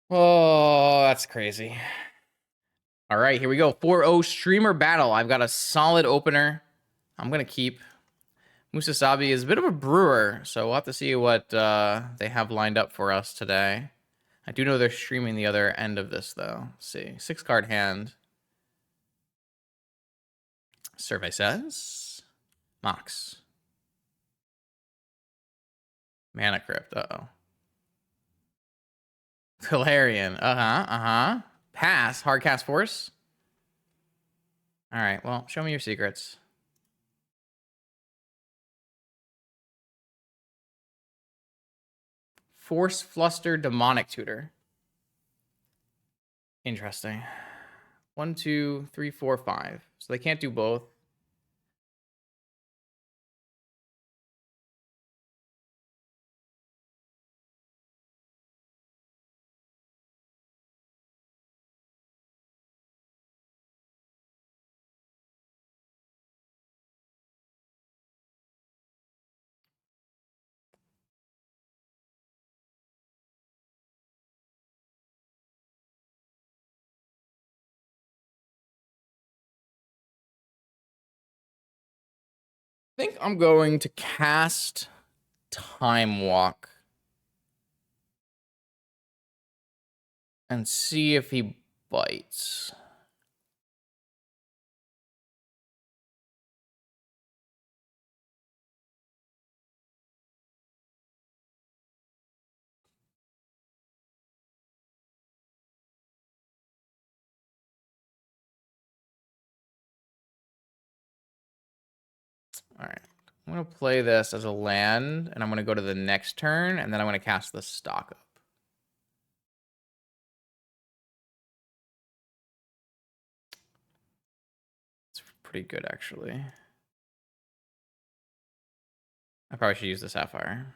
Speaker 1: Oh, that's crazy. All right, here we go. 4-0 streamer battle. I've got a solid opener. I'm going to keep. Musasabi is a bit of a brewer, so we'll have to see what they have lined up for us today. I do know they're streaming the other end of this, though. Let's see. 6-card hand. Survey says. Mox. Mana Crypt. Uh-oh. Hilarion. Pass. Hardcast Force. All right, well, show me your secrets. Force Fluster Demonic Tutor. Interesting. 1, 2, 3, 4, 5. So they can't do both. I think I'm going to cast Time Walk and see if he bites. All right. I'm going to play this as a land, and I'm going to go to the next turn, and then I'm going to cast the stock up. It's pretty good, actually. I probably should use the Sapphire.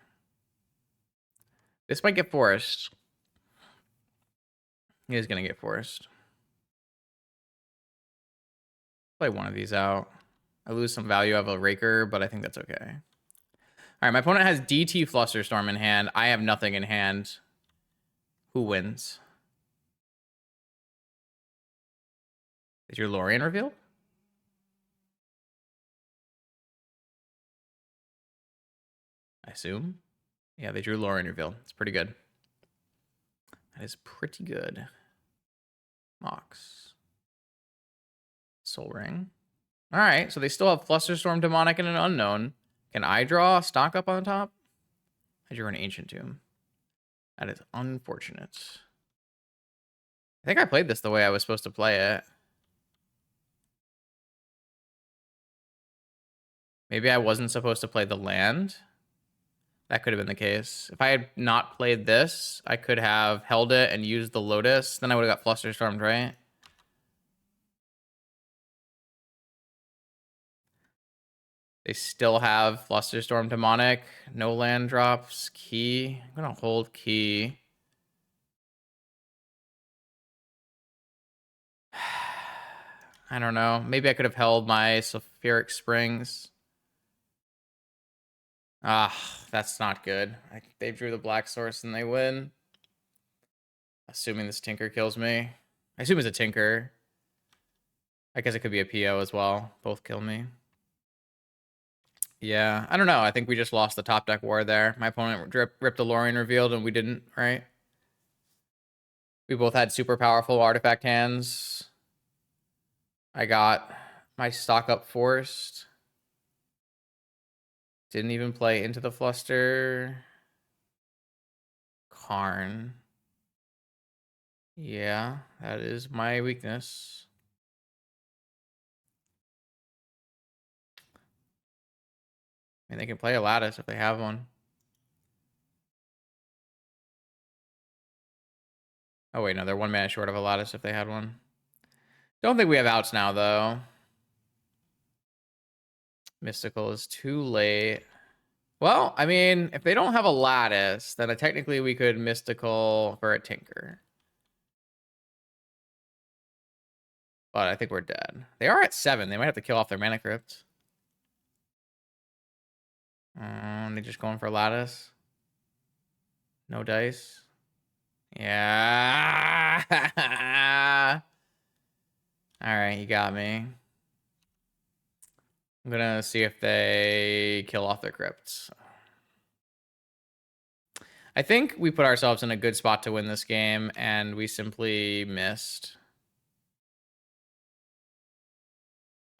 Speaker 1: This might get forced. He is going to get forced. Play one of these out. I lose some value of a Raker, but I think that's okay. All right, my opponent has DT Flusterstorm in hand. I have nothing in hand. Who wins? Is your Lorien revealed? I assume. Yeah, they drew Lorien reveal. It's pretty good. That is pretty good. Mox. Soul Ring. All right, so they still have Flusterstorm, Demonic, and an Unknown. Can I draw stock up on top? I drew an Ancient Tomb. That is unfortunate. I think I played this the way I was supposed to play it. Maybe I wasn't supposed to play the land. That could have been the case. If I had not played this, I could have held it and used the Lotus. Then I would have got Flusterstormed, right? They still have Flusterstorm Demonic. No land drops. Key. I'm going to hold Key. I don't know. Maybe I could have held my Sulfuric Springs. Ah, that's not good. They drew the black source and they win. Assuming this Tinker kills me. I assume it's a Tinker. I guess it could be a PO as well. Both kill me. Yeah, I don't know. I think we just lost the top deck war there. My opponent ripped a Lorien revealed and we didn't, right? We both had super powerful artifact hands. I got my stock up forced. Didn't even play into the fluster. Karn. Yeah, that is my weakness. I mean, they can play a Lattice if they have one. Oh, wait, no, they're 1 mana short of a Lattice if they had one. Don't think we have outs now, though. Mystical is too late. Well, I mean, if they don't have a Lattice, then technically we could Mystical for a Tinker. But I think we're dead. They are at 7. They might have to kill off their Mana Crypt. They just going for Lattice. No dice. Yeah. All right, you got me. I'm gonna see if they kill off their crypts. I think we put ourselves in a good spot to win this game, and we simply missed.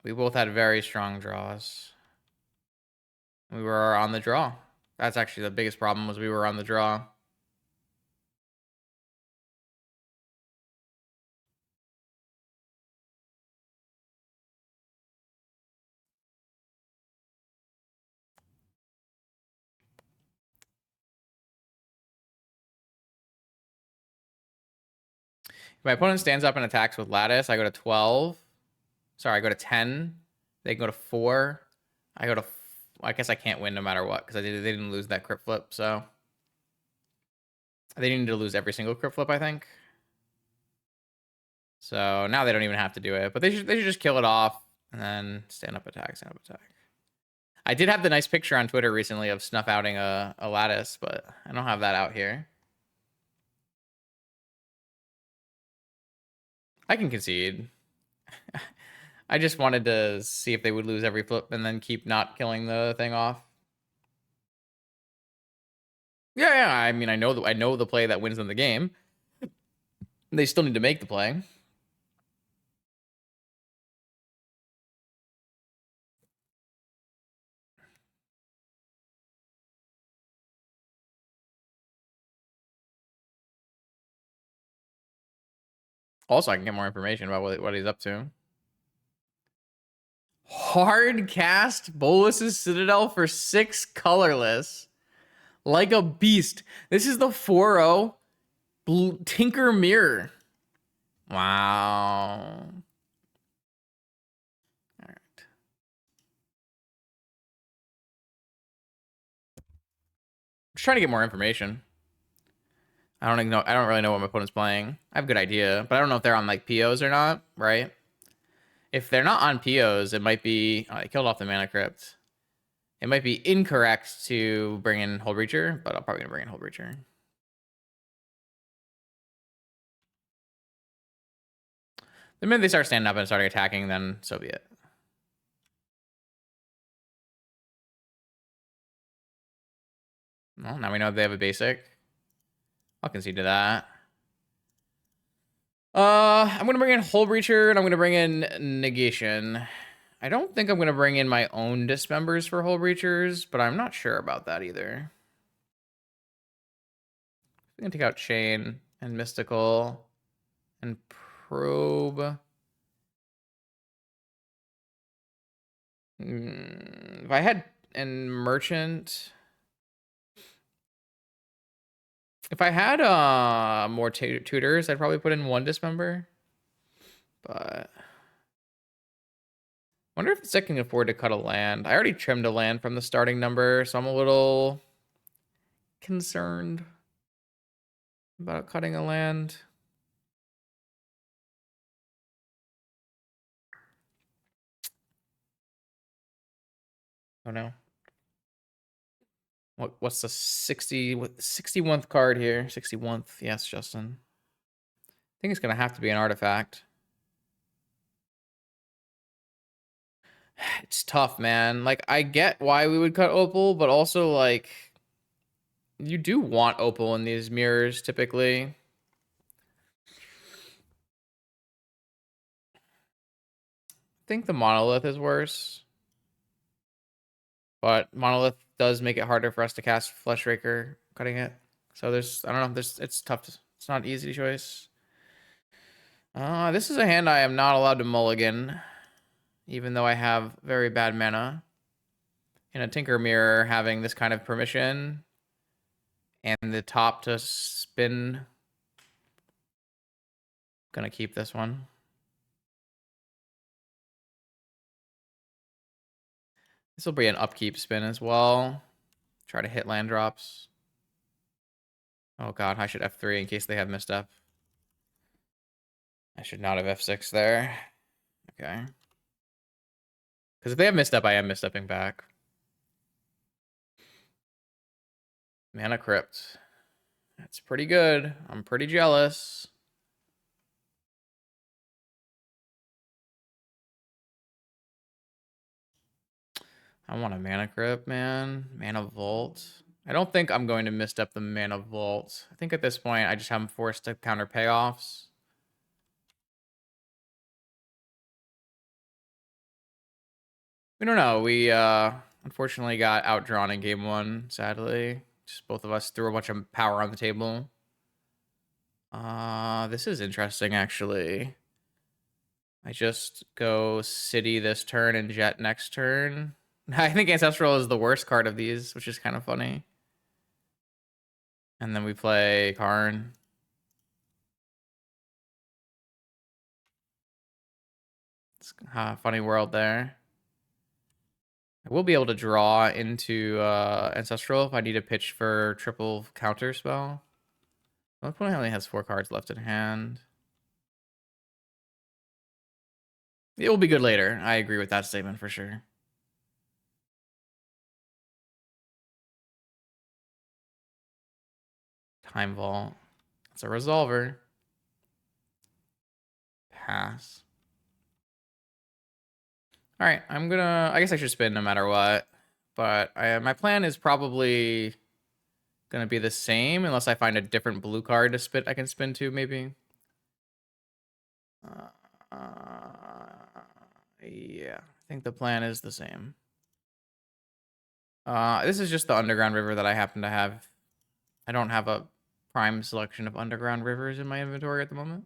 Speaker 1: We both had very strong draws. We were on the draw. That's actually the biggest problem, was we were on the draw. If my opponent stands up and attacks with Lattice, I go to 12. Sorry, I go to 10. They can go to 4. I go to... I guess I can't win no matter what, because they didn't lose that crypt flip, so... They needed to lose every single crypt flip, I think. So now they don't even have to do it, but they should just kill it off and then stand up attack. I did have the nice picture on Twitter recently of snuff outing a Lattice, but I don't have that out here. I can concede. I just wanted to see if they would lose every flip and then keep not killing the thing off. Yeah. I mean, I know the play that wins them the game. They still need to make the play. Also, I can get more information about what he's up to. Hard cast Bolus's Citadel for 6 colorless. Like a beast. This is the 4-0 Tinker Mirror. Wow. All right. Just trying to get more information. I don't even know. I don't really know what my opponent's playing. I have a good idea, but I don't know if they're on like POs or not, right? If they're not on POs, it might be... Oh, I killed off the Mana Crypt. It might be incorrect to bring in Hold Breacher, but I'm probably going to bring in Hold Breacher. The minute they start standing up and starting attacking, then so be it. Well, now we know they have a basic. I'll concede to that. I'm going to bring in Hold Breacher, and I'm going to bring in Negation. I don't think I'm going to bring in my own Dismembers for Hold Breachers, but I'm not sure about that either. I'm going to take out Chain and Mystical and Probe. If I had and Merchant... If I had more tutors, I'd probably put in one Dismember. But... wonder if I can afford to cut a land. I already trimmed a land from the starting number, so I'm a little concerned about cutting a land. Oh no. What's the 61th card here? 61th. Yes, Justin. I think it's going to have to be an artifact. It's tough, man. Like, I get why we would cut Opal, but also, like, you do want Opal in these mirrors, typically. I think the Monolith is worse. But Monolith does make it harder for us to cast Flesh Raker, cutting it. So there's, I don't know, it's tough. It's not an easy choice. This is a hand I am not allowed to mulligan, even though I have very bad mana. In a Tinker Mirror, having this kind of permission and the top to spin. Gonna keep this one. This will be an upkeep spin as well. Try to hit land drops. Oh god, I should F3 in case they have misstep. I should not have F6 there. Okay. Because if they have misstep, I am misstepping back. Mana Crypt. That's pretty good. I'm pretty jealous. I want a Mana Crypt, man. Mana Vault. I don't think I'm going to misstep the Mana Vault. I think at this point, I just have them forced to counter payoffs. We don't know. We unfortunately got outdrawn in game one, sadly. Just both of us threw a bunch of power on the table. This is interesting, actually. I just go City this turn and Jet next turn. I think Ancestral is the worst card of these, which is kind of funny. And then we play Karn. It's a funny world there. I will be able to draw into Ancestral if I need a pitch for triple counter spell. My opponent only has 4 cards left in hand. It will be good later. I agree with that statement for sure. Time Vault. It's a Resolver. Pass. All right, I'm gonna... I guess I should spin no matter what. But my plan is probably gonna be the same unless I find a different blue card to spit I can spin to, maybe. Yeah, I think the plan is the same. This is just the Underground River that I happen to have. I don't have a prime selection of Underground Rivers in my inventory at the moment.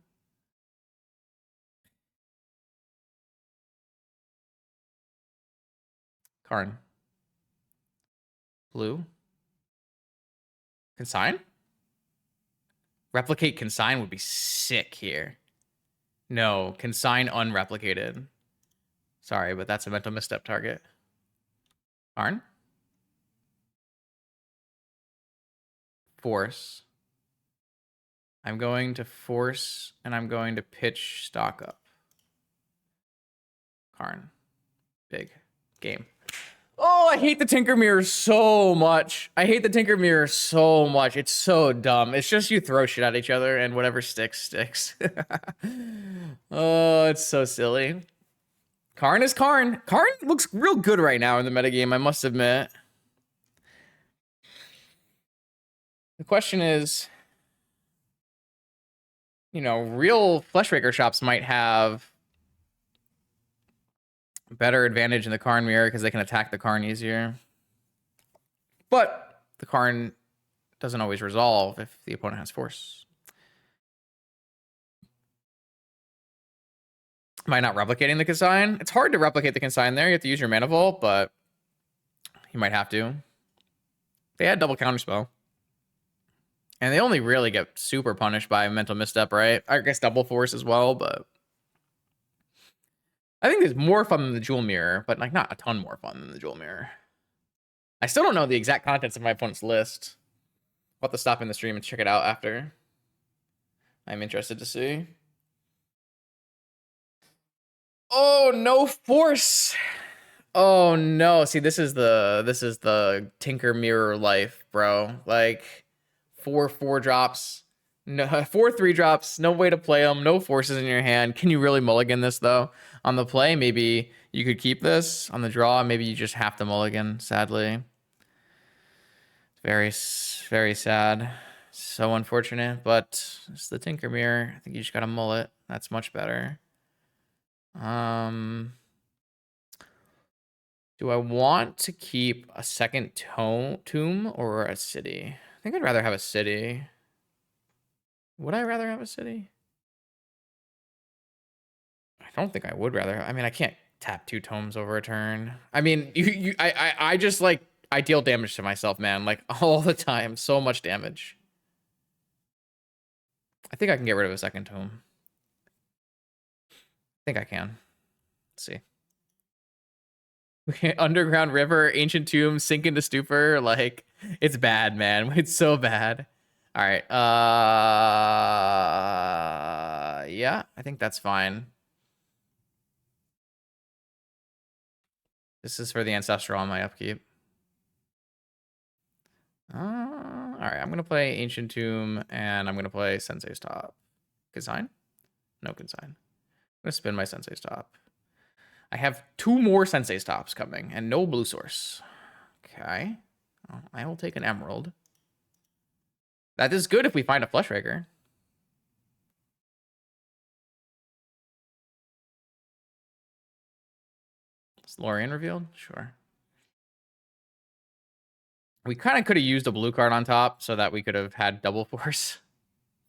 Speaker 1: Karn. Blue. Consign? Replicate Consign would be sick here. No, Consign unreplicated. Sorry, but that's a mental misstep target. Karn? Force. I'm going to force, and I'm going to pitch stock up. Karn. Big game. Oh, I hate the Tinker Mirror so much. I hate the Tinker Mirror so much. It's so dumb. It's just you throw shit at each other and whatever sticks, sticks. Oh, it's so silly. Karn is Karn. Karn looks real good right now in the metagame, I must admit. The question is, you know, real Raker Shops might have better advantage in the Karn mirror because they can attack the Karn easier. But the Karn doesn't always resolve if the opponent has force. Am I not replicating the consign? It's hard to replicate the consign there. You have to use your mana vault, but you might have to. They had double counterspell. And they only really get super punished by mental misstep, right? I guess double force as well, but I think there's more fun than the Jewel Mirror, but like not a ton more fun than the Jewel Mirror. I still don't know the exact contents of my opponent's list. I'll have to stop in the stream and check it out after. I'm interested to see. Oh, no force. Oh no. See, this is the Tinker Mirror life, bro. Like 4/4 drops. No 4/3 drops, no way to play them, no forces in your hand. Can you really mulligan this though? On the play, maybe you could keep this. On the draw, maybe you just have to mulligan, sadly. Very, very sad. So unfortunate, but it's the Tinker Mirror. I think you just gotta mullet. That's much better. Do I want to keep a second tomb or a city? I think I'd rather have a city. Would I rather have a city? I don't think I would rather. I mean, I can't tap 2 tomes over a turn. I mean, I just like, I deal damage to myself, man. Like all the time, so much damage. I think I can get rid of a second tome. I think I can. Let's see. Underground River, Ancient Tomb, Sink into Stupor. Like, it's bad, man. It's so bad. All right. Yeah, I think that's fine. This is for the Ancestral on my upkeep. All right, I'm going to play Ancient Tomb, and I'm going to play Sensei's Top. Consign? No consign. I'm going to spin my Sensei's Top. I have 2 more Sensei's Tops coming, and no blue source. Okay. Well, I will take an Emerald. That is good if we find a Flesh Raker. Is Lorien revealed? Sure. We kind of could have used a blue card on top so that we could have had double force.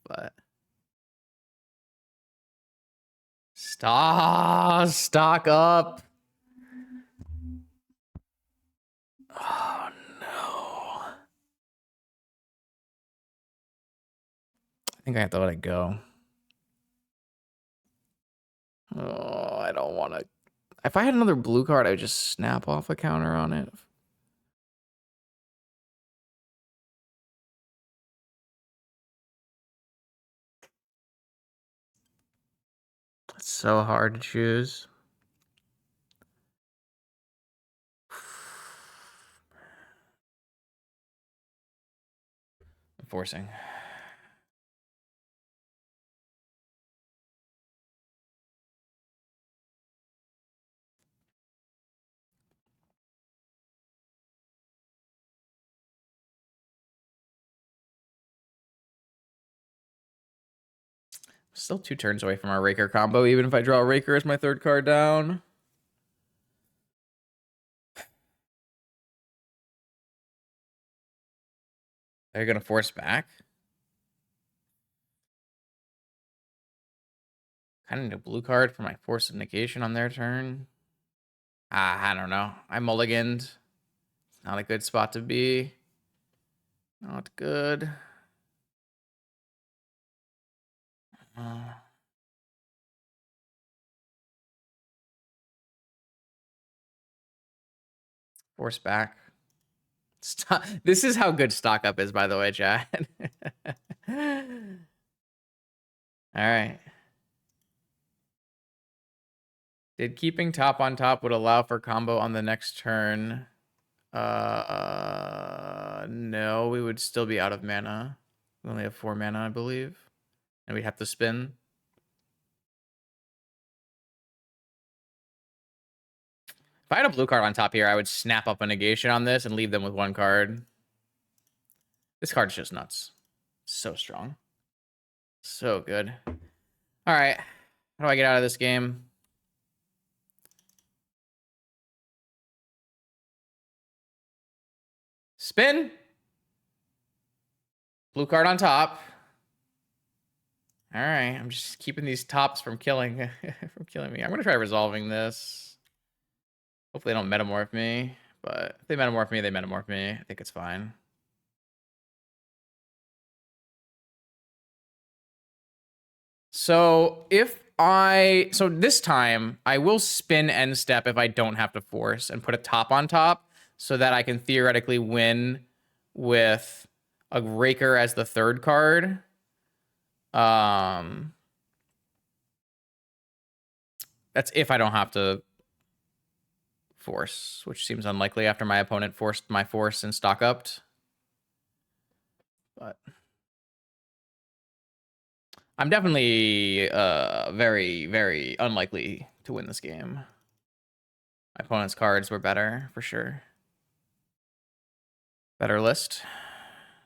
Speaker 1: But stock up. Oh no. I think I have to let it go. Oh, I don't want to. If I had another blue card, I would just snap off a counter on it. It's so hard to choose. I'm forcing. Still 2 turns away from our Raker combo, even if I draw a Raker as my 3rd card down. They're going to force back. Kind of need a blue card for my force of negation on their turn. I don't know. I mulliganed. Not a good spot to be. Not good. Force back. Stop. This is how good stock up is, by the way, Chad. All right. Did keeping top on top would allow for combo on the next turn? No, we would still be out of mana. We only have 4 mana, I believe. And we'd have to spin. If I had a blue card on top here, I would snap up a negation on this and leave them with 1 card. This card's just nuts. So strong. So good. All right. How do I get out of this game? Spin. Blue card on top. All right. I'm just keeping these tops from killing me. I'm going to try resolving this. Hopefully they don't metamorph me. But if they metamorph me, they metamorph me. I think it's fine. So so this time I will spin end step if I don't have to force and put a top on top so that I can theoretically win with a Raker as the 3rd card. That's if I don't have to force, which seems unlikely after my opponent forced my force and stock upped. But I'm definitely very, very unlikely to win this game. My opponent's cards were better, for sure. Better list.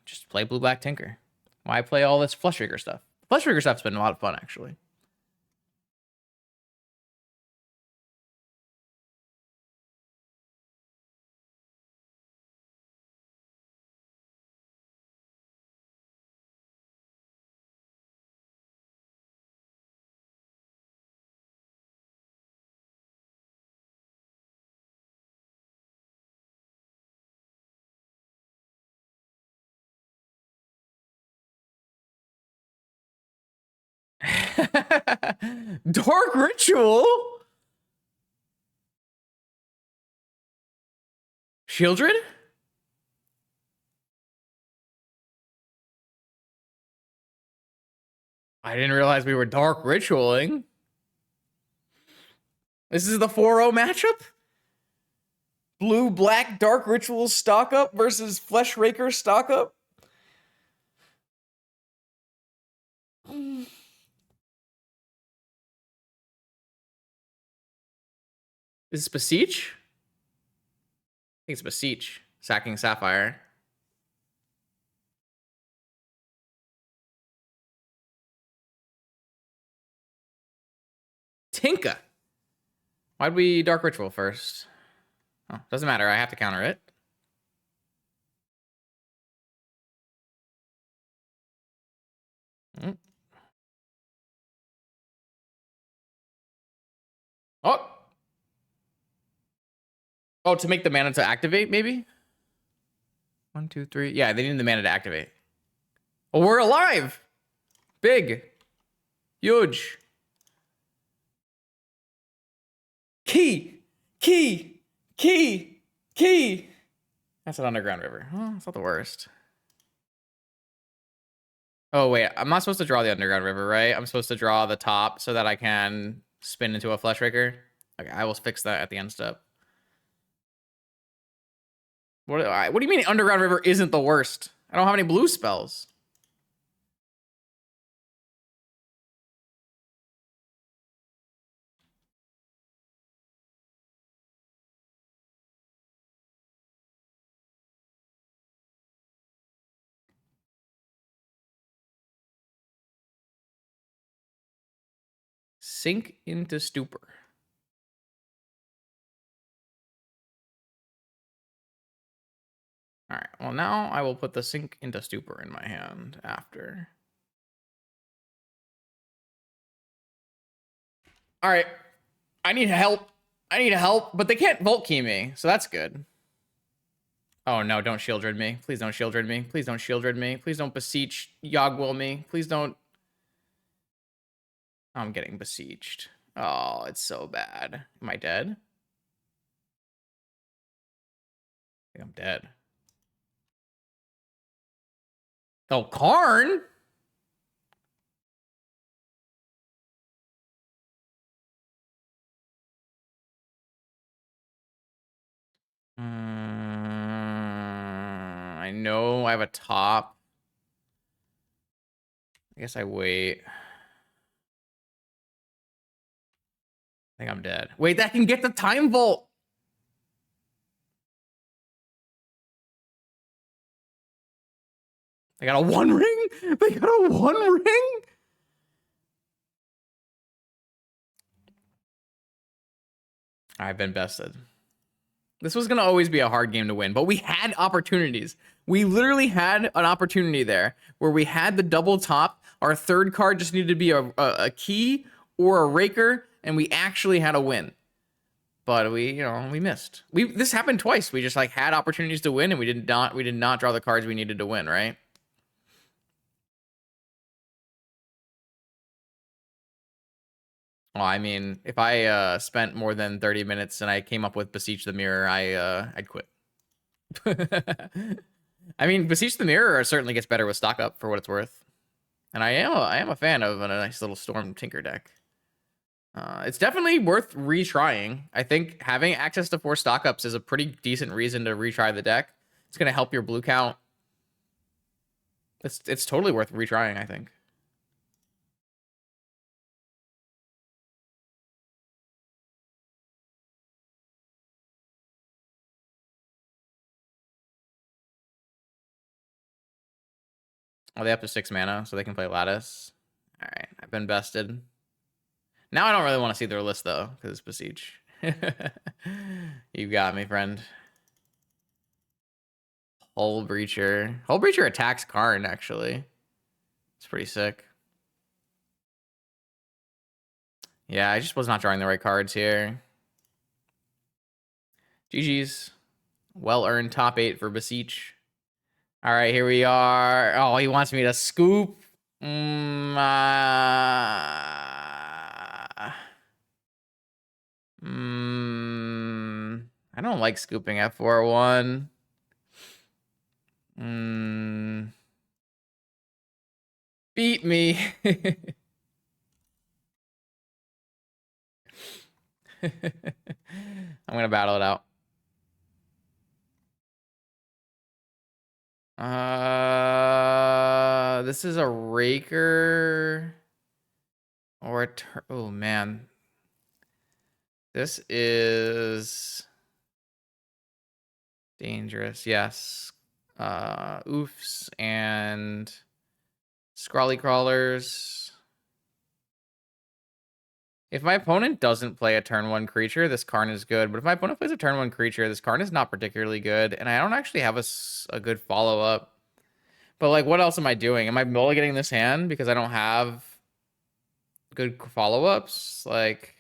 Speaker 1: Just play Blue-Black Tinker. Why play all this Flush Raker stuff? Flush Raker stuff's been a lot of fun, actually. Dark Ritual? Shieldred? I didn't realize we were Dark Ritualing. This is the 4-0 matchup? Blue-Black Dark Ritual stock up versus Flesh Raker stock up? Is this Beseech? I think it's Beseech. Sacking Sapphire. Tinka. Why'd we Dark Ritual first? Oh, doesn't matter. I have to counter it. Oh. Oh, to make the mana to activate, maybe? 1, 2, 3. Yeah, they need the mana to activate. Oh, we're alive. Big. Huge. Key. Key. Key. Key. That's an underground river. Oh, it's not the worst. Oh, wait. I'm not supposed to draw the underground river, right? I'm supposed to draw the top so that I can spin into a Flesh Raker. Okay, I will fix that at the end step. What do you mean underground river isn't the worst? I don't have any blue spells. Sink into stupor. All right, well, now I will put the sink into stupor in my hand after. All right, I need help. I need help, but they can't Vault Key me, so that's good. Oh no, don't Shieldred me. Please don't Shieldred me. Please don't Shieldred me. Please don't Beseech Yogwill me. Please don't. I'm getting besieged. Oh, it's so bad. Am I dead? I think I'm dead. Oh, Karn? I know I have a top. I guess I wait. I think I'm dead. Wait, that can get the time vault. They got a 1 ring? They got a 1 ring? I've been bested. This was going to always be a hard game to win, but we had opportunities. We literally had an opportunity there where we had the double top. Our third card just needed to be a key or a raker, and we actually had a win. But we missed. This happened twice. We just like had opportunities to win, and we did not draw the cards we needed to win, right? Well, I mean, if I spent more than 30 minutes and I came up with Beseech the Mirror, I'd quit. I mean, Beseech the Mirror certainly gets better with stock up for what it's worth. And I am a fan of a nice little Storm Tinker deck. It's definitely worth retrying. I think having access to 4 stock ups is a pretty decent reason to retry the deck. It's going to help your blue count. It's totally worth retrying, I think. Oh, they have to 6 mana, so they can play Lattice. All right, I've been bested. Now I don't really want to see their list, though, because it's Beseech. You got me, friend. Hull Breacher. Hull Breacher attacks Karn, actually. It's pretty sick. Yeah, I just was not drawing the right cards here. GG's. Well-earned top 8 for Beseech. All right, here we are. Oh, he wants me to scoop. I don't like scooping at 4-1. Beat me. I'm gonna battle it out. This is a Raker or a oh man. This is dangerous. Yes. Oofs and Scrawly Crawlers. If my opponent doesn't play a turn 1 creature, this Karn is good. But if my opponent plays a turn 1 creature, this Karn is not particularly good. And I don't actually have a good follow-up. But, like, what else am I doing? Am I mulliganing this hand because I don't have good follow-ups? Like,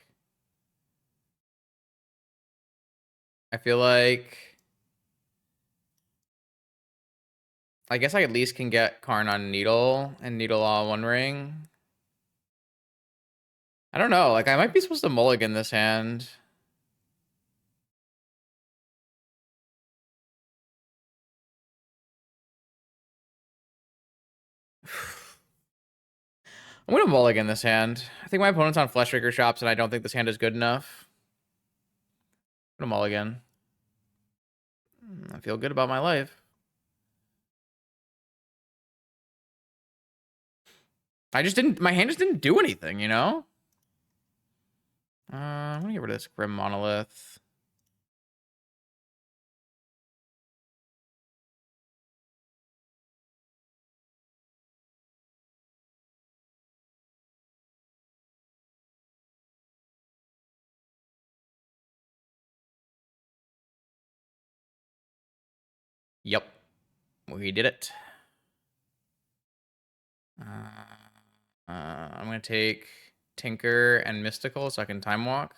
Speaker 1: I feel like I guess I at least can get Karn on Needle and Needle on 1 ring. I don't know. Like, I might be supposed to mulligan this hand. I'm going to mulligan this hand. I think my opponent's on Raker Shops, and I don't think this hand is good enough. I'm going to mulligan. I feel good about my life. My hand just didn't do anything, you know? I'm going to get rid of this Grim Monolith. Yep. We did it. I'm going to take Tinker and Mystical so I can Time Walk.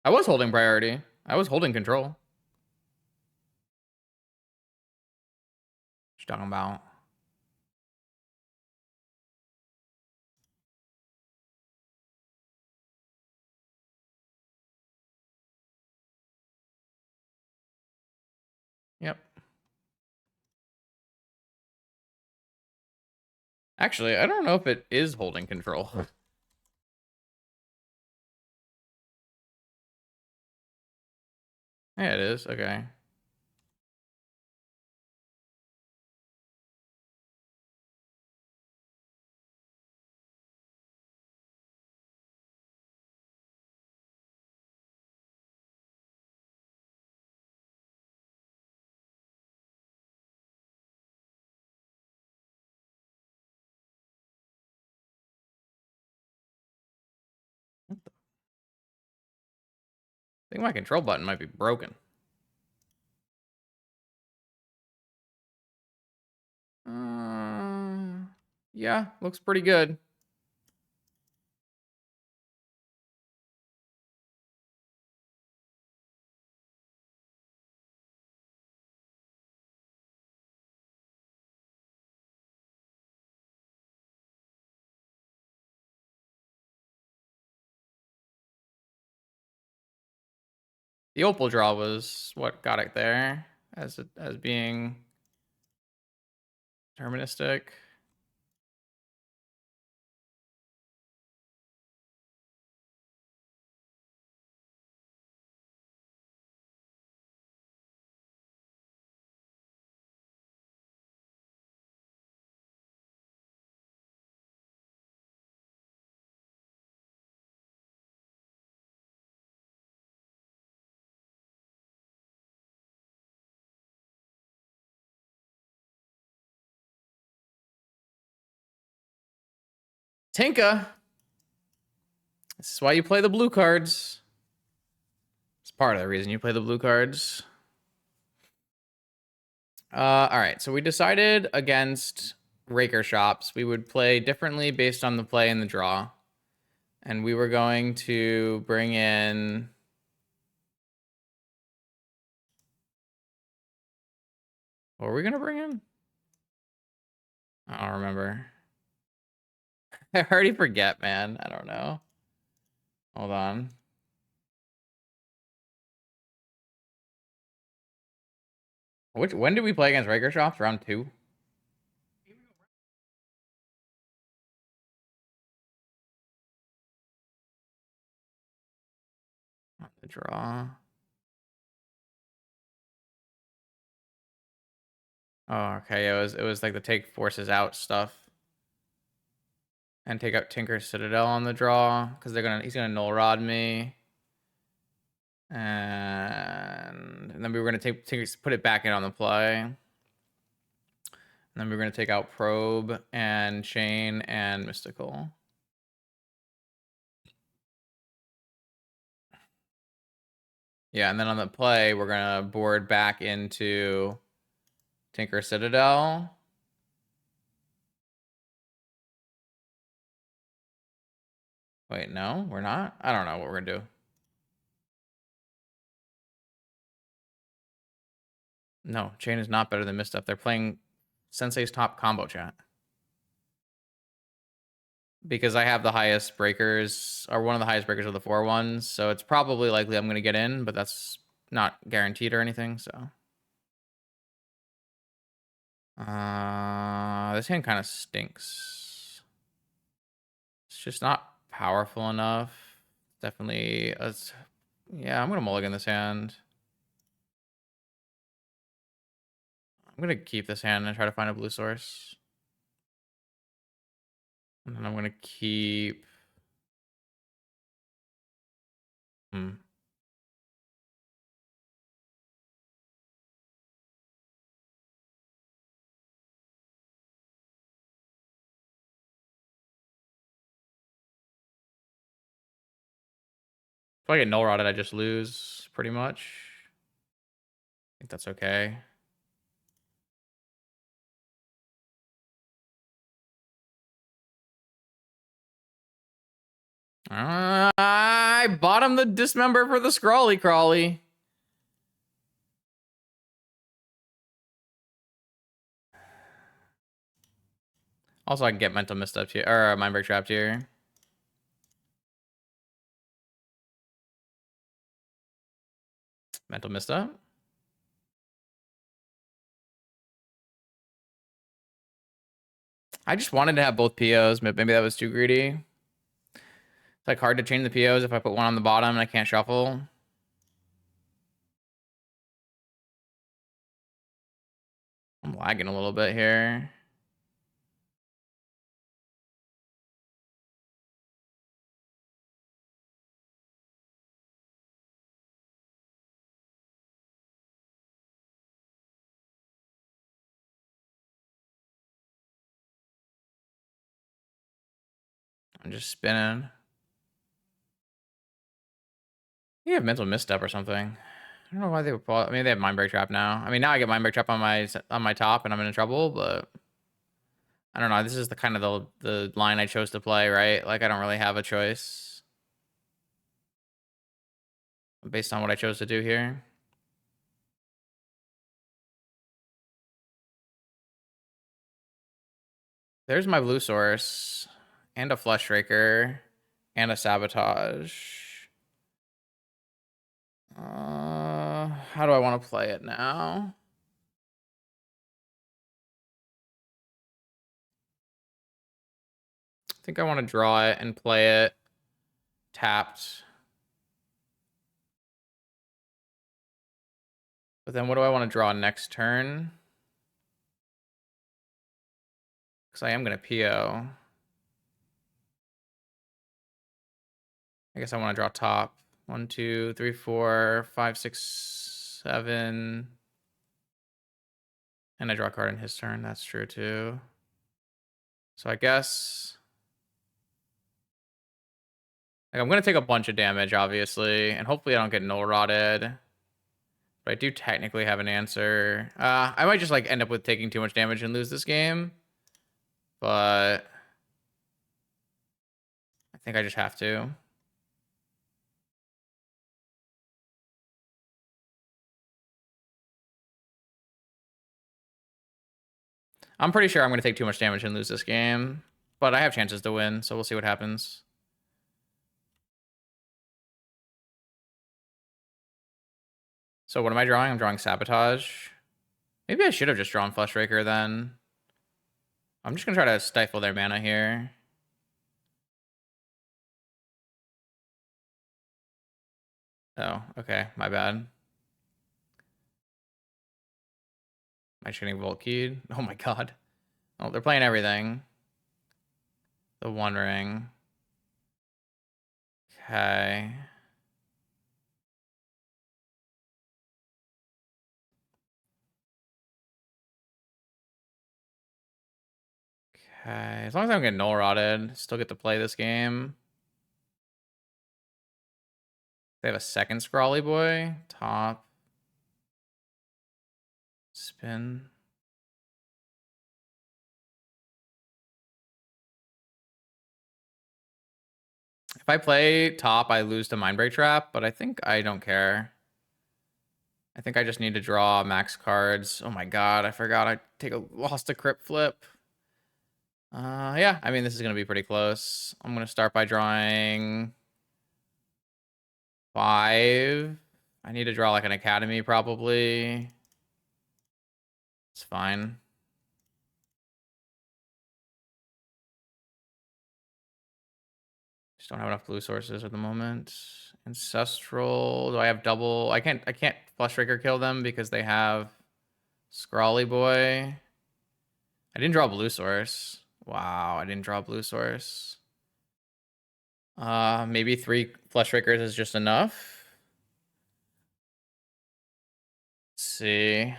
Speaker 1: I was holding priority. I was holding control. you talking about? Yep. Actually, I don't know if it is holding control. Yeah, it is. Okay. I think my control button might be broken. Yeah, looks pretty good. The opal draw was what got it there as being deterministic. Tinka. This is why you play the blue cards. It's part of the reason you play the blue cards. All right, so we decided against Raker Shops. We would play differently based on the play and the draw. And we were going to bring in... What were we going to bring in? I don't remember. I already forget, man. I don't know. Hold on. When did we play against Raker Shops? Round 2? The draw. Oh, okay. It was like the take forces out stuff. And take out Tinker Citadel on the draw. Because he's gonna null rod me. And then we were gonna put it back in on the play. And then we were gonna take out Probe and Chain and Mystical. Yeah, and then on the play, we're gonna board back into Tinker Citadel. Wait, no, we're not? I don't know what we're gonna do. No, Chain is not better than Misstep. They're playing Sensei's top combo chat. Because I have the highest breakers, or one of the highest breakers of the 4-1s, so it's probably likely I'm going to get in, but that's not guaranteed or anything, so. This hand kind of stinks. It's just not powerful enough. Definitely, yeah, I'm going to mulligan this hand. I'm going to keep this hand and try to find a blue source. And then I'm going to keep... If I get null rotted, I just lose, pretty much. I think that's okay. I bought him the dismember for the Scrawly Crawly. Also, I can get mental misstepped here, or mind break trapped here. Mental misstep. I just wanted to have both POs, but maybe that was too greedy. It's like hard to change the POs if I put one on the bottom and I can't shuffle. I'm lagging a little bit here. I'm just spinning. You have mental misstep or something. I don't know why they would pull. I mean, they have mind break trap now. I mean, now I get mind break trap on my top, and I'm in trouble. But I don't know. This is the kind of the line I chose to play, right? Like I don't really have a choice based on what I chose to do here. There's my blue source, and a flush raker, and a sabotage. How do I want to play it now? I think I want to draw it and play it tapped. But then what do I want to draw next turn? Because I am going to PO. I guess I want to draw top. 1, 2, 3, 4, 5, 6, 7. And I draw a card in his turn. That's true too. So I guess like I'm going to take a bunch of damage, obviously. And hopefully I don't get null rotted. But I do technically have an answer. I might just like end up with taking too much damage and lose this game. But I think I just have to. I'm pretty sure I'm going to take too much damage and lose this game. But I have chances to win, so we'll see what happens. So what am I drawing? I'm drawing Sabotage. Maybe I should have just drawn Flush Raker then. I'm just going to try to stifle their mana here. Oh, okay. My bad. Am I getting Volt Keyed? Oh my god. Oh, they're playing everything. The One Ring. Okay. Okay. As long as I don't get null rotted, still get to play this game. They have a second Scrawly Boy. Top. Spin. If I play top, I lose to Mindbreak Trap, but I think I don't care. I think I just need to draw max cards. Oh my god, I forgot I lost a crypt flip. Yeah, I mean, this is going to be pretty close. I'm going to start by drawing 5. I need to draw like an academy probably. It's fine. Just don't have enough blue sources at the moment. Ancestral. Do I have double? I can't Flush Raker kill them because they have Scrawly Boy. I didn't draw a blue source. Wow, I didn't draw a blue source. Maybe 3 Flush Rakers is just enough. Let's see.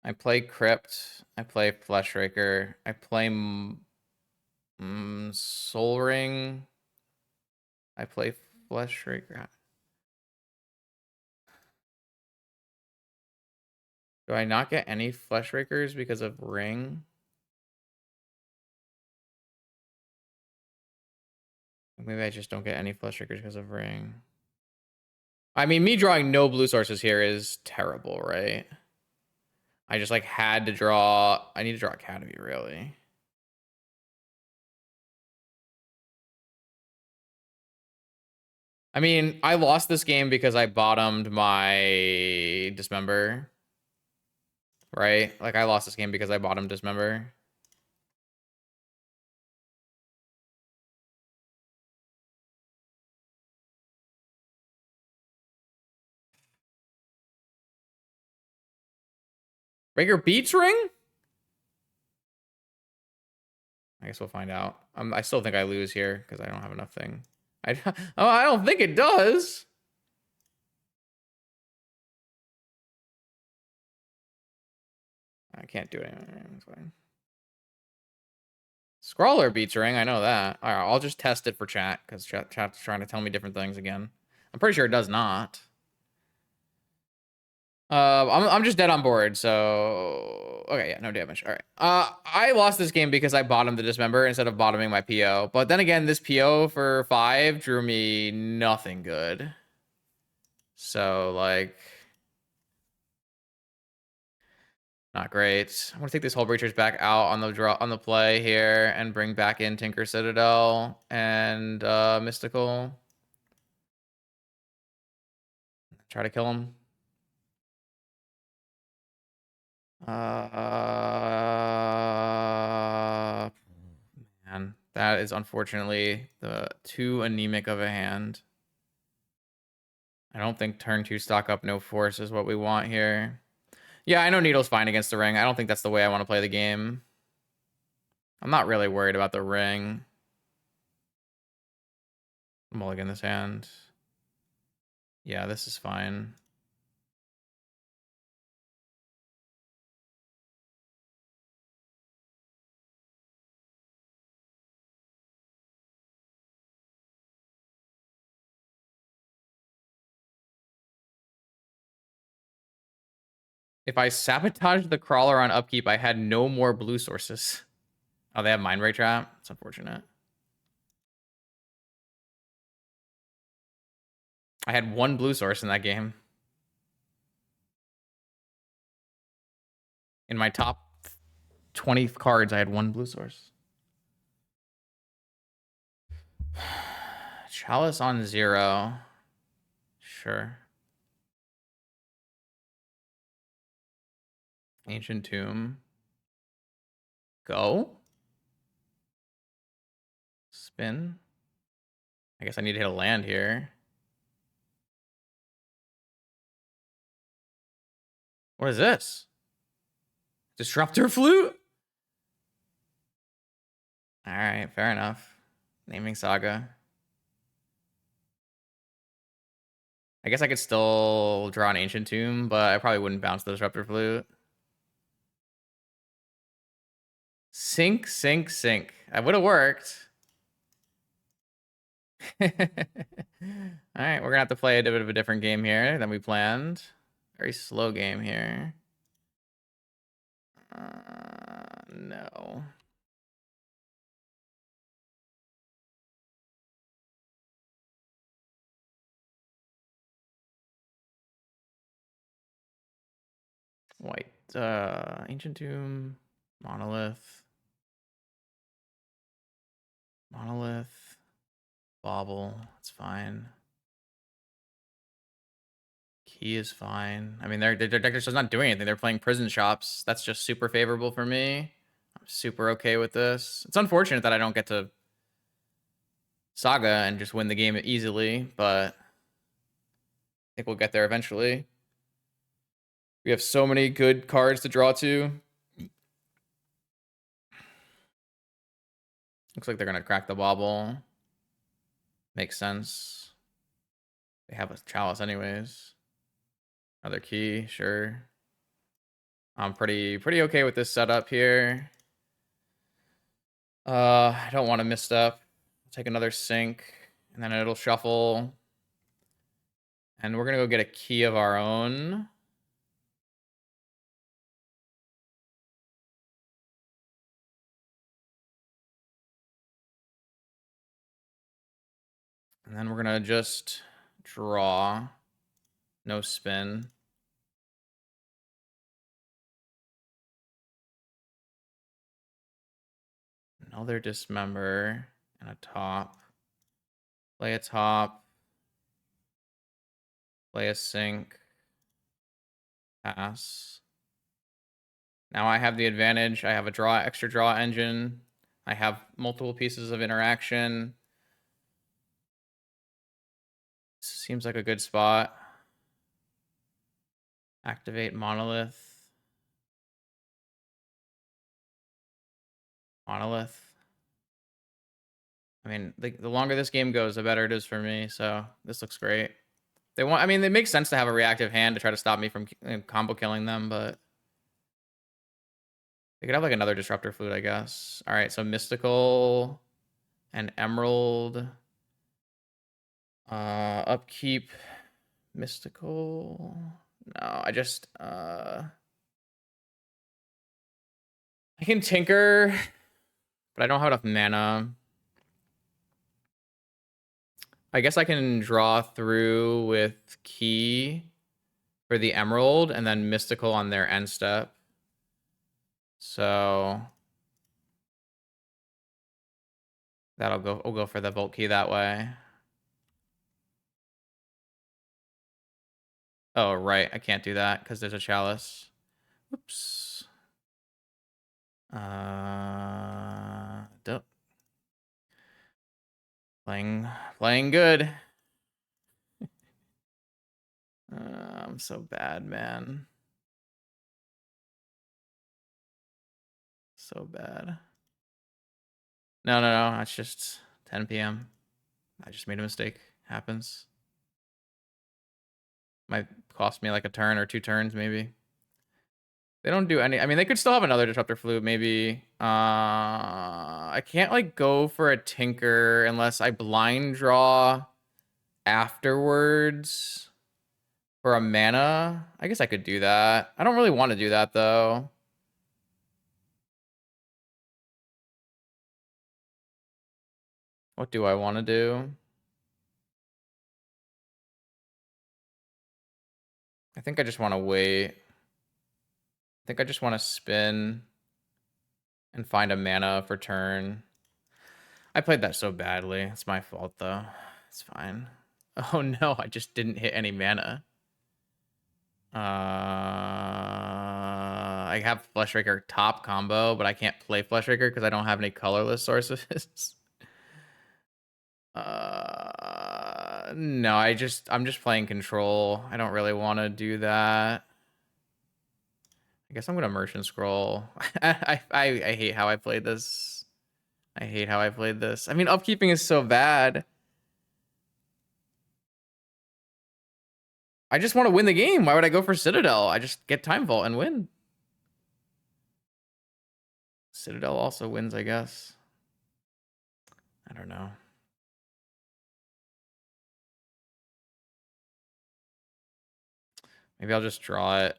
Speaker 1: I play Crypt. I play Flesh Raker. I play Soul Ring. I play Flesh Raker. Do I not get any Flesh Rakers because of Ring? Maybe I just don't get any Flesh Rakers because of Ring. I mean, me drawing no blue sources here is terrible, right? I just like had to draw. I need to draw Academy, really. I mean, I lost this game because I bottomed my Dismember. Right? Like, I lost this game because I bottomed Dismember. Raker beats Ring? I guess we'll find out. I still think I lose here because I don't have enough thing. Oh, I don't think it does. I can't do it. It's fine. Scrawler beats Ring. I know that. All right, I'll just test it for chat because chat's trying to tell me different things again. I'm pretty sure it does not. I'm just dead on board, so okay, yeah, no damage. All right. I lost this game because I bottomed the Dismember instead of bottoming my PO. But then again, this PO for 5 drew me nothing good. So like, not great. I'm gonna take these Hull Breachers back out on the draw on the play here and bring back in Tinker Citadel and Mystical. Try to kill him. Man, that is unfortunately the too anemic of a hand. I don't think turn 2 stock up no force is what we want here. Yeah, I know Needle's fine against the ring. I don't think that's the way I want to play the game. I'm not really worried about the ring. Mulligan this hand. Yeah, this is fine. If I sabotage the crawler on upkeep, I had no more blue sources. Oh, they have Mind Ray Trap? It's unfortunate. I had 1 blue source in that game. In my top 20 cards, I had 1 blue source. Chalice on 0. Sure. Ancient Tomb. Go. Spin. I guess I need to hit a land here. What is this? Disruptor Flute? Alright, fair enough. Naming Saga. I guess I could still draw an Ancient Tomb, but I probably wouldn't bounce the Disruptor Flute. Sink, sink, sink. That would have worked. Alright, we're gonna have to play a bit of a different game here than we planned. Very slow game here. No. White, Ancient Tomb, Monolith, Bauble, that's fine. Key is fine. I mean, their deck just not doing anything. They're playing Prison Shops. That's just super favorable for me. I'm super okay with this. It's unfortunate that I don't get to Saga and just win the game easily, but I think we'll get there eventually. We have so many good cards to draw to. Looks like they're going to crack the Bauble. Makes sense. They have a Chalice anyways. Another key, sure. I'm pretty okay with this setup here. I don't want to misstep. Take another sink, and then it'll shuffle. And we're going to go get a key of our own. And then we're going to just draw. No spin. Another dismember and a top. Play a top. Play a sink. Pass. Now I have the advantage. I have a extra draw engine. I have multiple pieces of interaction. Seems like a good spot. Activate monolith. Monolith. I mean, the longer this game goes, the better it is for me. So this looks great. I mean, it makes sense to have a reactive hand to try to stop me from combo killing them, but they could have like another disruptor flute, I guess. All right, so mystical and emerald. Upkeep, mystical. No, I can tinker, but I don't have enough mana. I guess I can draw through with key for the emerald and then mystical on their end step. So we'll go for the Volt Key that way. Oh, right. I can't do that because there's a chalice. Oops. Dope. Playing good. I'm so bad, man. So bad. No. It's just 10 p.m. I just made a mistake. Happens. Might cost me like a turn or 2 turns, maybe. They don't do any. I mean, they could still have another disruptor flute, maybe. I can't like go for a tinker unless I blind draw afterwards for a mana. I guess I could do that. I don't really want to do that though. What do I want to do? I think I just want to wait. I think I just want to spin and find a mana for turn. I played that so badly. It's my fault though. It's fine. Oh no, I just didn't hit any mana. I have Flesh Raker top combo, but I can't play Flesh Raker because I don't have any colorless sources. No, I'm just playing control. I don't really want to do that. I guess I'm gonna Merchant Scroll. I hate how I played this. I hate how I played this. I mean, upkeeping is so bad. I just want to win the game. Why would I go for Citadel? I just get Time Vault and win. Citadel also wins, I guess. I don't know. Maybe I'll just draw it.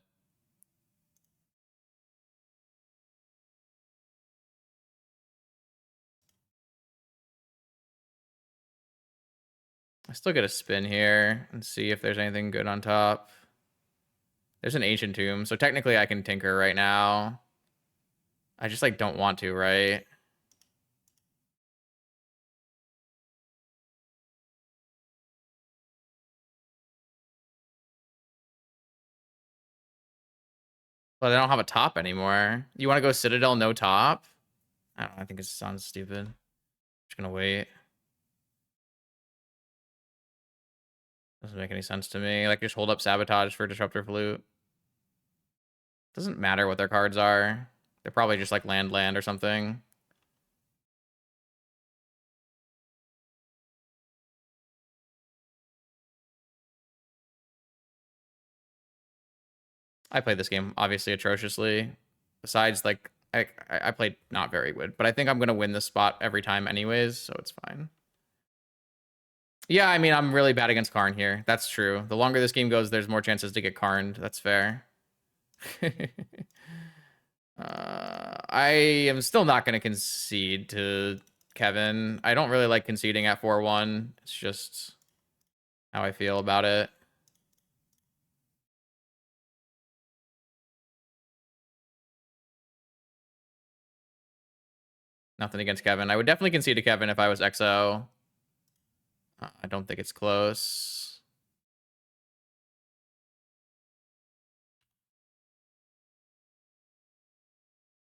Speaker 1: I still get a spin here and see if there's anything good on top. There's an Ancient Tomb, so technically I can tinker right now. I just like don't want to, right? But I don't have a top anymore. You want to go Citadel, no top? I don't know, I think it sounds stupid. Just gonna wait. Doesn't make any sense to me. Like, just hold up Sabotage for Disruptor Flute. Doesn't matter what their cards are. They're probably just like land or something. I played this game obviously atrociously. Besides, like, I played not very good, but I think I'm gonna win this spot every time anyways, so it's fine. Yeah, I mean, I'm really bad against Karn here. That's true. The longer this game goes, there's more chances to get Karned. That's fair. I am still not going to concede to Kevin. I don't really like conceding at 4-1. It's just how I feel about it. Nothing against Kevin. I would definitely concede to Kevin if I was XO. I don't think it's close.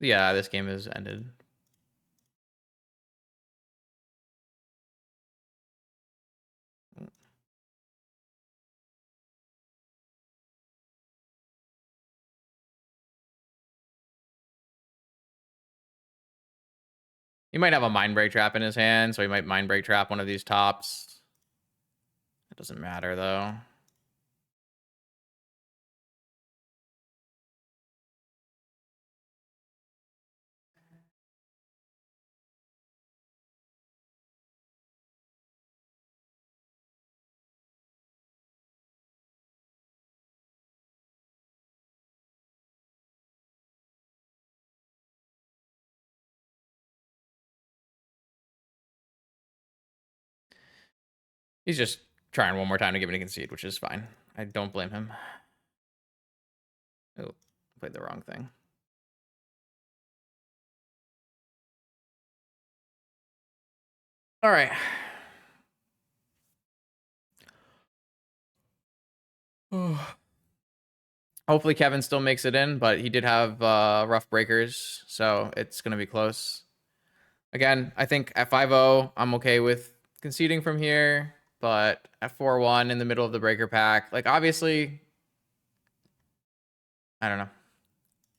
Speaker 1: Yeah, this game is ended. He might have a Mind Break Trap in his hand, so he might Mind Break Trap one of these tops. It doesn't matter, though. He's just trying one more time to give me a concede, which is fine. I don't blame him. Oh, played the wrong thing. All right. Hopefully Kevin still makes it in, but he did have rough breakers, so it's going to be close. Again, I think at 5-0, I'm okay with conceding from here, but at 4-1 in the middle of the breaker pack, like obviously, I don't know.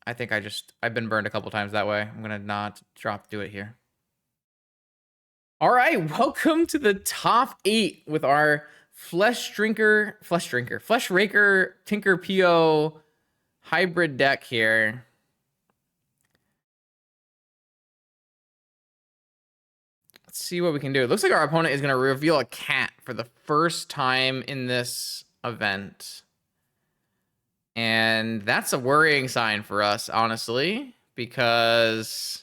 Speaker 1: I think I've been burned a couple times that way. I'm going to not do it here. All right, welcome to the top 8 with our Flesh Raker Tinker PO hybrid deck here. Let's see what we can do. It looks like our opponent is going to reveal a cat for the first time in this event. And that's a worrying sign for us, honestly, because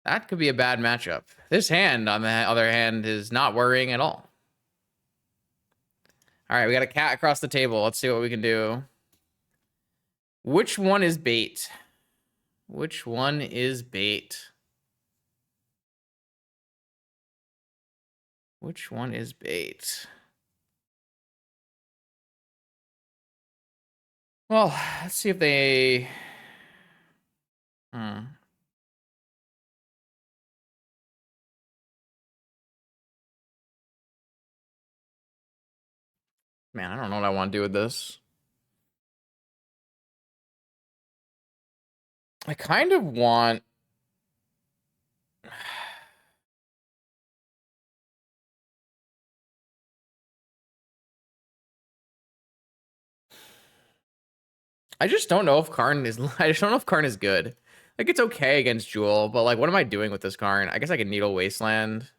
Speaker 1: that could be a bad matchup. This hand, on the other hand, is not worrying at all. All right, we got a cat across the table. Let's see what we can do. Which one is bait? Which one is bait? Which one is bait? Well, let's see if they... Man, I don't know what I want to do with this. I kind of want... I just don't know if Karn is... I just don't know if Karn is good. Like, it's okay against Jewel, but, like, what am I doing with this Karn? I guess I could Needle Wasteland.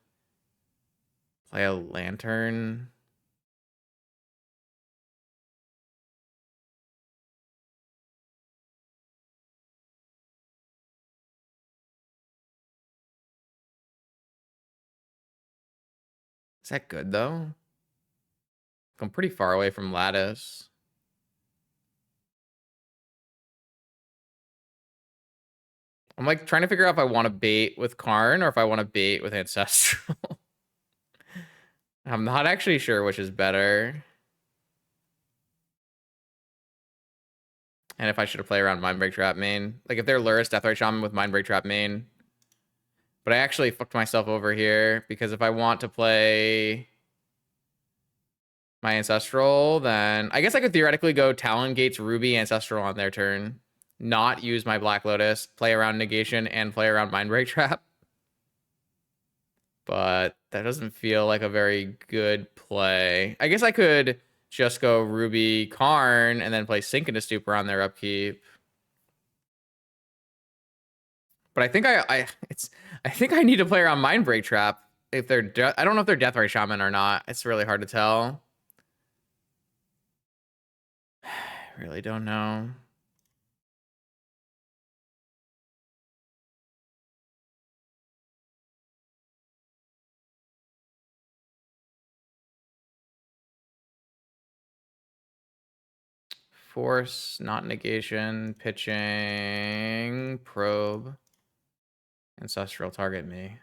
Speaker 1: Play a Lantern. Is that good, though? I'm pretty far away from Lattice. I'm, like, trying to figure out if I want to bait with Karn or if I want to bait with Ancestral. I'm not actually sure which is better. And if I should have played around Mindbreak Trap main. Like, if they're Lurrus Deathrite Shaman with Mindbreak Trap main. But I actually fucked myself over here, because if I want to play my Ancestral, then... I guess I could theoretically go Talon Gates, Ruby, Ancestral on their turn. Not use my Black Lotus, play around Negation, and play around Mindbreak Trap. But that doesn't feel like a very good play. I guess I could just go Ruby Karn and then play Sink into Stupor on their upkeep. But I think I think I need to play around Mindbreak Trap if they're I don't know if they're Deathrite Shaman or not. It's really hard to tell. I really don't know. Force, not negation, pitching, probe, ancestral, target me.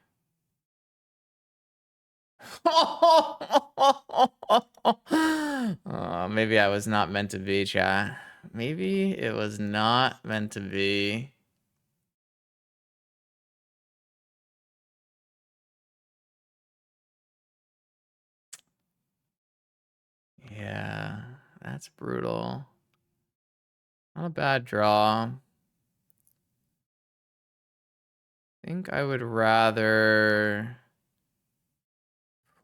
Speaker 1: Maybe I was not meant to be, chat. Maybe it was not meant to be. Yeah, that's brutal. Not a bad draw. I think I would rather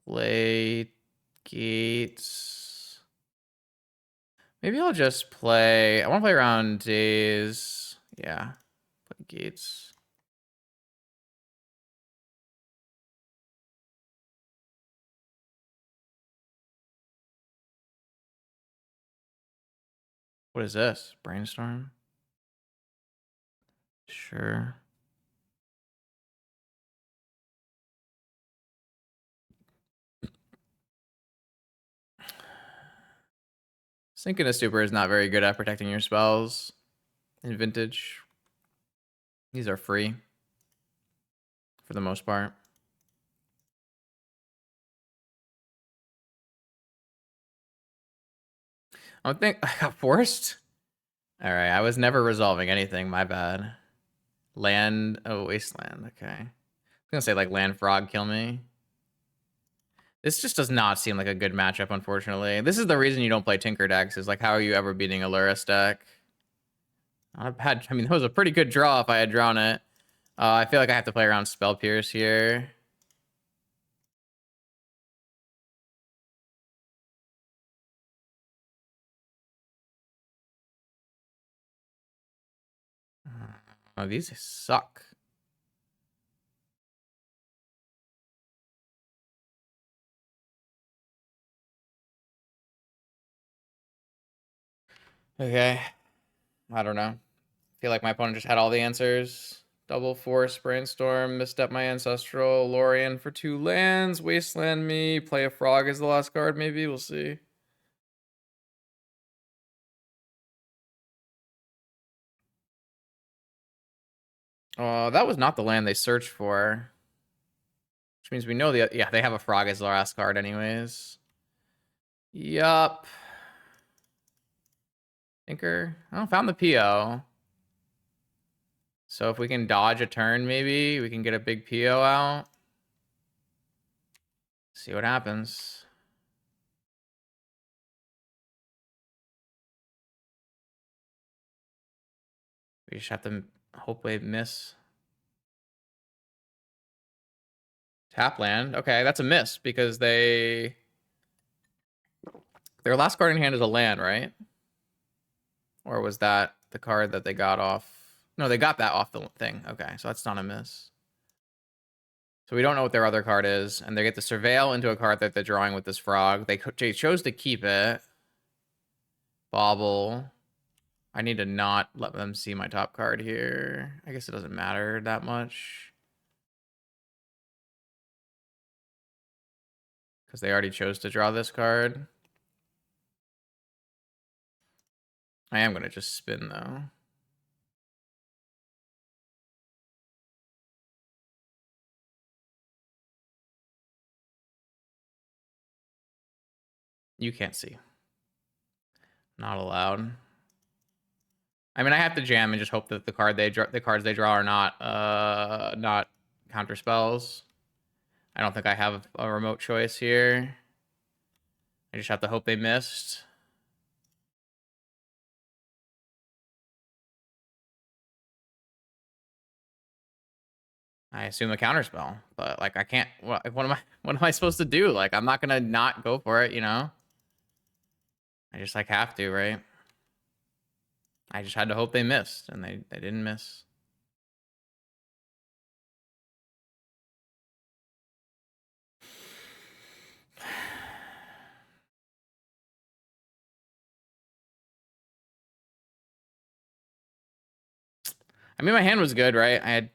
Speaker 1: play Gates. Maybe I'll just play. I want to play around days. Yeah, play Gates. What is this? Brainstorm? Sure. Sinking a Super is not very good at protecting your spells in Vintage. These are free for the most part. I don't think I got forced. All right, I was never resolving anything. My bad. Land. Oh, wasteland. Okay. I was gonna say like land frog kill me. This just does not seem like a good matchup, unfortunately. This is the reason you don't play Tinker decks, is like, how are you ever beating a Lurrus deck? Not a bad, I mean, that was a pretty good draw if I had drawn it. I feel like I have to play around Spell Pierce here. Oh, these suck. Okay. I don't know. Feel like my opponent just had all the answers. Double Force, Brainstorm, misstep my Ancestral, Lorien for 2 lands, Wasteland me, play a Frog as the last card, maybe. We'll see. That was not the land they searched for. Which means we know yeah, they have a Frog as the last card anyways. Yup. Tinker. Oh, found the PO. So if we can dodge a turn, maybe we can get a big PO out. See what happens. We just have to hope they miss. Tap land. Okay, that's a miss because their last card in hand is a land, right? Or was that the card that they got off? No, they got that off the thing. Okay, so that's not a miss. So we don't know what their other card is, and they get to surveil into a card that they're drawing with this frog. They chose to keep it. Bobble. I need to not let them see my top card here. I guess it doesn't matter that much. Because they already chose to draw this card. I am going to just spin, though. You can't see. Not allowed. I mean, I have to jam and just hope that the cards they draw are not counter spells. I don't think I have a remote choice here. I just have to hope they missed. I assume a counter spell, but like I can't. What am I supposed to do? Like I'm not gonna not go for it, you know? I just like have to, right? I just had to hope they missed, and they didn't miss. I mean, my hand was good, right? I had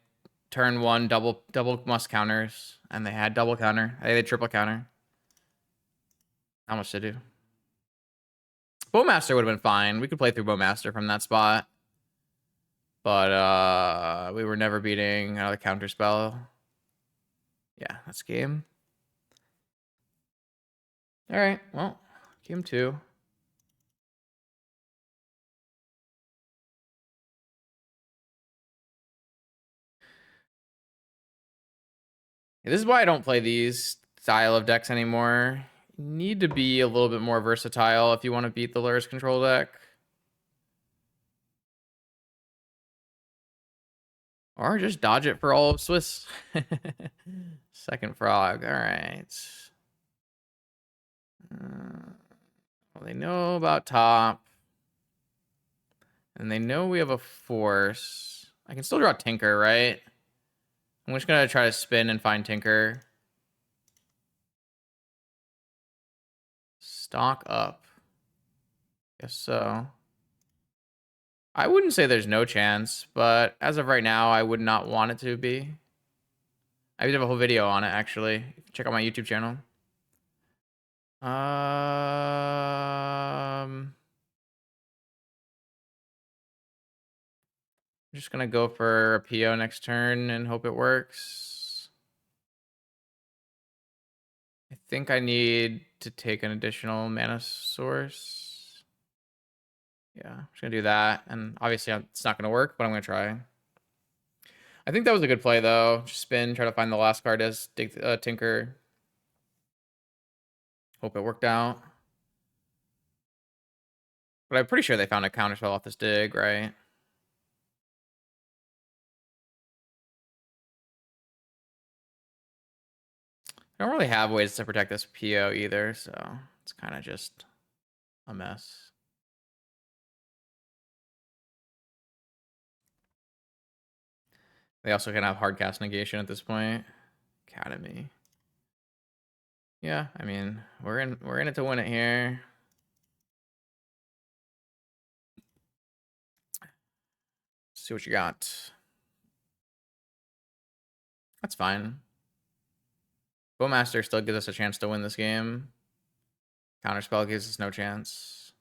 Speaker 1: turn 1 double must counters, and they had double counter. They had triple counter. How much to do? Bowmaster would have been fine. We could play through Bowmaster from that spot. But we were never beating another counterspell. Yeah, that's game. All right, well, game 2. This is why I don't play these style of decks anymore. You need to be a little bit more versatile if you want to beat the Lurrus Control deck. Or just dodge it for all of Swiss. Second frog. All right. Well, they know about top. And they know we have a force. I can still draw Tinker, right? I'm just going to try to spin and find Tinker. Stock up. Guess so. I wouldn't say there's no chance, but as of right now, I would not want it to be. I did have a whole video on it, actually. Check out my YouTube channel. I'm just gonna go for a PO next turn and hope it works. I think I need to take an additional mana source. Yeah, I'm just gonna do that, and obviously it's not gonna work, but I'm gonna try. I think that was a good play, though. Just spin, try to find the last card as Tinker. Hope it worked out. But I'm pretty sure they found a counterspell off this dig, right? I don't really have ways to protect this PO either, so it's kind of just a mess. They also can have hard cast negation at this point. Academy. Yeah, I mean, we're in it to win it here. Let's see what you got. That's fine. Bowmaster still gives us a chance to win this game. Counterspell gives us no chance.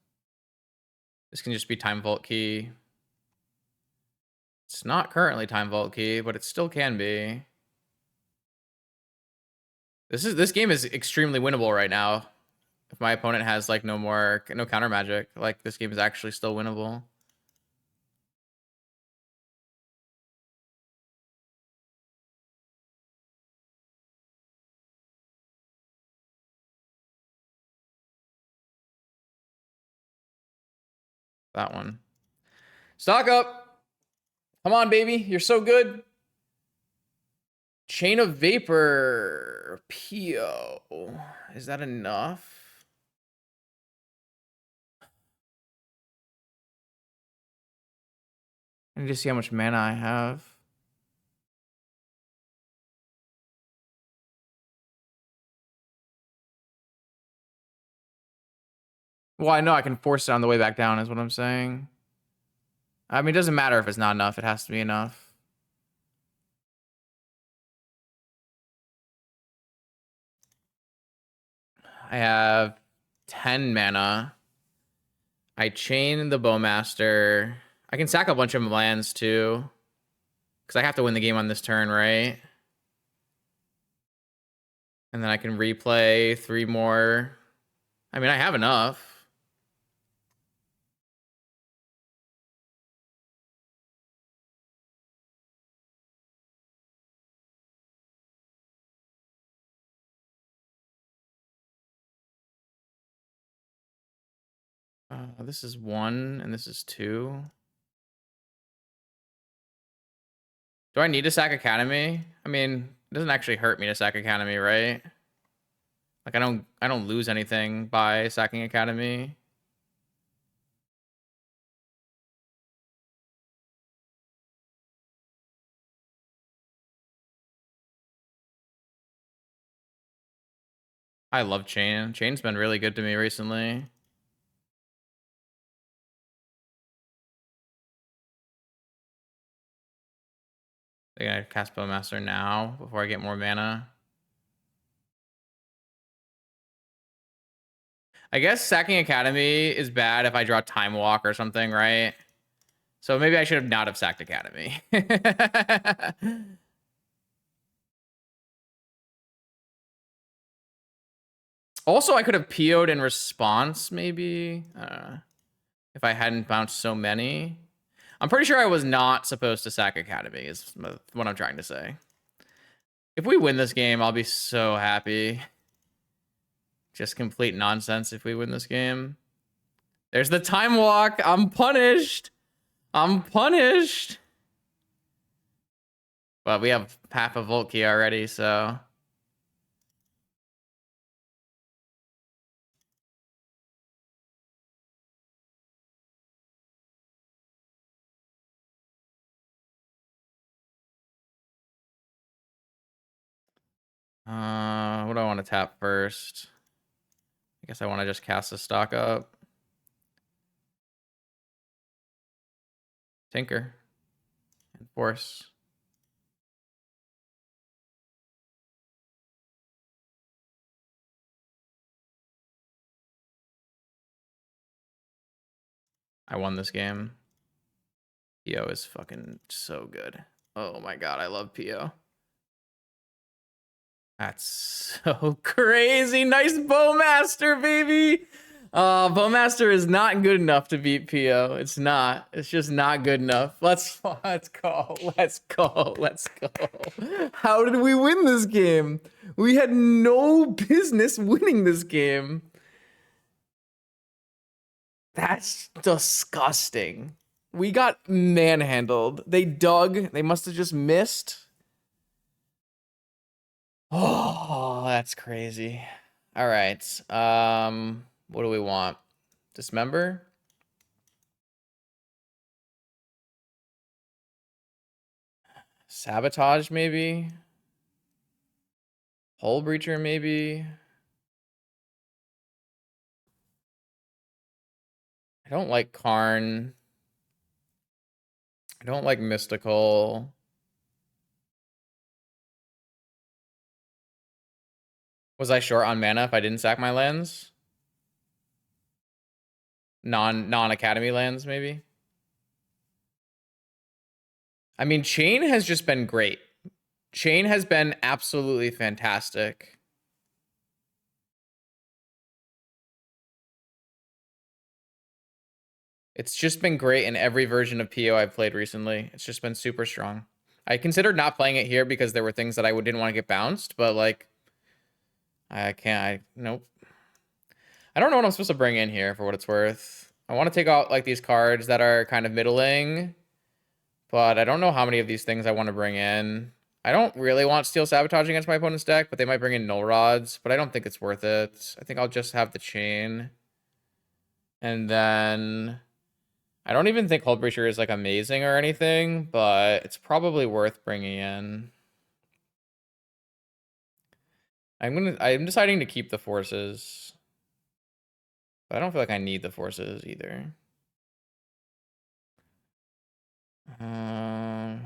Speaker 1: This can just be Time Vault Key. It's not currently Time Vault Key, but it still can be. This game is extremely winnable right now. If my opponent has like no counter magic, like this game is actually still winnable. That one. Stock up. Come on, baby. You're so good. Chain of Vapor. PO. Is that enough? I need to see how much mana I have. Well, I know I can force it on the way back down is what I'm saying. I mean, it doesn't matter if it's not enough. It has to be enough. I have 10 mana. I chain the Bowmaster. I can sack a bunch of lands too. Because I have to win the game on this turn, right? And then I can replay 3 more. I mean, I have enough. This is 1 and this is 2. Do I need to sack Academy? I mean, it doesn't actually hurt me to sack Academy, right? Like I don't lose anything by sacking Academy. I love Chain. Chain's been really good to me recently. They're gonna cast Bowmaster now before I get more mana. I guess sacking Academy is bad if I draw Time Walk or something, right? So maybe I should have not have sacked Academy. Also, I could have PO'd in response, maybe. If I hadn't bounced so many. I'm pretty sure I was not supposed to sack Academy, is what I'm trying to say. If we win this game, I'll be so happy. Just complete nonsense if we win this game. There's the Time Walk. I'm punished. I'm punished. But we have half a Volt Key already, so... what do I want to tap first? I guess I want to just cast a stock up. Tinker. And Force. I won this game. PO is fucking so good. Oh my god, I love PO. That's so crazy. Nice Bowmaster, baby. Bowmaster is not good enough to beat PO. It's not. It's just not good enough. Let's go. Let's go. Let's go. How did we win this game? We had no business winning this game. That's disgusting. We got manhandled. They dug. They must have just missed. Oh, that's crazy. All right. What do we want? Dismember? Sabotage, maybe? Hull Breacher, maybe? I don't like Karn. I don't like Mystical. Was I short on mana if I didn't sack my lands? Non-Academy lands, maybe? I mean, Chain has just been great. Chain has been absolutely fantastic. It's just been great in every version of PO I've played recently. It's just been super strong. I considered not playing it here because there were things that I didn't want to get bounced, but like, nope. I don't know what I'm supposed to bring in here for what it's worth. I want to take out like these cards that are kind of middling, but I don't know how many of these things I want to bring in. I don't really want Steel Sabotage against my opponent's deck, but they might bring in Null Rods, but I don't think it's worth it. I think I'll just have the Chain. And then I don't even think Hull Breacher is like amazing or anything, but it's probably worth bringing in. I'm deciding to keep the Forces. But I don't feel like I need the Forces either. I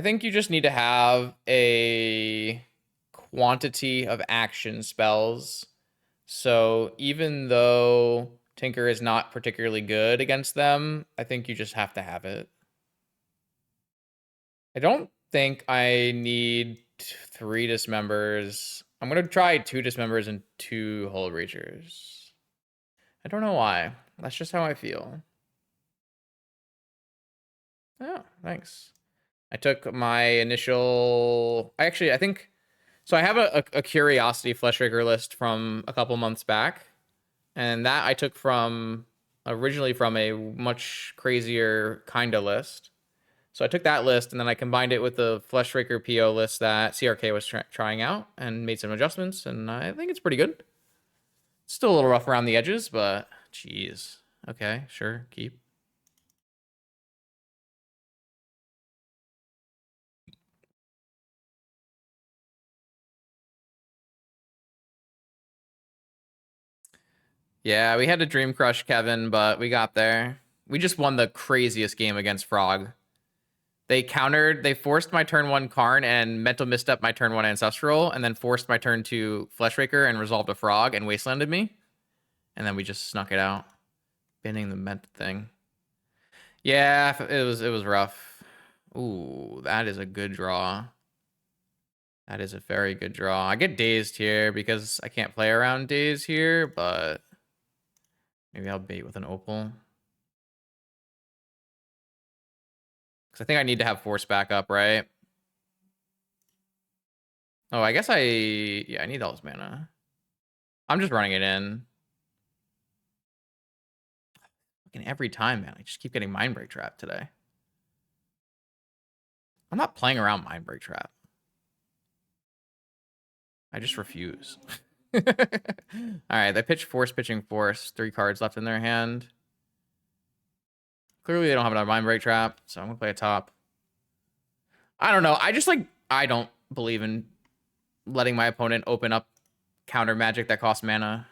Speaker 1: think you just need to have a quantity of action spells. So even though Tinker is not particularly good against them, I think you just have to have it. I don't think I need 3 Dismembers. I'm going to try 2 Dismembers and 2 Hull Breachers. I don't know why. That's just how I feel. Oh, thanks. I took my initial... I think... So I have a Curiosity Fleshraker list from a couple months back. And that I took from... originally from a much crazier kinda list. So I took that list and then I combined it with the Fleshraker PO list that CRK was trying out and made some adjustments. And I think it's pretty good. Still a little rough around the edges, but... Jeez. Okay, sure, keep. Yeah, we had to Dream Crush Kevin, but we got there. We just won the craziest game against Frog. They countered, they forced my turn 1 Karn and mental misstep my turn 1 Ancestral, and then forced my turn 2 Flesh Raker and resolved a Frog and Wastelanded me. And then we just snuck it out. Binning the ment thing. Yeah, it was rough. Ooh, that is a good draw. That is a very good draw. I get dazed here because I can't play around daze here, but maybe I'll bait with an opal. Because I think I need to have force back up, right? Oh, I guess yeah, I need all this mana. I'm just running it in. Fucking every time, man. I just keep getting Mindbreak Trap today. I'm not playing around Mindbreak Trap. I just refuse. All right, they pitch force, pitching force. 3 cards left in their hand. Clearly, they don't have another Mindbreak Trap, so I'm gonna play a top. I don't know. I just like I don't believe in letting my opponent open up counter magic that costs mana.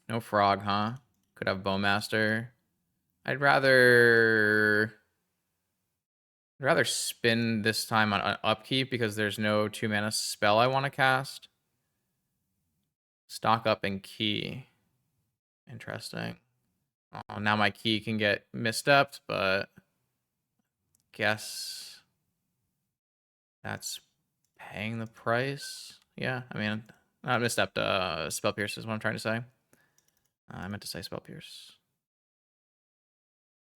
Speaker 1: No frog, huh? Could have Bowmaster. I'd rather spin this time on upkeep because there's no 2 mana spell I want to cast. Stock up and key. Interesting. Oh, now my key can get misstepped, but guess that's paying the price. Yeah, I mean, not misstepped. Spell Pierce is what I'm trying to say. I meant to say Spell Pierce.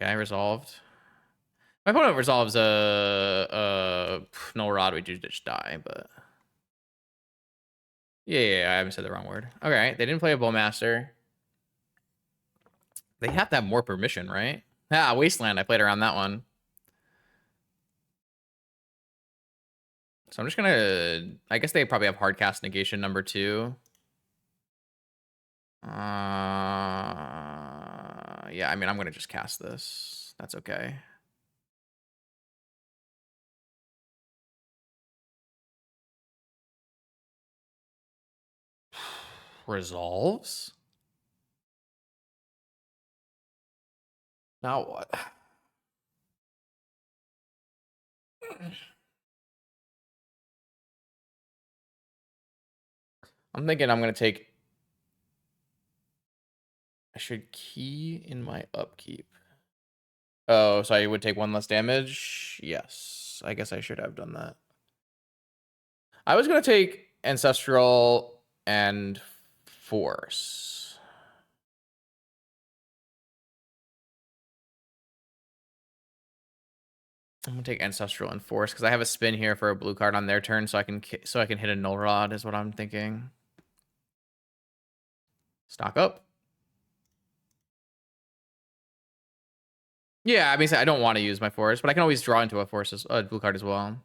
Speaker 1: Okay, resolved. My opponent resolves no rod, we just die, but yeah, I haven't said the wrong word. Okay, they didn't play a Bowmaster. They have to have more permission, right? Ah, Wasteland. I played around that one. So I'm just gonna. I guess they probably have hardcast negation number 2. Yeah, I mean, I'm gonna just cast this. That's okay. Resolves? Now what? I'm thinking I'm gonna take. I should key in my upkeep. Oh, so I would take 1 less damage? Yes. I guess I should have done that. I was gonna take Ancestral and Force. I'm gonna take Ancestral and Force because I have a spin here for a blue card on their turn, so I can hit a Null Rod is what I'm thinking. Stock up. Yeah, I mean, I don't want to use my Force, but I can always draw into a blue card as well.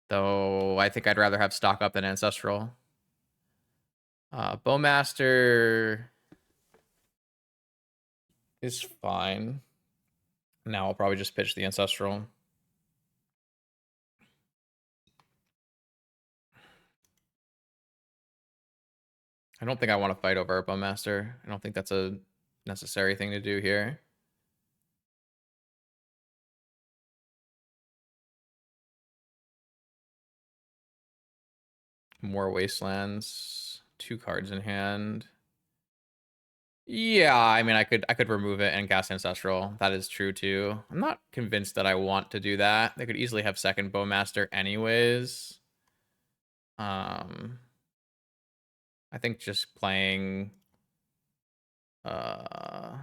Speaker 1: Though I think I'd rather have stock up than Ancestral. Bowmaster is fine. Now I'll probably just pitch the Ancestral. I don't think I want to fight over a Bowmaster. I don't think that's a necessary thing to do here. More Wastelands. 2 cards in hand. Yeah, I mean, I could remove it and cast Ancestral. That is true too. I'm not convinced that I want to do that. They could easily have second Bowmaster anyways. I think just playing. I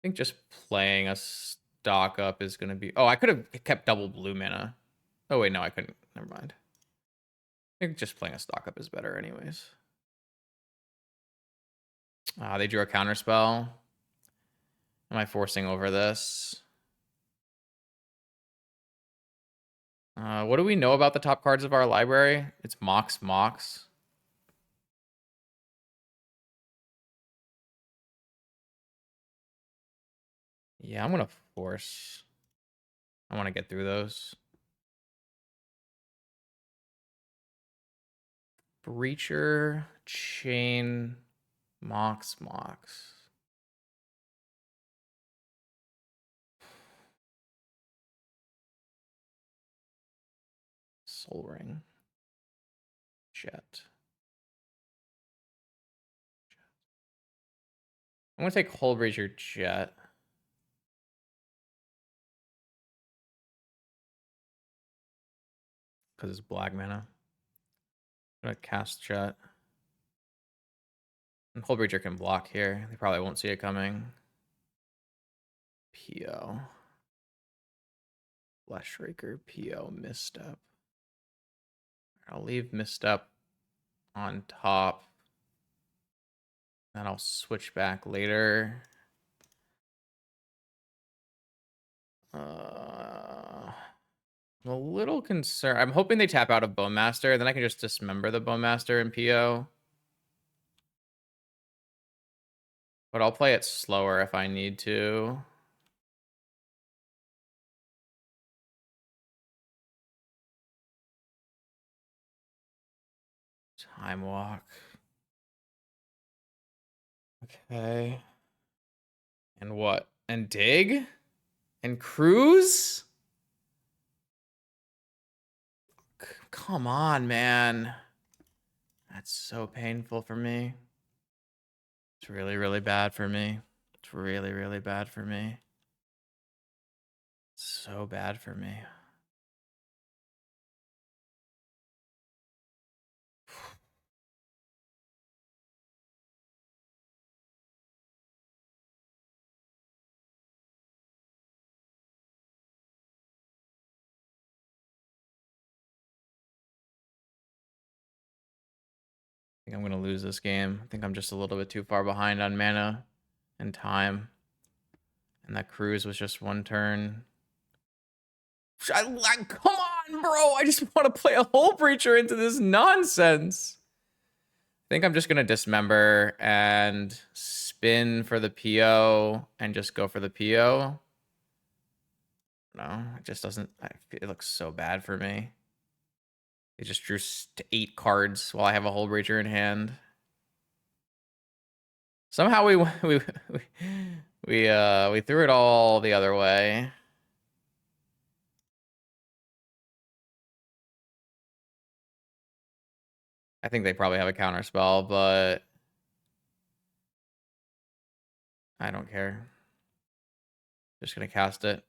Speaker 1: think just playing a stock up is gonna be. Oh, I could have kept double blue mana. Oh wait, no, I couldn't. Never mind. I think just playing a stock up is better anyways. They drew a counter spell. Am I forcing over this? What do we know about the top cards of our library? It's Mox. Yeah, I'm gonna force. I want to get through those. Breacher, Chain, Mox, Mox. Soul Ring. Jet. I'm gonna take Hull Breacher Jet. Because it's black mana. I'm gonna cast Jet. And Hull Breacher can block here. They probably won't see it coming. PO. Flesh Raker, PO, Misstep. I'll leave Misstep on top. Then I'll switch back later. I'm a little concerned. I'm hoping they tap out of Bowmaster. Then I can just dismember the Bowmaster and PO. But I'll play it slower if I need to. Time Walk. Okay. And what? And dig? And cruise? Come on, man. That's so painful for me. It's really, really bad for me. It's really, really bad for me. So bad for me. I think I'm going to lose this game. I think I'm just a little bit too far behind on mana and time. And that cruise was just one turn. Come on, bro. I just want to play a Hull Breacher into this nonsense. I think I'm just going to dismember and spin for the PO and just go for the PO. No, it just doesn't. It looks so bad for me. It just drew 8 cards while I have a Hull Breacher in hand. Somehow we threw it all the other way. I think they probably have a counter spell, but I don't care. Just gonna cast it.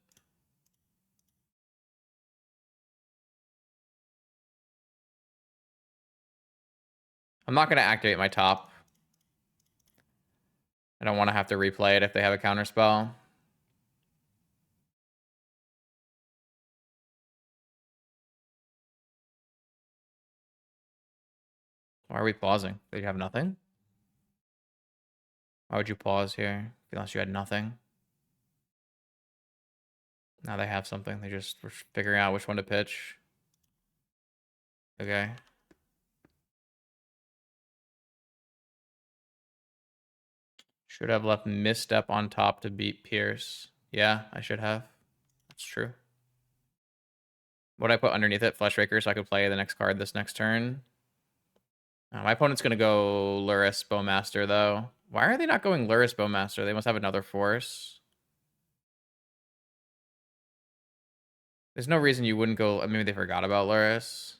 Speaker 1: I'm not gonna activate my top. I don't want to have to replay it if they have a counter spell. Why are we pausing? Did you have nothing? Why would you pause here unless you had nothing? Now they have something. They just were figuring out which one to pitch. Okay. Should have left Misstep on top to beat Pierce. Yeah, I should have. That's true. What I put underneath it? Flesh Raker, so I could play the next card this next turn. My opponent's going to go Lurrus Bowmaster, though. Why are they not going Lurrus Bowmaster? They must have another force. There's no reason you wouldn't go... Maybe they forgot about Lurrus.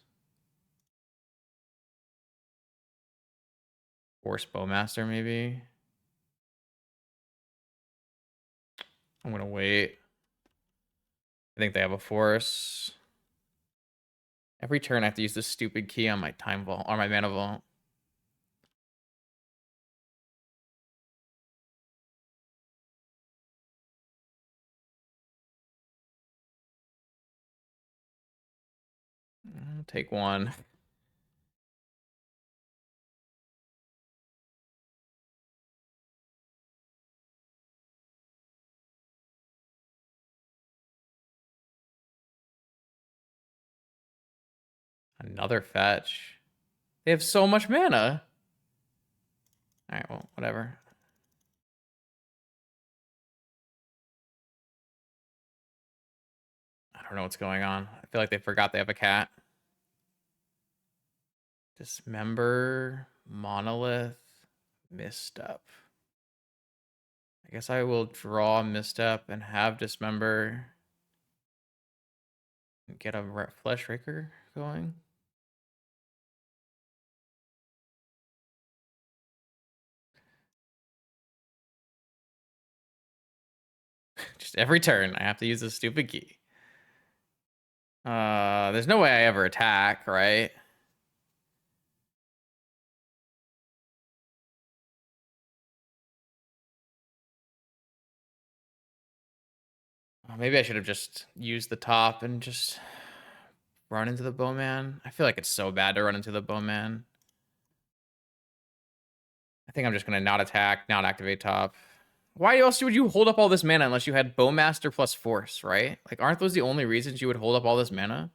Speaker 1: Force Bowmaster, maybe. I'm going to wait. I think they have a force. Every turn I have to use this stupid key on my time vault, or my mana vault. I'll take one. Another fetch. They have so much mana. All right, well, whatever. I don't know what's going on. I feel like they forgot they have a cat. Dismember, Monolith, Misstep. I guess I will draw Misstep and have Dismember and get a Flesh Raker going. Just every turn, I have to use this stupid key. There's no way I ever attack, right? Maybe I should have just used the top and just run into the Bowman. I feel like it's so bad to run into the Bowman. I think I'm just gonna not attack, not activate top. Why else would you hold up all this mana unless you had Bowmaster plus Force, right? Like, aren't those the only reasons you would hold up all this mana?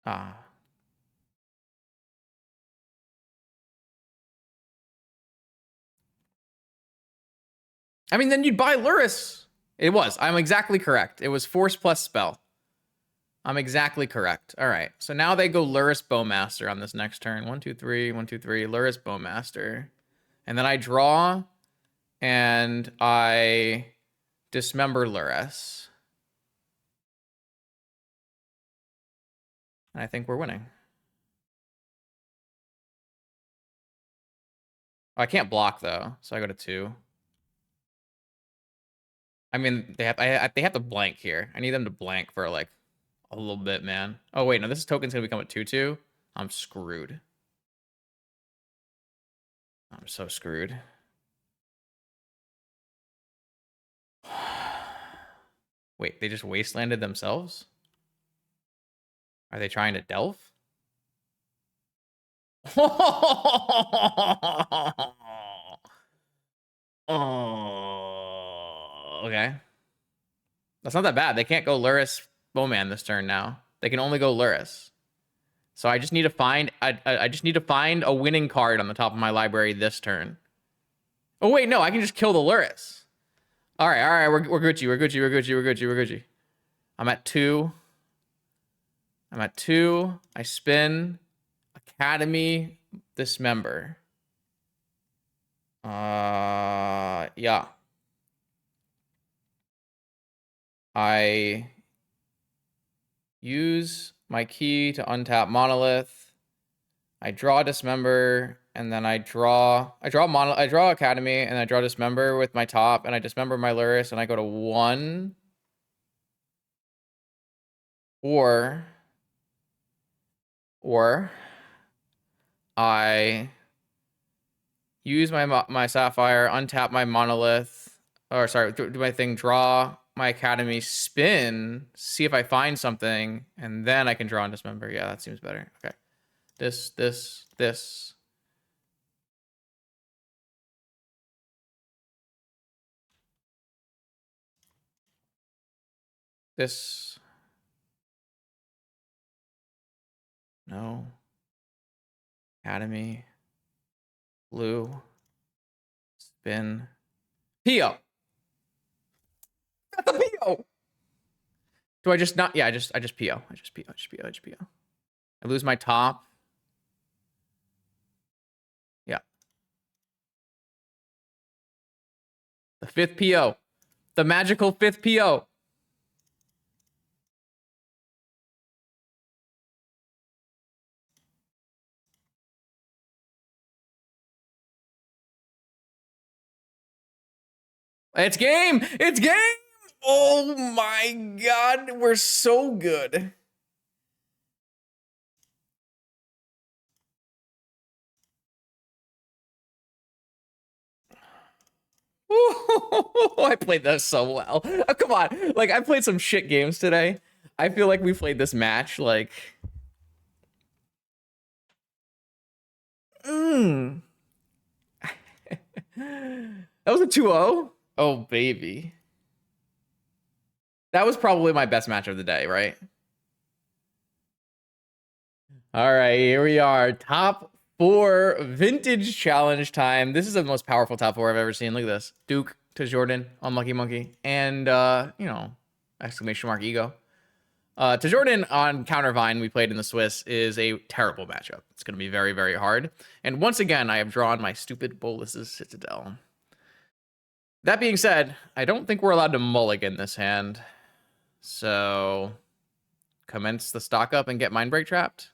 Speaker 1: Ah. I mean, then you'd buy Lurrus. It was. I'm exactly correct. It was Force plus Spell. I'm exactly correct. All right. So now they go Lurrus Bowmaster on this next turn. 1, 2, 3, 1, 2, 3. Lurrus Bowmaster. And then I draw and I dismember Lurrus. And I think we're winning. Oh, I can't block though, so I go to 2. I mean, they have to blank here. I need them to blank for like a little bit, man. Oh wait, no, this token's gonna become a 2/2. I'm screwed. I'm so screwed. Wait, they just wastelanded themselves? Are they trying to delve? Oh, okay. That's not that bad. They can't go Lurrus Bowman this turn now. They can only go Lurrus. So I just need to find I just need to find a winning card on the top of my library this turn. Oh wait, no, I can just kill the Lurrus. All right, we're Gucci, we're Gucci, we're Gucci, we're Gucci, we're Gucci. I'm at 2. I'm at 2. I spin Academy Dismember. Yeah. I use my key to untap Monolith. I draw Dismember, and then I draw Academy, and I draw Dismember with my top, and I dismember my Lurrus, and I go to 1. Or I use my Sapphire, untap my Monolith, or sorry, do my thing, draw my Academy, spin, see if I find something, and then I can draw and Dismember. Yeah, that seems better. Okay. This. This. No. Academy. Blue. Spin. PO. Got the PO. Do I just not? Yeah, I just PO. I just PO. I lose my top. Yeah. The 5th PO. The magical 5th PO. It's game. It's game. Oh my God. We're so good. I played that so well. Oh, come on. Like, I played some shit games today. I feel like we played this match like... That was a 2-0? Oh, baby. That was probably my best match of the day, right? All right, here we are. Top 4 vintage challenge time. This is the most powerful top 4 I've ever seen. Look at this. Duke to Jordan, Unlucky Monkey, and, you know, exclamation mark ego. To Jordan on Countervine, we played in the Swiss, is a terrible matchup. It's going to be very, very hard. And once again, I have drawn my stupid Bolus's Citadel. That being said, I don't think we're allowed to mulligan this hand. So, commence the stock up and get Mindbreak trapped.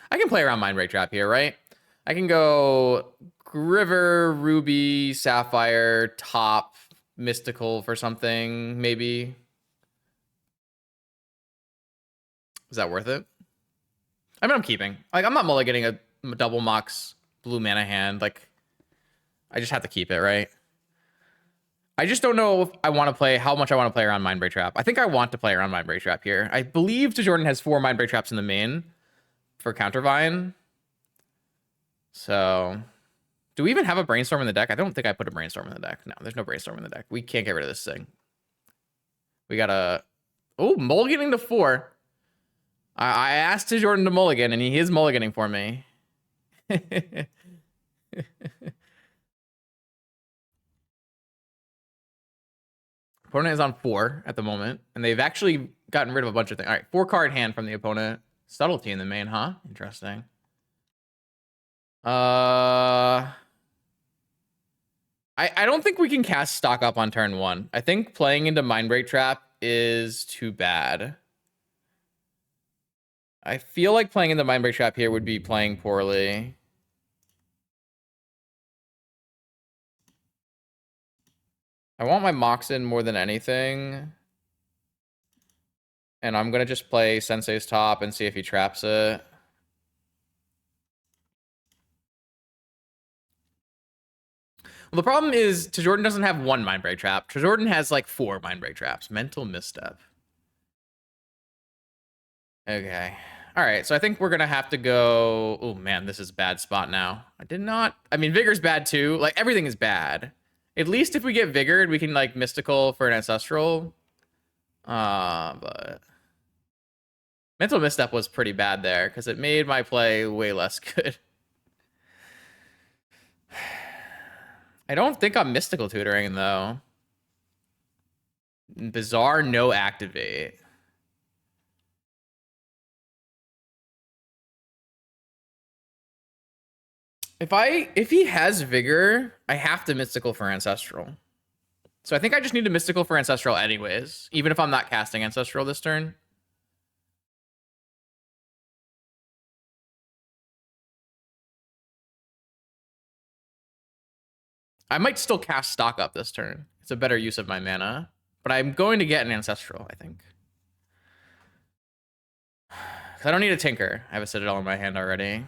Speaker 1: I can play around Mindbreak trap here, right? I can go River, Ruby, Sapphire, top, Mystical for something, maybe. Is that worth it? I mean, I'm keeping. Like, I'm not mulliganing a double Mox blue mana hand. Like, I just have to keep it, right? I just don't know if I want to play, how much I want to play around Mindbreak Trap. I think I want to play around Mindbreak Trap here. I believe Jordan has 4 Mindbreak Traps in the main for Countervine. So, do we even have a Brainstorm in the deck? I don't think I put a Brainstorm in the deck. No, there's no Brainstorm in the deck. We can't get rid of this thing. We gotta... Oh, mulliganing to 4. I asked Jordan to mulligan, and he is mulliganing for me. Opponent is on 4 at the moment, and they've actually gotten rid of a bunch of things. All right, 4-card hand from the opponent. Subtlety in the main, huh? Interesting. I don't think we can cast stock up on turn 1. I think playing into Mindbreak Trap is too bad. I feel like playing into Mindbreak Trap here would be playing poorly. I want my Mox in more than anything. And I'm going to just play Sensei's top and see if he traps it. Well, the problem is Jordan doesn't have 1 Mindbreak Trap. Jordan has like 4 Mindbreak Traps. Mental misstep. Okay. All right, so I think we're going to have to go... Oh, man, this is a bad spot now. I mean, Vigor's bad too. Like, everything is bad. At least if we get Vigored, we can, like, Mystical for an Ancestral. But... Mental Misstep was pretty bad there, because it made my play way less good. I don't think I'm Mystical Tutoring, though. Bizarre, no activate. If he has Vigor, I have to Mystical for Ancestral. So I think I just need to Mystical for Ancestral anyways, even if I'm not casting Ancestral this turn. I might still cast stock up this turn. It's a better use of my mana. But I'm going to get an Ancestral, I think. I don't need a Tinker. I have a Citadel in my hand already.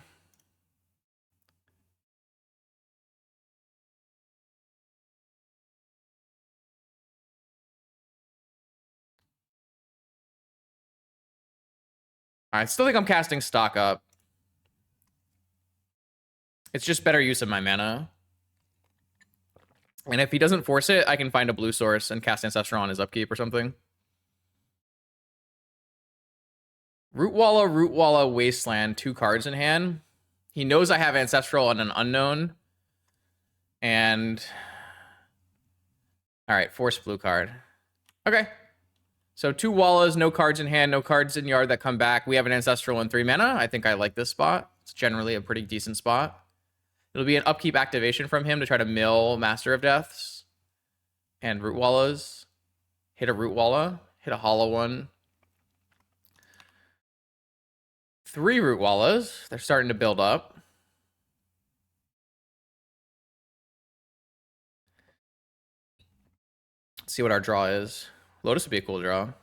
Speaker 1: I still think I'm casting stock up. It's just better use of my mana. And if he doesn't force it, I can find a blue source and cast Ancestral on his upkeep or something. Rootwalla, Wasteland, 2 cards in hand. He knows I have Ancestral on an unknown. And... Alright, force blue card. Okay. So 2 Wallas, no cards in hand, no cards in yard that come back. We have an Ancestral and 3 mana. I think I like this spot. It's generally a pretty decent spot. It'll be an upkeep activation from him to try to mill Master of Deaths and Root Wallas. Hit a Root Walla, hit a hollow one. 3 Root Wallas. They're starting to build up. Let's see what our draw is. Lotus would be a cool draw. All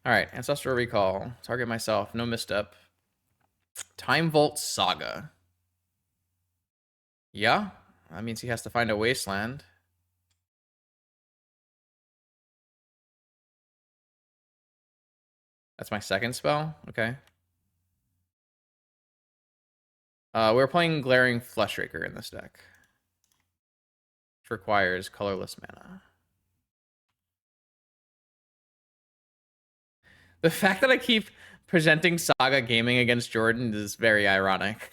Speaker 1: right, Ancestral Recall. Target myself, no misstep. Time Vault Saga. Yeah, that means he has to find a wasteland. That's my second spell? Okay. We're playing Glaring Flesh Raker in this deck, which requires colorless mana. The fact that I keep presenting Saga Gaming against Jordan is very ironic.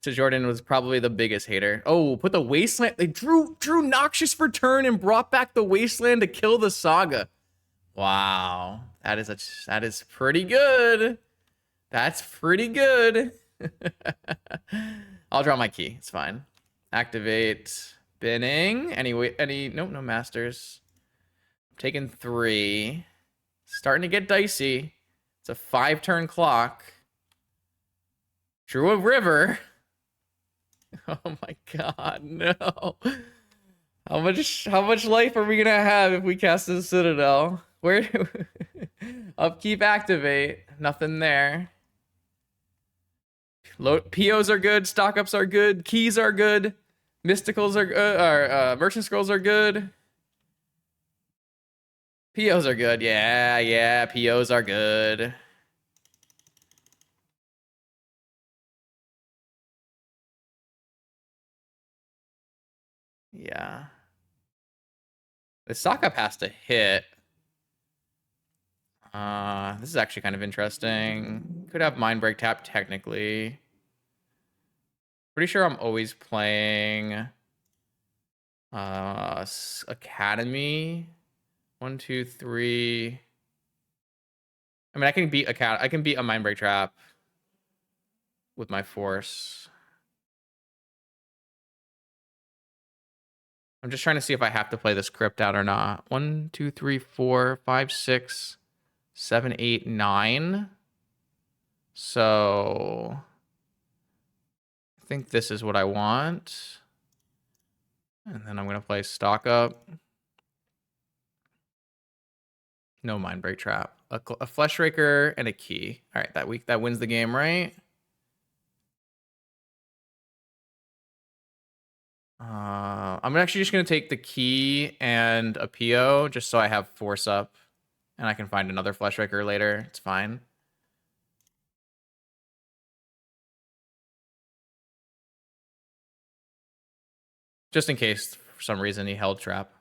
Speaker 1: So Jordan was probably the biggest hater. Oh, put the Wasteland. They drew Noxious for turn and brought back the Wasteland to kill the Saga. Wow. That is pretty good. That's pretty good. I'll draw my key. It's fine. Activate binning. Nope, no masters. Taking 3. Starting to get dicey. It's a 5-turn clock. Drew a river. Oh my god, no. How much life are we gonna have if we cast the Citadel? Where upkeep activate. Nothing there. POs are good, stock ups are good, keys are good, mysticals are good, merchant scrolls are good. POs are good. Yeah, POs are good. Yeah. The stock up has to hit. This is actually kind of interesting. Could have Mind Break tap technically. Pretty sure I'm always playing Academy. 1, 2, 3. I mean, I can beat a Mind Break trap with my force. I'm just trying to see if I have to play this crypt out or not. 1, 2, 3, 4, 5, 6, 7, 8, 9. So I think this is what I want. And then I'm going to play stock up. No Mind Break trap. A Flesh Raker and a key. All right, that wins the game, right? I'm actually just going to take the key and a PO just so I have force up. And I can find another Flesh Raker later. It's fine. Just in case, for some reason, he held trap.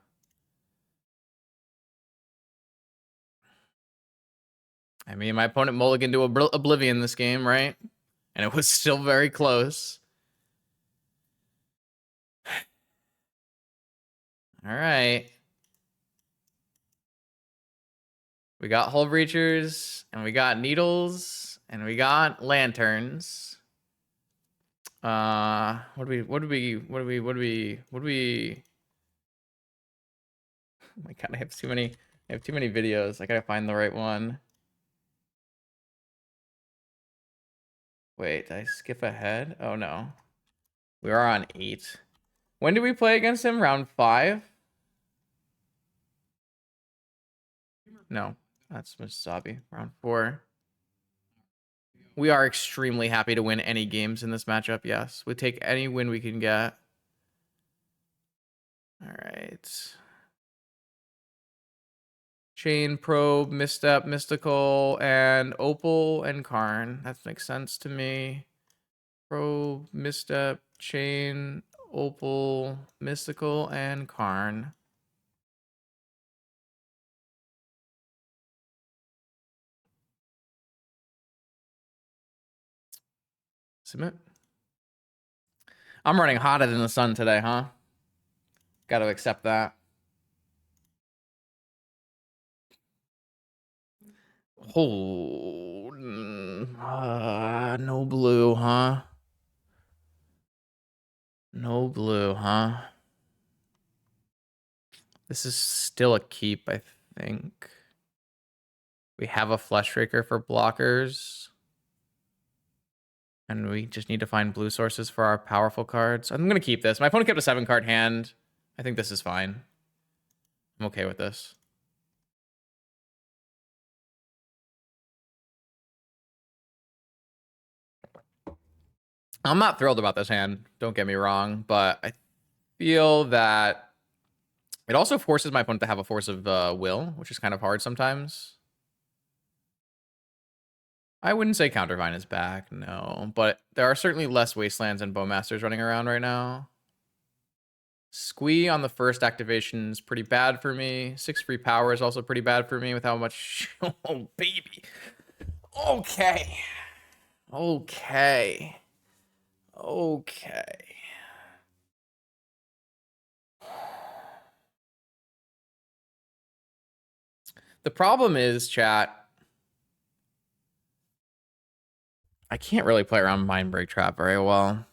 Speaker 1: I mean, my opponent mulliganed to Oblivion this game, right? And it was still very close. All right. We got Hull Breachers, and we got Needles, and we got Lanterns. What do we? Oh my god, I have too many videos. I gotta find the right one. Wait, did I skip ahead? Oh no. We are on 8. When did we play against him? Round 5? No, that's Wasabi. Round 4. We are extremely happy to win any games in this matchup, yes. We take any win we can get. Alright. Chain, Probe, Misstep, Mystical, and Opal and Karn. That makes sense to me. Probe, Misstep, Chain, Opal, Mystical, and Karn. Submit. I'm running hotter than the sun today, huh? Got to accept that. Oh, no blue, huh? No blue, huh? This is still a keep, I think. We have a Flesh Raker for blockers. And we just need to find blue sources for our powerful cards. I'm going to keep this. My opponent kept a 7-card hand. I think this is fine. I'm okay with this. I'm not thrilled about this hand, don't get me wrong, but I feel that it also forces my opponent to have a force of will, which is kind of hard sometimes. I wouldn't say Countervine is back, no, but there are certainly less Wastelands and Bowmasters running around right now. Squee on the first activation is pretty bad for me. 6 free power is also pretty bad for me with how much... Oh, baby. Okay. Okay. Okay. The problem is, chat, I can't really play around Mind Break Trap very well.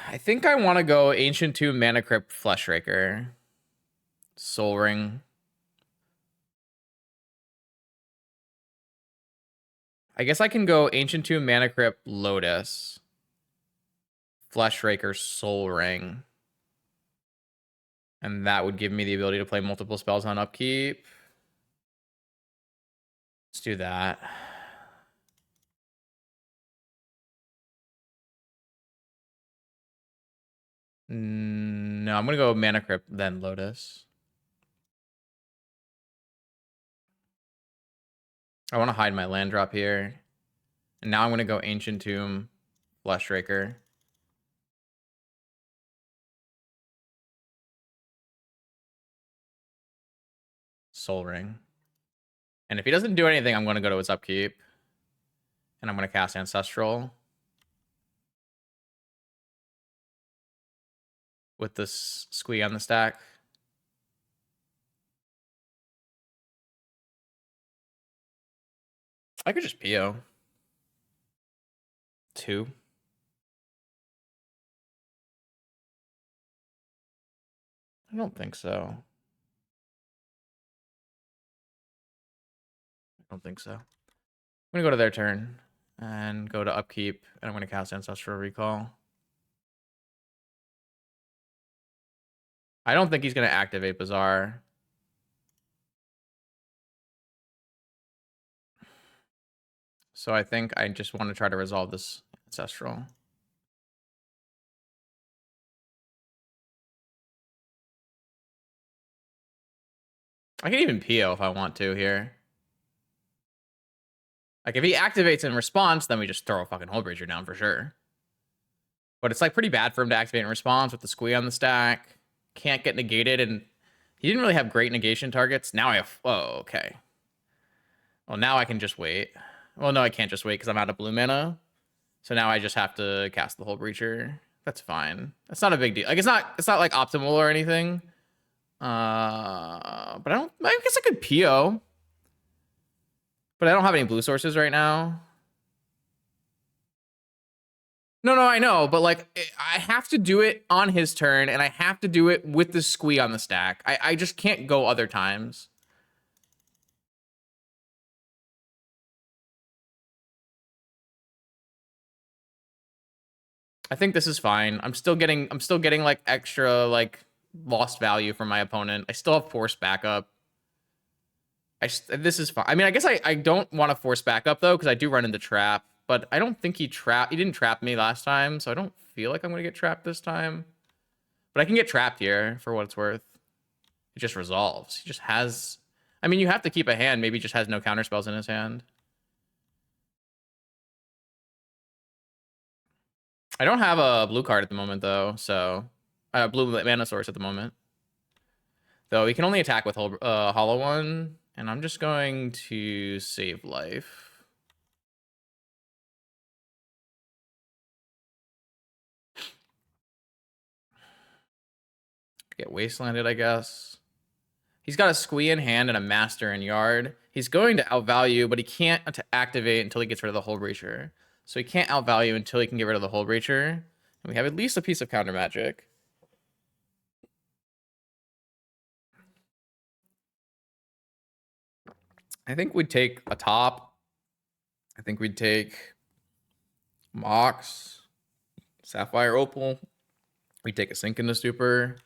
Speaker 1: I think I want to go Ancient Tomb, Mana Crypt, Flesh Raker, Soul Ring. I guess I can go Ancient Tomb, Mana Crypt, Lotus, Flesh Raker, Soul Ring. And that would give me the ability to play multiple spells on upkeep. Let's do that. No, I'm going to go Mana Crypt, then Lotus. I want to hide my land drop here. And now I'm going to go Ancient Tomb, Flesh Raker. Soul Ring. And if he doesn't do anything, I'm going to go to his upkeep. And I'm going to cast Ancestral. With this squee on the stack. I could just PO. 2. I don't think so. I don't think so. I'm going to go to their turn and go to upkeep, and I'm going to cast Ancestral Recall. I don't think he's going to activate Bazaar. So I think I just want to try to resolve this Ancestral. I can even PO if I want to here. Like, if he activates in response, then we just throw a fucking Hullbreacher down for sure. But it's, like, pretty bad for him to activate in response with the squee on the stack. Can't get negated, and he didn't really have great negation targets. Now I have... Oh, okay. Well, now I can just wait. Well, no, I can't just wait because I'm out of blue mana. So now I just have to cast the Hullbreacher. That's fine. That's not a big deal. Like, it's not like optimal or anything. But I guess I could PO. But I don't have any blue sources right now. No, I know, but like I have to do it on his turn, and I have to do it with the squee on the stack. I just can't go other times. I think this is fine. I'm still getting like extra like lost value from my opponent. I still have force backup. This is fine. I mean, I guess I don't want to force backup though, because I do run into trap. But I don't think he didn't trap me last time, so I don't feel like I'm gonna get trapped this time. But I can get trapped here for what it's worth. It just resolves. He just has... I mean, you have to keep a hand. Maybe he just has no counterspells in his hand. I don't have a blue card at the moment, though, so... blue mana source at the moment. Though he can only attack with Hollow One, and I'm just going to save life. Get Wastelanded, I guess. He's got a squee in hand and a master in yard. He's going to outvalue, but he can't activate until he gets rid of the Hullbreacher. So he can't outvalue until he can get rid of the Hullbreacher. And we have at least a piece of counter magic. I think we'd take a top. I think we'd take Mox, Sapphire Opal. We'd take a Sink in the Stupor.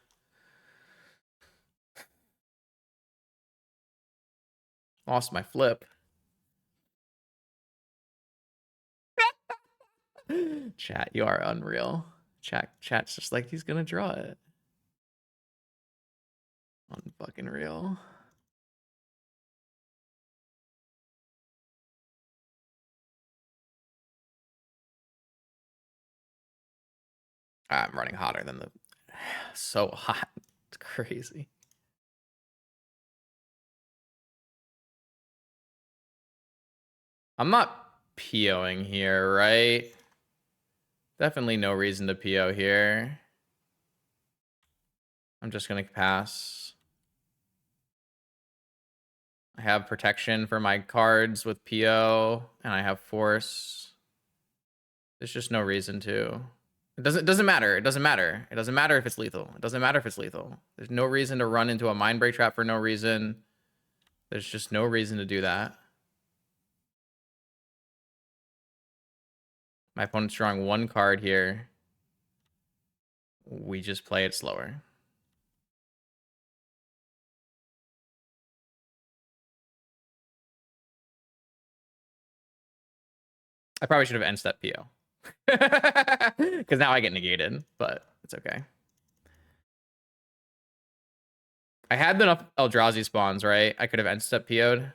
Speaker 1: Lost my flip. Chat, you are unreal. Chat's just like, he's gonna draw it. Unfucking real. I'm running hotter than the... So hot. It's crazy. I'm not POing here, right? Definitely no reason to PO here. I'm just gonna pass. I have protection for my cards with PO, and I have force. There's just no reason to. It doesn't matter. It doesn't matter. It doesn't matter if it's lethal. It doesn't matter if it's lethal. There's no reason to run into a mind break trap for no reason. There's just no reason to do that. My opponent's drawing one card here. We just play it slower. I probably should have end step PO. Because now I get negated, but it's okay. I had enough Eldrazi spawns, right? I could have end step PO'd.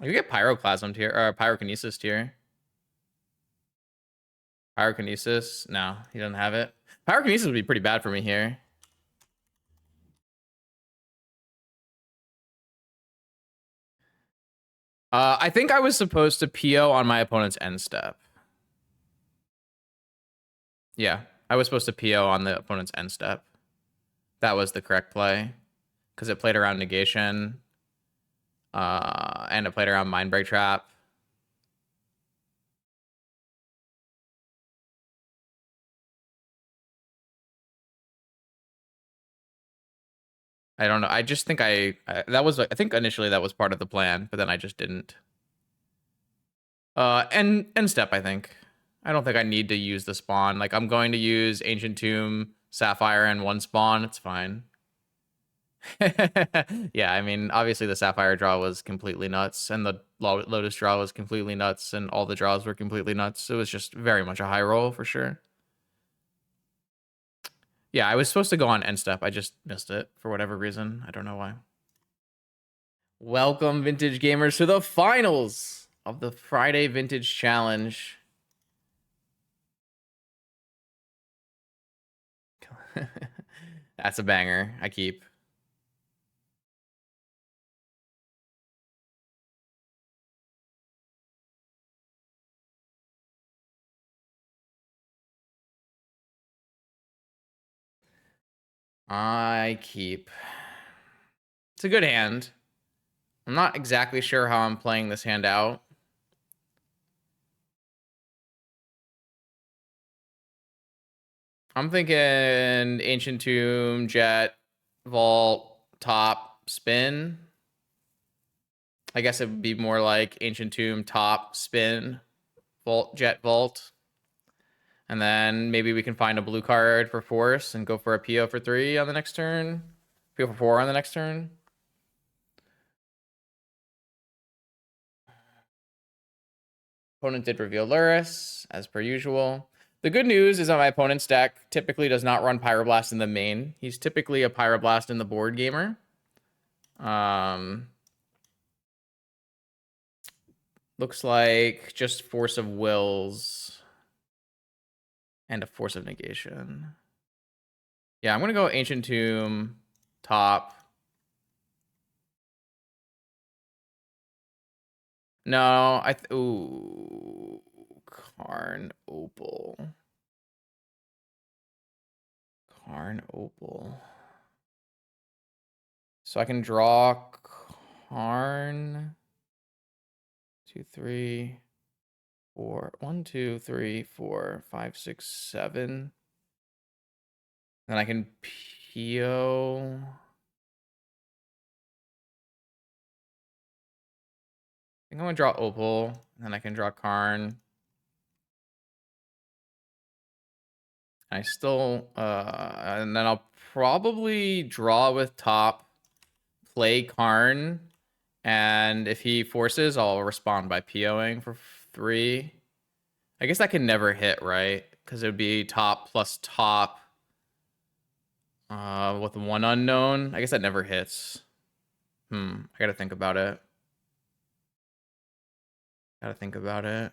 Speaker 1: You get Pyroclasm tier, or Pyrokinesis tier. Pyrokinesis? No, he doesn't have it. Pyrokinesis would be pretty bad for me here. I think I was supposed to PO on my opponent's end step. Yeah, I was supposed to PO on the opponent's end step. That was the correct play. Because it played around negation. And it played around Mindbreak Trap. I don't know. I just think I think initially that was part of the plan, but then I just didn't. End step, I think. I don't think I need to use the spawn. Like, I'm going to use Ancient Tomb, Sapphire, and one spawn. It's fine. Yeah, I mean, obviously the Sapphire draw was completely nuts, and the Lotus draw was completely nuts, and all the draws were completely nuts. It was just very much a high roll for sure. Yeah, I was supposed to go on end step. I just missed it for whatever reason. I don't know why. Welcome, Vintage Gamers, to the finals of the Friday Vintage Challenge. That's a banger. I keep. I keep. It's a good hand. I'm not exactly sure how I'm playing this hand out. I'm thinking Ancient Tomb, Jet, Vault, Top, Spin. I guess it would be more like Ancient Tomb, Top, Spin, Vault, Jet, Vault. And then maybe we can find a blue card for Force and go for a PO for 3 on the next turn. PO for 4 on the next turn. Opponent did reveal Lurrus, as per usual. The good news is that my opponent's deck typically does not run Pyroblast in the main. He's typically a Pyroblast in the board gamer. Looks like just Force of Wills and a Force of Negation. Yeah, I'm going to go Ancient Tomb, top. No, ooh, Karn Opal. Karn Opal. So I can draw Karn. 2, 3, 4. 1, 2, 3, 4, 5, 6, 7. Then I can PO. I think I'm gonna draw Opal, and then I can draw Karn. I still, and then I'll probably draw with top, play Karn, and if he forces, I'll respond by POing for 3. I guess that can never hit, right? Because it would be top plus top with 1 unknown. I guess that never hits. I gotta think about it. Gotta think about it.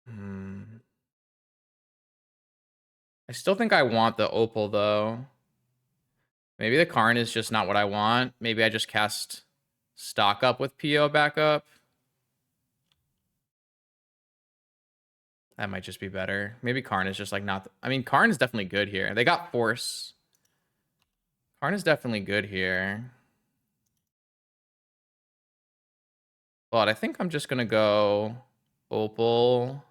Speaker 1: I still think I want the Opal, though. Maybe the Karn is just not what I want. Maybe I just cast stock up with PO back up. That might just be better. Maybe Karn is just like not... I mean, Karn is definitely good here. They got Force. Karn is definitely good here. But I think I'm just going to go Opal.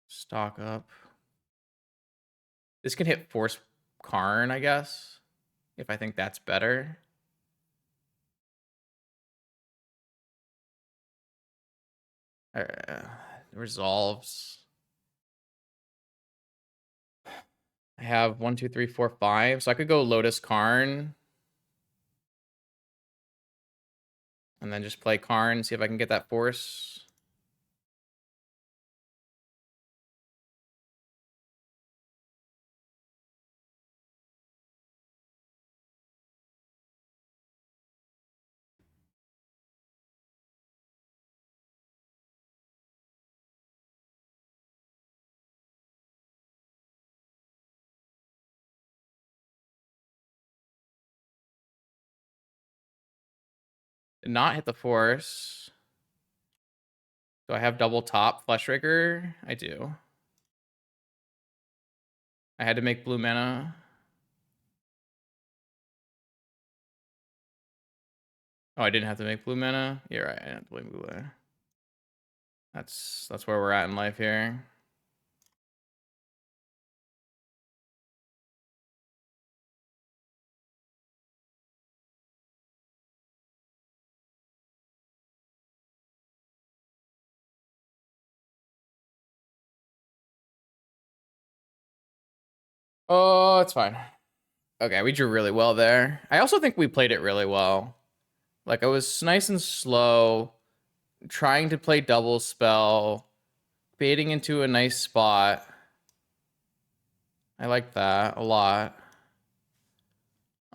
Speaker 1: Stock up. This can hit Force Karn, I guess, if I think that's better. Resolves. I have 1, 2, 3, 4, 5. So I could go Lotus Karn. And then just play Karn, see if I can get that Force. Did not hit the Force. Do I have double top Flesh Raker? I do. I had to make blue mana. Oh, I didn't have to make blue mana? You're right, I didn't have to make blue mana. That's where we're at in life here. Oh, it's fine. Okay, we drew really well there. I also think we played it really well. Like, I was nice and slow, trying to play double spell, baiting into a nice spot. I like that a lot.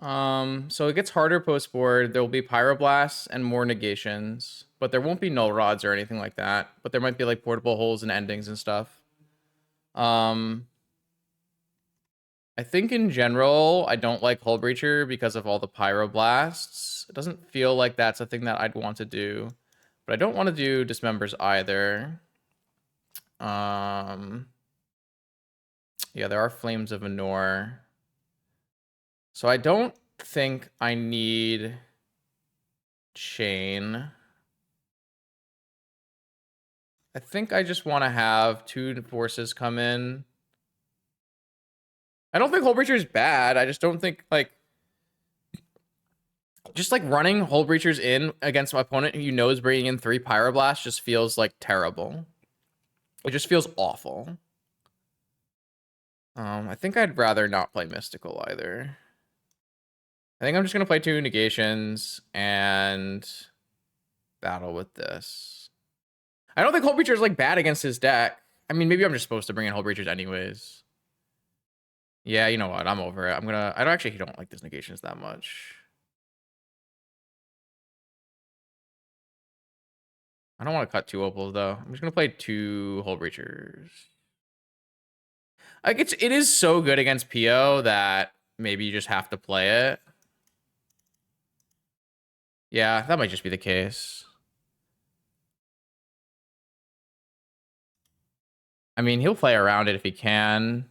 Speaker 1: So it gets harder post board. There will be pyroblasts and more negations, but there won't be null rods or anything like that. But there might be like portable holes and endings and stuff. I think in general, I don't like Hull Breacher because of all the pyroblasts. It doesn't feel like that's a thing that I'd want to do, but I don't want to do Dismembers either. Yeah, there are Flames of Anor. So I don't think I need Chain. I think I just want to have 2 forces come in. I don't think Hull Breacher is bad. I just don't think, like, just like running Hull Breachers in against my opponent who you know is bringing in 3 Pyroblasts just feels like terrible. It just feels awful. I think I'd rather not play Mystical either. I think I'm just going to play 2 Negations and battle with this. I don't think Hull Breacher is like bad against his deck. I mean, maybe I'm just supposed to bring in Hull Breachers anyways. Yeah, you know what? I'm over it. I don't like these Negations that much. I don't want to cut 2 opals though. I'm just going to play 2 Hull Breachers. Like, it is so good against PO that maybe you just have to play it. Yeah, that might just be the case. I mean, he'll play around it if he can.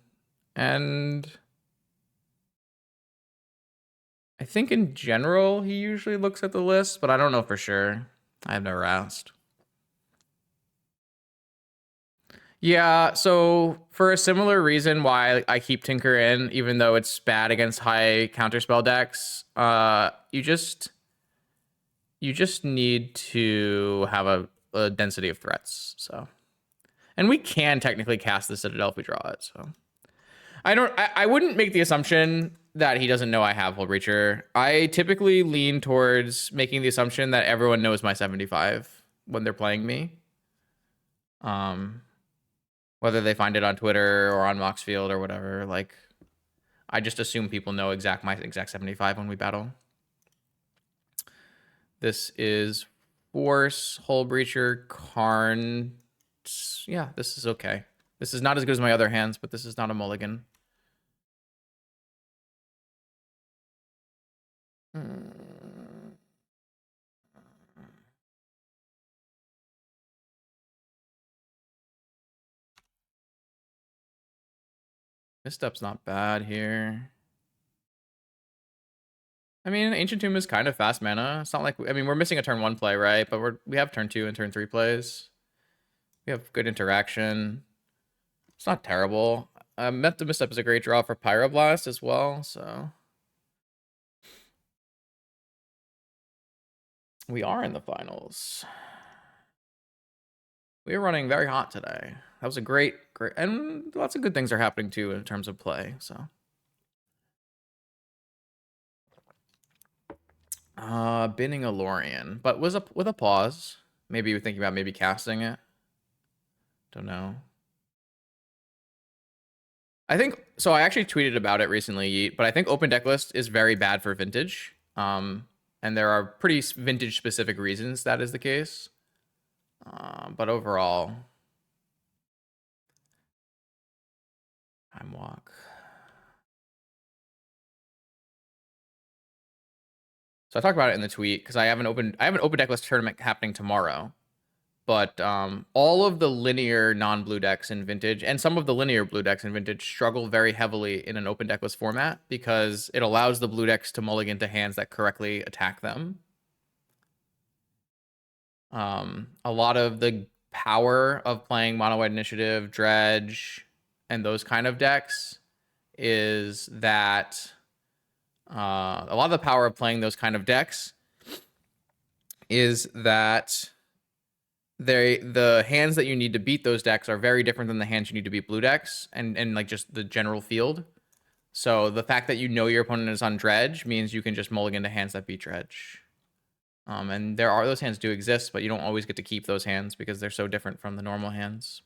Speaker 1: And I think in general, he usually looks at the list, but I don't know for sure. I've never asked. Yeah, so for a similar reason why I keep Tinker in, even though it's bad against high counterspell decks, you just need to have a density of threats. So, and we can technically cast the Citadel if we draw it. So, I wouldn't make the assumption that he doesn't know I have Hull Breacher. I typically lean towards making the assumption that everyone knows my 75 when they're playing me. Whether they find it on Twitter or on Moxfield or whatever, like, I just assume people know my exact 75 when we battle. This is Force, Hull Breacher, Karn. Yeah, this is okay. This is not as good as my other hands, but this is not a mulligan. Misstep's not bad here. I mean, Ancient Tomb is kind of fast mana. It's not like, I mean, we're missing a turn 1 play, right? But we have turn 2 and turn 3 plays. We have good interaction. It's not terrible. Met the Misstep is a great draw for Pyroblast as well, so. We are in the finals. We are running very hot today. That was a great, and lots of good things are happening too in terms of play, so. Binning a Lorien, but with a pause. Maybe you're thinking about maybe casting it. Don't know. I think so. I actually tweeted about it recently, but I think open decklist is very bad for vintage. And there are pretty vintage specific reasons that is the case. But overall, time walk. So I talked about it in the tweet because I have an open decklist tournament happening tomorrow. But all of the linear non-blue decks in Vintage and some of the linear blue decks in Vintage struggle very heavily in an open decklist format because it allows the blue decks to mulligan to hands that correctly attack them. A lot of the power of playing Mono White Initiative, Dredge, and those kind of decks is that a lot of the power of playing those kind of decks is that the hands that you need to beat those decks are very different than the hands you need to beat blue decks and like just the general field. So the fact that you know your opponent is on Dredge means you can just mulligan to hands that beat Dredge. And those hands do exist, but you don't always get to keep those hands because they're so different from the normal hands.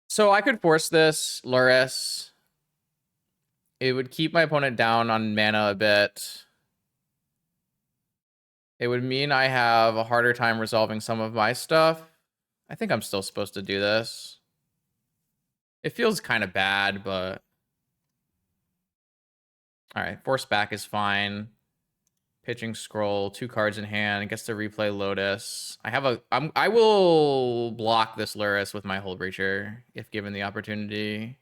Speaker 1: So I could force this Lurrus. It would keep my opponent down on mana a bit. It would mean I have a harder time resolving some of my stuff. I think I'm still supposed to do this. It feels kind of bad, but... Alright, force back is fine. Pitching Scroll, 2 cards in hand, gets to replay Lotus. I will block this Lurrus with my Hull Breacher if given the opportunity.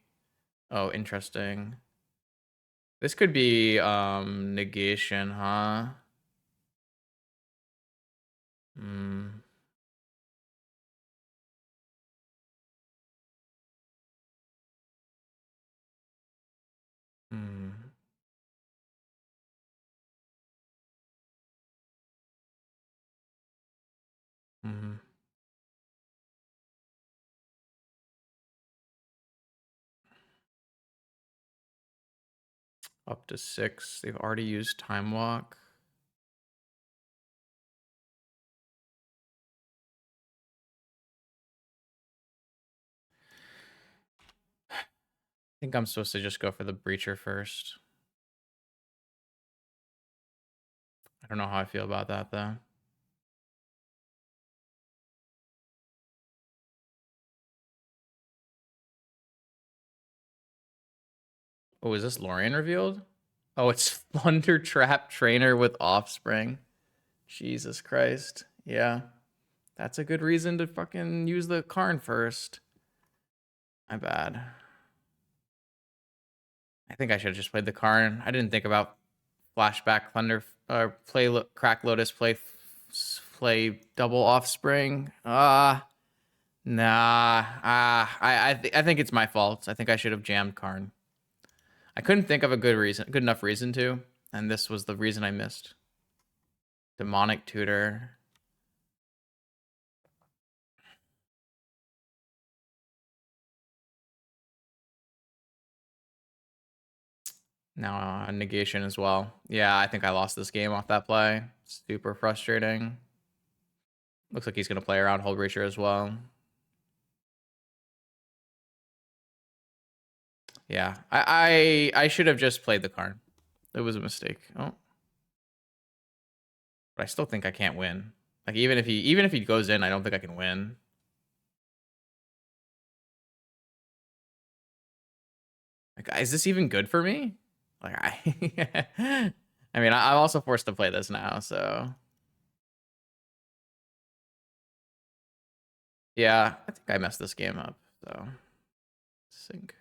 Speaker 1: Oh, interesting. This could be negation, huh? Hmm. Hmm. Hmm. Up to 6. They've already used Time Walk. I think I'm supposed to just go for the Breacher first. I don't know how I feel about that, though. Oh, is this Lorien revealed? Oh, it's Thunder Trap Trainer with Offspring. Jesus Christ. Yeah. That's a good reason to fucking use the Karn first. My bad. I think I should have just played the Karn. I didn't think about Flashback Thunder, Crack Lotus, play double Offspring. Nah. I think it's my fault. I think I should have jammed Karn. I couldn't think of a good enough reason to, and this was the reason I missed. Demonic Tutor. Now negation as well. Yeah, I think I lost this game off that play. Super frustrating. Looks like he's going to play around Hull Breacher as well. Yeah, I should have just played the card. It was a mistake. Oh, but I still think I can't win. Like even if he goes in, I don't think I can win. Like, is this even good for me? Like I mean, I'm also forced to play this now, so yeah, I think I messed this game up. So sync.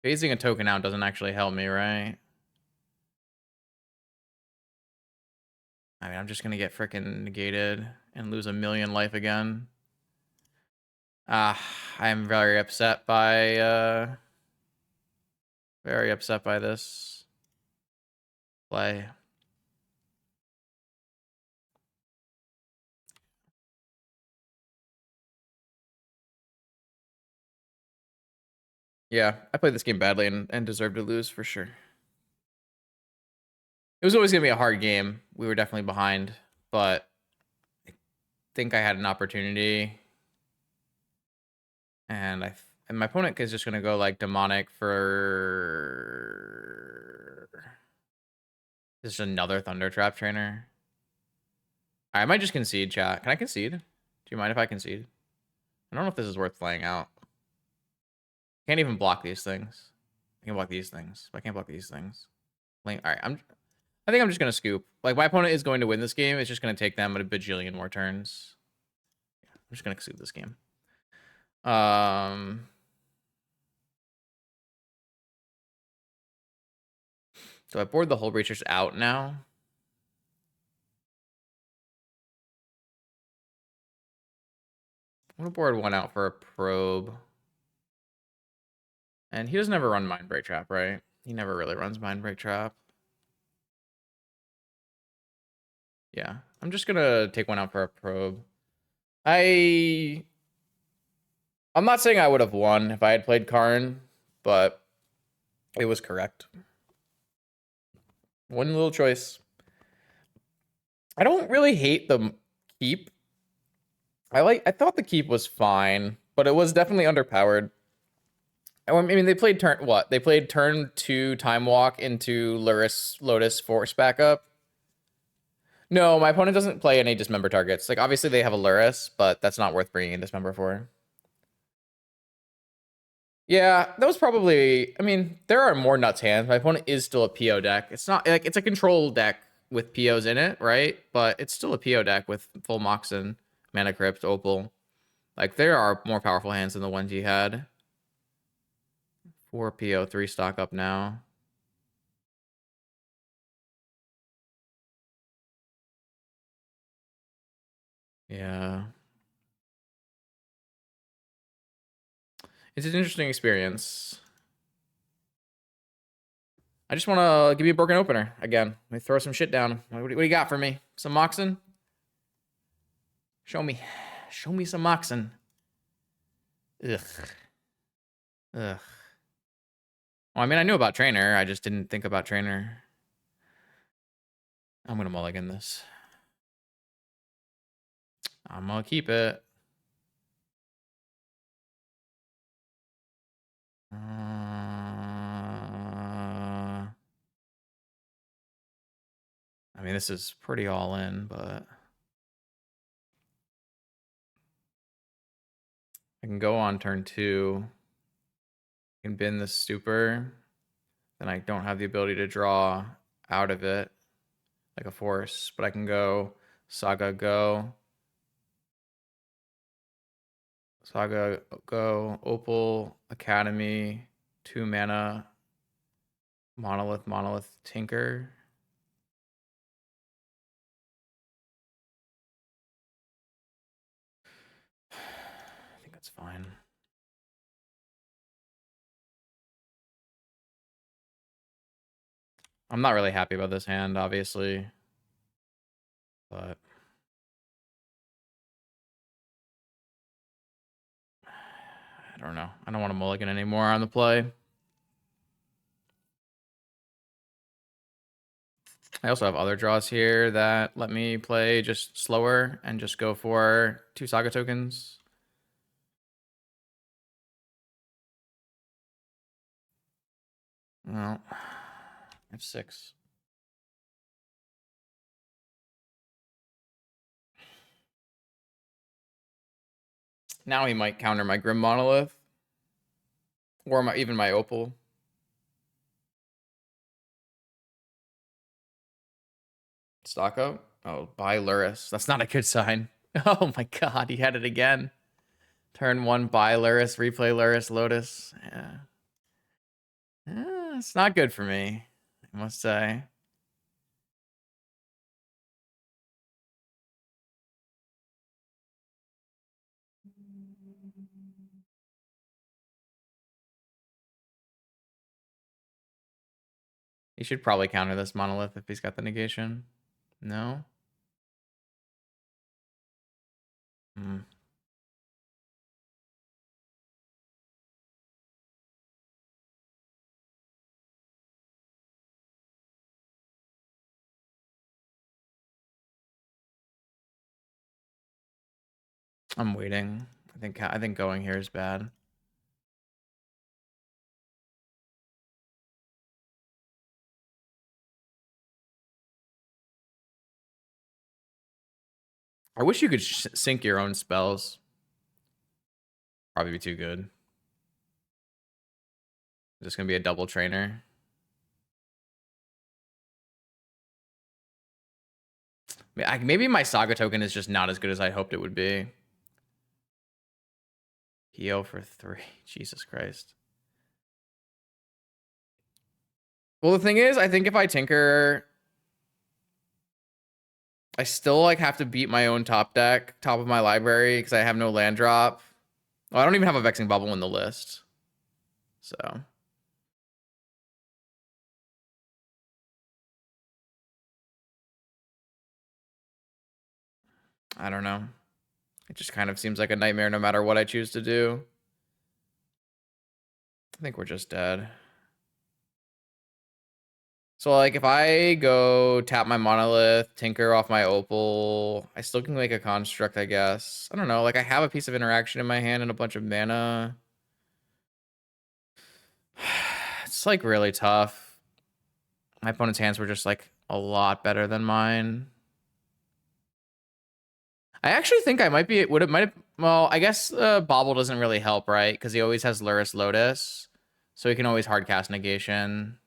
Speaker 1: Phasing a token out doesn't actually help me, right? I mean, I'm just gonna get freaking negated and lose a million life again. I'm very upset by this play. Yeah, I played this game badly and deserved to lose for sure. It was always gonna be a hard game. We were definitely behind, but I think I had an opportunity, and and my opponent is just gonna go like demonic for this is another Thunder Trap trainer. I might just concede, chat. Can I concede? Do you mind if I concede? I don't know if this is worth playing out. Can't even block these things. I can block these things, but I can't block these things. All right, I think I'm just gonna scoop. Like my opponent is going to win this game. It's just gonna take them a bajillion more turns. I'm just gonna scoop this game. So I board the Hull Breachers out now. I'm gonna board one out for a probe. And he doesn't ever run Mindbreak Trap, right? He never really runs Mindbreak Trap. Yeah, I'm just gonna take one out for a probe. I'm not saying I would have won if I had played Karn, but it was correct. One little choice. I don't really hate the keep. I thought the keep was fine, but it was definitely underpowered. I mean, they played turn what? They played turn 2 time walk into Lurrus Lotus Force backup. No, my opponent doesn't play any dismember targets. Like obviously they have a Lurrus, but that's not worth bringing a dismember for. Yeah, that was probably. I mean, there are more nuts hands. My opponent is still a PO deck. It's not like it's a control deck with POs in it, right? But it's still a PO deck with full Moxen, Mana Crypt, Opal. Like there are more powerful hands than the ones he had. 4 PO, 3 stock up now. Yeah. It's an interesting experience. I just want to give you a broken opener again. Let me throw some shit down. What do you got for me? Some Moxen? Show me. Show me some Moxen. Ugh. Ugh. Well, I mean, I knew about Trainer. I just didn't think about Trainer. I'm going to mulligan this. I'm going to keep it. I mean, this is pretty all in, but I can go on turn 2. I can bin this super. Then I don't have the ability to draw out of it like a force, but I can go Saga go. Saga go, Opal, Academy, 2 mana, Monolith, Tinker. I think that's fine. I'm not really happy about this hand, obviously. But I don't know. I don't want to mulligan anymore on the play. I also have other draws here that let me play just slower and just go for 2 Saga tokens. Well, I have 6. Now he might counter my Grim Monolith. Or even my Opal. Stock up? Oh, buy Lurrus. That's not a good sign. Oh my god, he had it again. Turn 1, buy Lurrus, replay Lurrus, Lotus. Yeah. It's not good for me, I must say. He should probably counter this Monolith if he's got the negation. No? Hmm. I'm waiting. I think going here is bad. I wish you could sync your own spells. Probably be too good. Is this gonna be a double trainer? Maybe my Saga token is just not as good as I hoped it would be. PO for 3. Jesus Christ. Well, the thing is, I think if I Tinker, I still like have to beat my own top deck, top of my library, because I have no land drop. Oh, I don't even have a Vexing Bubble in the list. So. I don't know. It just kind of seems like a nightmare no matter what I choose to do. I think we're just dead. So, like, if I go tap my Monolith, Tinker off my Opal, I still can make a Construct, I guess. I don't know. Like, I have a piece of interaction in my hand and a bunch of mana. It's, like, really tough. My opponent's hands were just, like, a lot better than mine. I actually think I might be... Well, I guess Bobble doesn't really help, right? Because he always has Lurrus Lotus. So he can always hardcast Negation.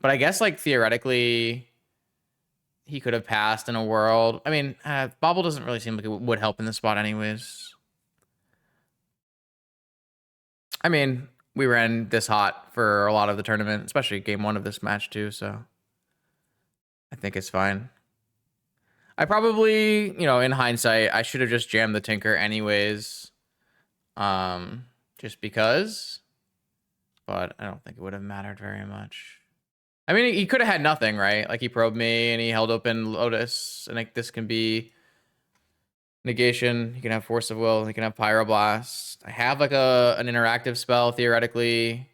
Speaker 1: But I guess, like, theoretically, he could have passed in a world. I mean, Bobble doesn't really seem like it would help in this spot anyways. I mean, we ran this hot for a lot of the tournament, especially game 1 of this match too, so I think it's fine. I probably, you know, in hindsight, I should have just jammed the Tinker anyways. Just because. But I don't think it would have mattered very much. I mean, he could have had nothing, right? Like, he probed me, and he held open Lotus, and, like, this can be negation. He can have Force of Will. He can have Pyroblast. I have, like, an interactive spell, theoretically.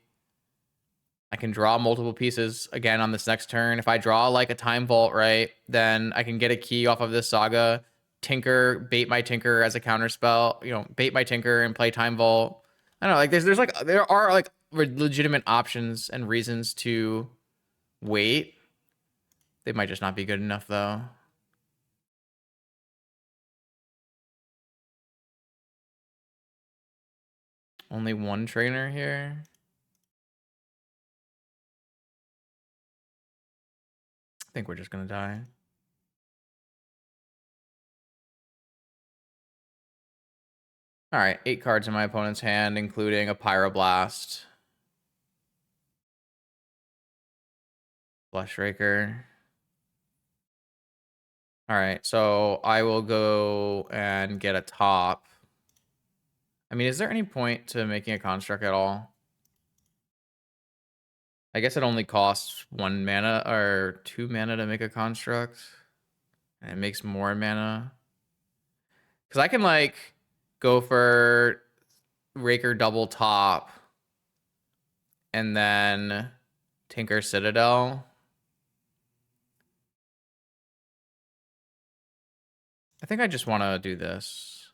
Speaker 1: I can draw multiple pieces again on this next turn. If I draw, like, a Time Vault, right, then I can get a key off of this Saga, Tinker, bait my Tinker as a counter spell, you know, bait my Tinker and play Time Vault. I don't know, like, there are, like, legitimate options and reasons to wait. They might just not be good enough, though. Only one trainer here. I think we're just gonna die. All right, 8 cards in my opponent's hand, including a Pyroblast. Flush Raker. All right, so I will go and get a top. I mean, is there any point to making a construct at all? I guess it only costs 1 mana or 2 mana to make a construct. And it makes more mana. Because I can, like, go for Raker double top and then Tinker Citadel. I think I just want to do this.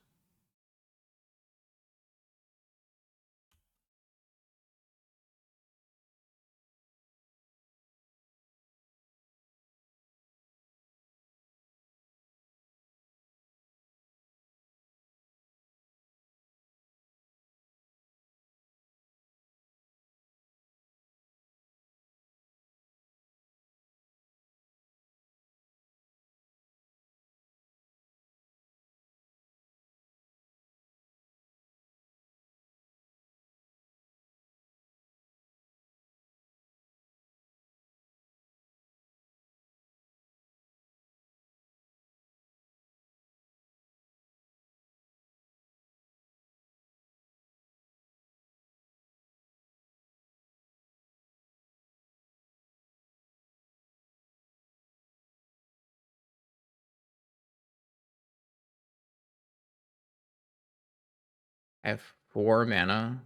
Speaker 1: I have 4 mana,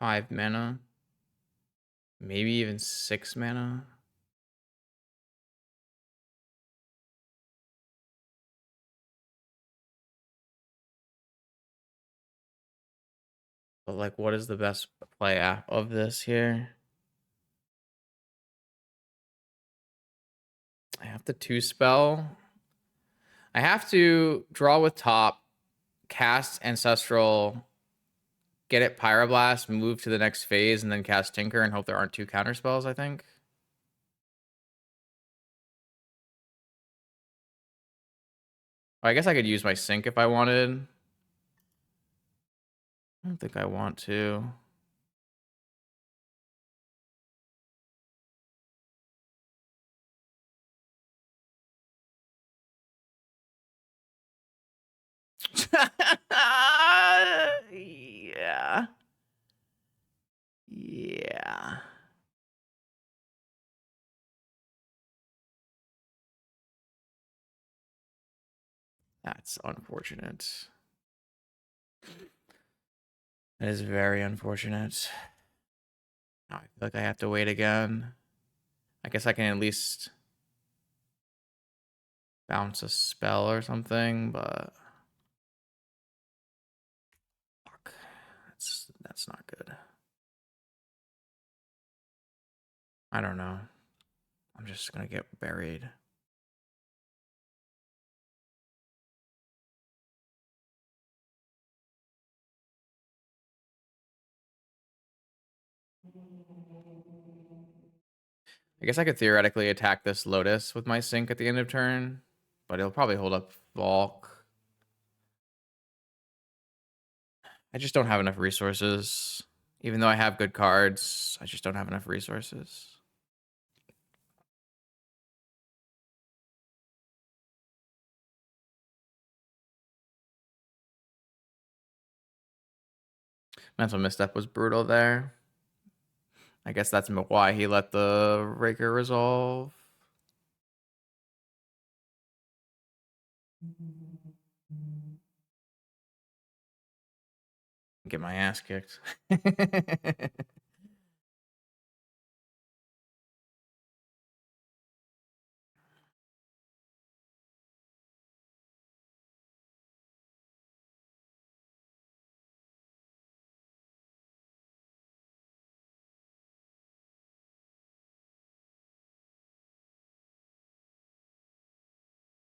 Speaker 1: 5 mana, maybe even 6 mana. But like, what is the best play app of this here? I have the 2 spell. I have to draw with top, cast Ancestral, get it Pyroblast, move to the next phase, and then cast Tinker and hope there aren't 2 counter spells, I think. I guess I could use my Sync if I wanted. I don't think I want to. Yeah. Yeah. That's unfortunate. That is very unfortunate. Now I feel like I have to wait again. I guess I can at least bounce a spell or something, but fuck. That's not good. I don't know. I'm just gonna get buried. I guess I could theoretically attack this Lotus with my Sync at the end of turn, but it'll probably hold up Valk. I just don't have enough resources. Even though I have good cards, I just don't have enough resources. Mental Misstep was brutal there. I guess that's why he let the Raker resolve. Get my ass kicked.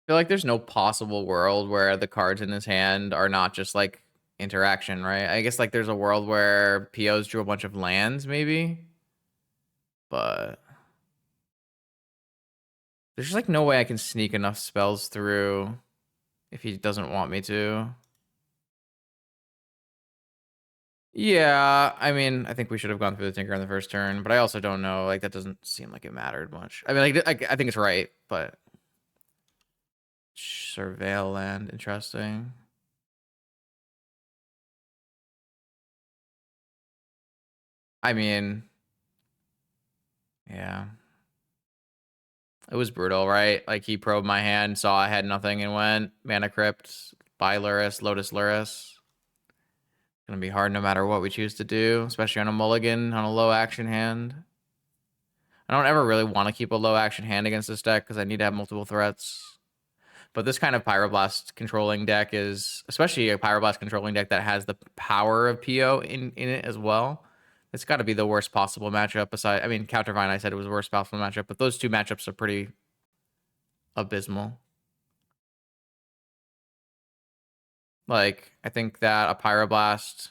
Speaker 1: Feel like there's no possible world where the cards in his hand are not just like interaction, right? I guess like there's a world where POs drew a bunch of lands, maybe. But there's just like no way I can sneak enough spells through if he doesn't want me to. Yeah, I mean, I think we should have gone through the Tinker on the first turn, but I also don't know. Like, that doesn't seem like it mattered much. I mean, like, I think it's right, but Surveil land, interesting. I mean, yeah. It was brutal, right? Like, he probed my hand, saw I had nothing, and went Mana Crypt, buy Lurrus, Lotus Lurrus. Gonna be hard no matter what we choose to do, especially on a mulligan, on a low action hand. I don't ever really want to keep a low action hand against this deck because I need to have multiple threats. But this kind of Pyroblast controlling deck is, especially a Pyroblast controlling deck that has the power of PO in it as well. It's got to be the worst possible matchup. I mean, Countervine, I said it was the worst possible matchup, but those two matchups are pretty abysmal. Like, I think that a Pyroblast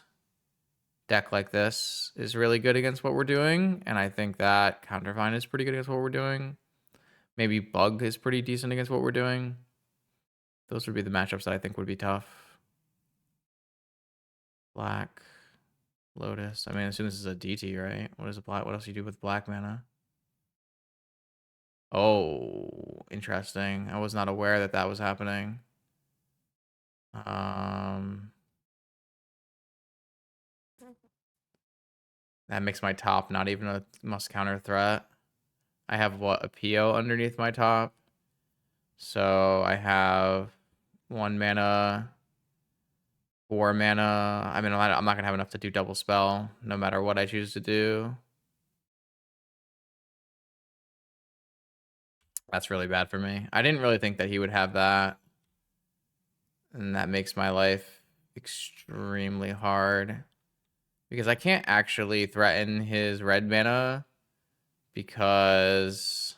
Speaker 1: deck like this is really good against what we're doing, and I think that Countervine is pretty good against what we're doing. Maybe Bug is pretty decent against what we're doing. Those would be the matchups that I think would be tough. Black, Lotus. I mean, I assume this is a DT, right? What is a black? What else do you do with black mana? Oh, interesting. I was not aware that that was happening. That makes my top not even a must counter threat. I have what, a PO underneath my top. So I have 1 mana 4 mana. I mean, I'm not gonna have enough to do double spell, no matter what I choose to do. That's really bad for me. I didn't really think that he would have that. And that makes my life extremely hard. Because I can't actually threaten his red mana. Because...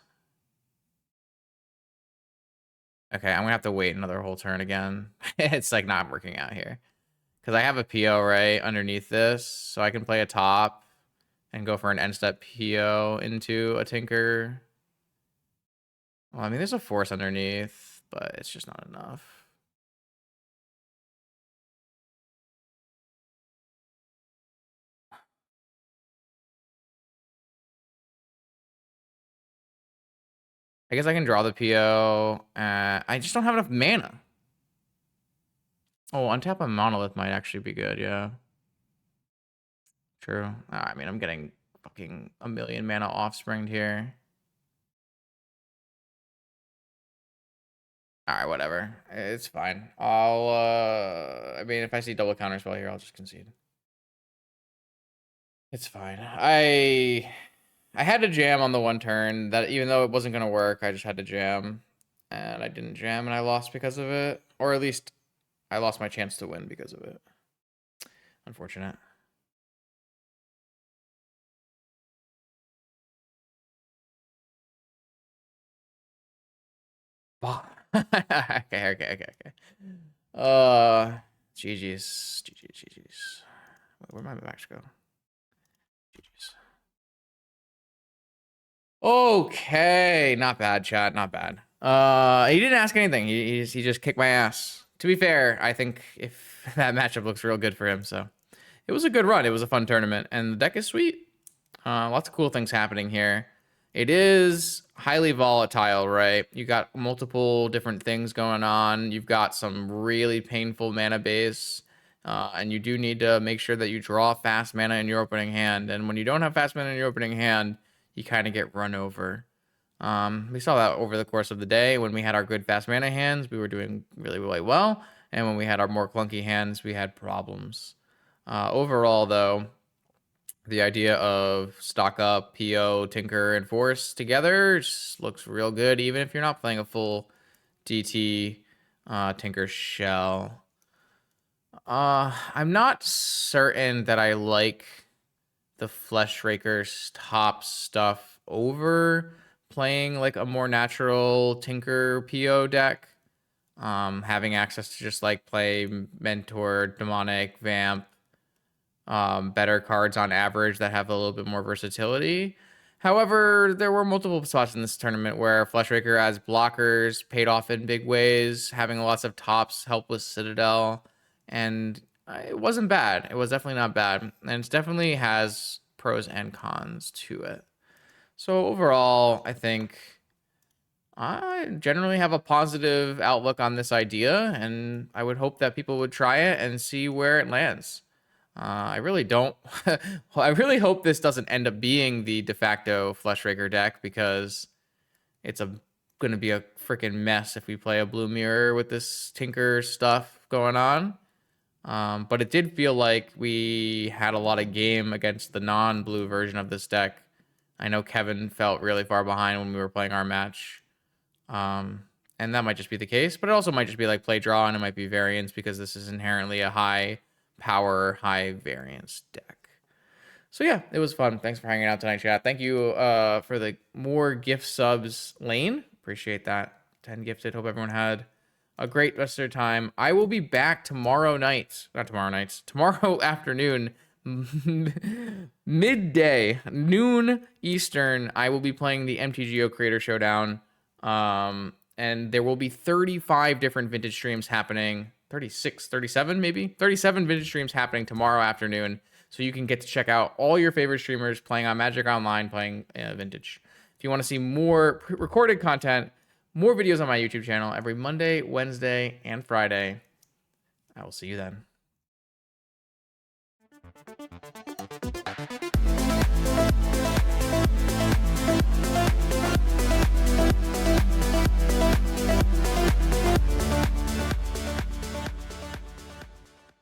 Speaker 1: Okay, I'm gonna have to wait another whole turn again. It's like not working out here. Because I have a PO right underneath this. So I can play a top and go for an end step PO into a Tinker. Well, I mean, there's a force underneath, but it's just not enough. I guess I can draw the PO. I just don't have enough mana. Oh, untap a monolith might actually be good, yeah. True. I mean, I'm getting fucking a million mana offspringed here. Alright, whatever. It's fine. I mean, if I see double counterspell here, I'll just concede. It's fine. I had to jam on the one turn that even though it wasn't gonna work, I just had to jam. And I didn't jam and I lost because of it. Or at least I lost my chance to win because of it. Unfortunate. Okay. GG's. Where'd my backs go? GG's. Okay, not bad, chat, not bad. He didn't ask anything. He just kicked my ass. To be fair, I think if that matchup looks real good for him, so it was a good run. It was a fun tournament, and the deck is sweet. Lots of cool things happening here. It is highly volatile, right? You got multiple different things going on. You've got some really painful mana base, and you do need to make sure that you draw fast mana in your opening hand. And when you don't have fast mana in your opening hand, you kind of get run over. We saw that over the course of the day. When we had our good fast mana hands, we were doing really, really well. And when we had our more clunky hands, we had problems. Overall, though, the idea of stock up, PO, Tinker, and Force together just looks real good, even if you're not playing a full DT Tinker shell. I'm not certain that I like the Flesh Raker's top stuff over playing like a more natural Tinker PO deck. Having access to just like play Mentor, Demonic, Vamp, better cards on average that have a little bit more versatility. However, there were multiple spots in this tournament where Fleshraker as blockers paid off in big ways, having lots of tops help with Citadel, and it wasn't bad. It was definitely not bad, and it definitely has pros and cons to it. So overall, I think I generally have a positive outlook on this idea, and I would hope that people would try it and see where it lands. I really don't. Well, I really hope this doesn't end up being the de facto Fleshraker deck because it's going to be a freaking mess if we play a Blue Mirror with this Tinker stuff going on. But it did feel like we had a lot of game against the non-blue version of this deck. I know Kevin felt really far behind when we were playing our match. And that might just be the case, but it also might just be like play draw, and it might be variance because this is inherently a high power, high variance deck. So yeah, it was fun. Thanks for hanging out tonight, chat. Thank you for the more gift subs, Lane. Appreciate that. 10 gifted. Hope everyone had a great rest of their time. I will be back tomorrow night. Not tomorrow night. Tomorrow afternoon. Midday, noon Eastern. I will be playing the MTGO Creator Showdown. And there will be 35 different vintage streams happening. 36, 37 maybe? 37 vintage streams happening tomorrow afternoon. So you can get to check out all your favorite streamers playing on Magic Online, playing vintage. If you want to see more recorded content, more videos on my YouTube channel every Monday, Wednesday, and Friday. I will see you then.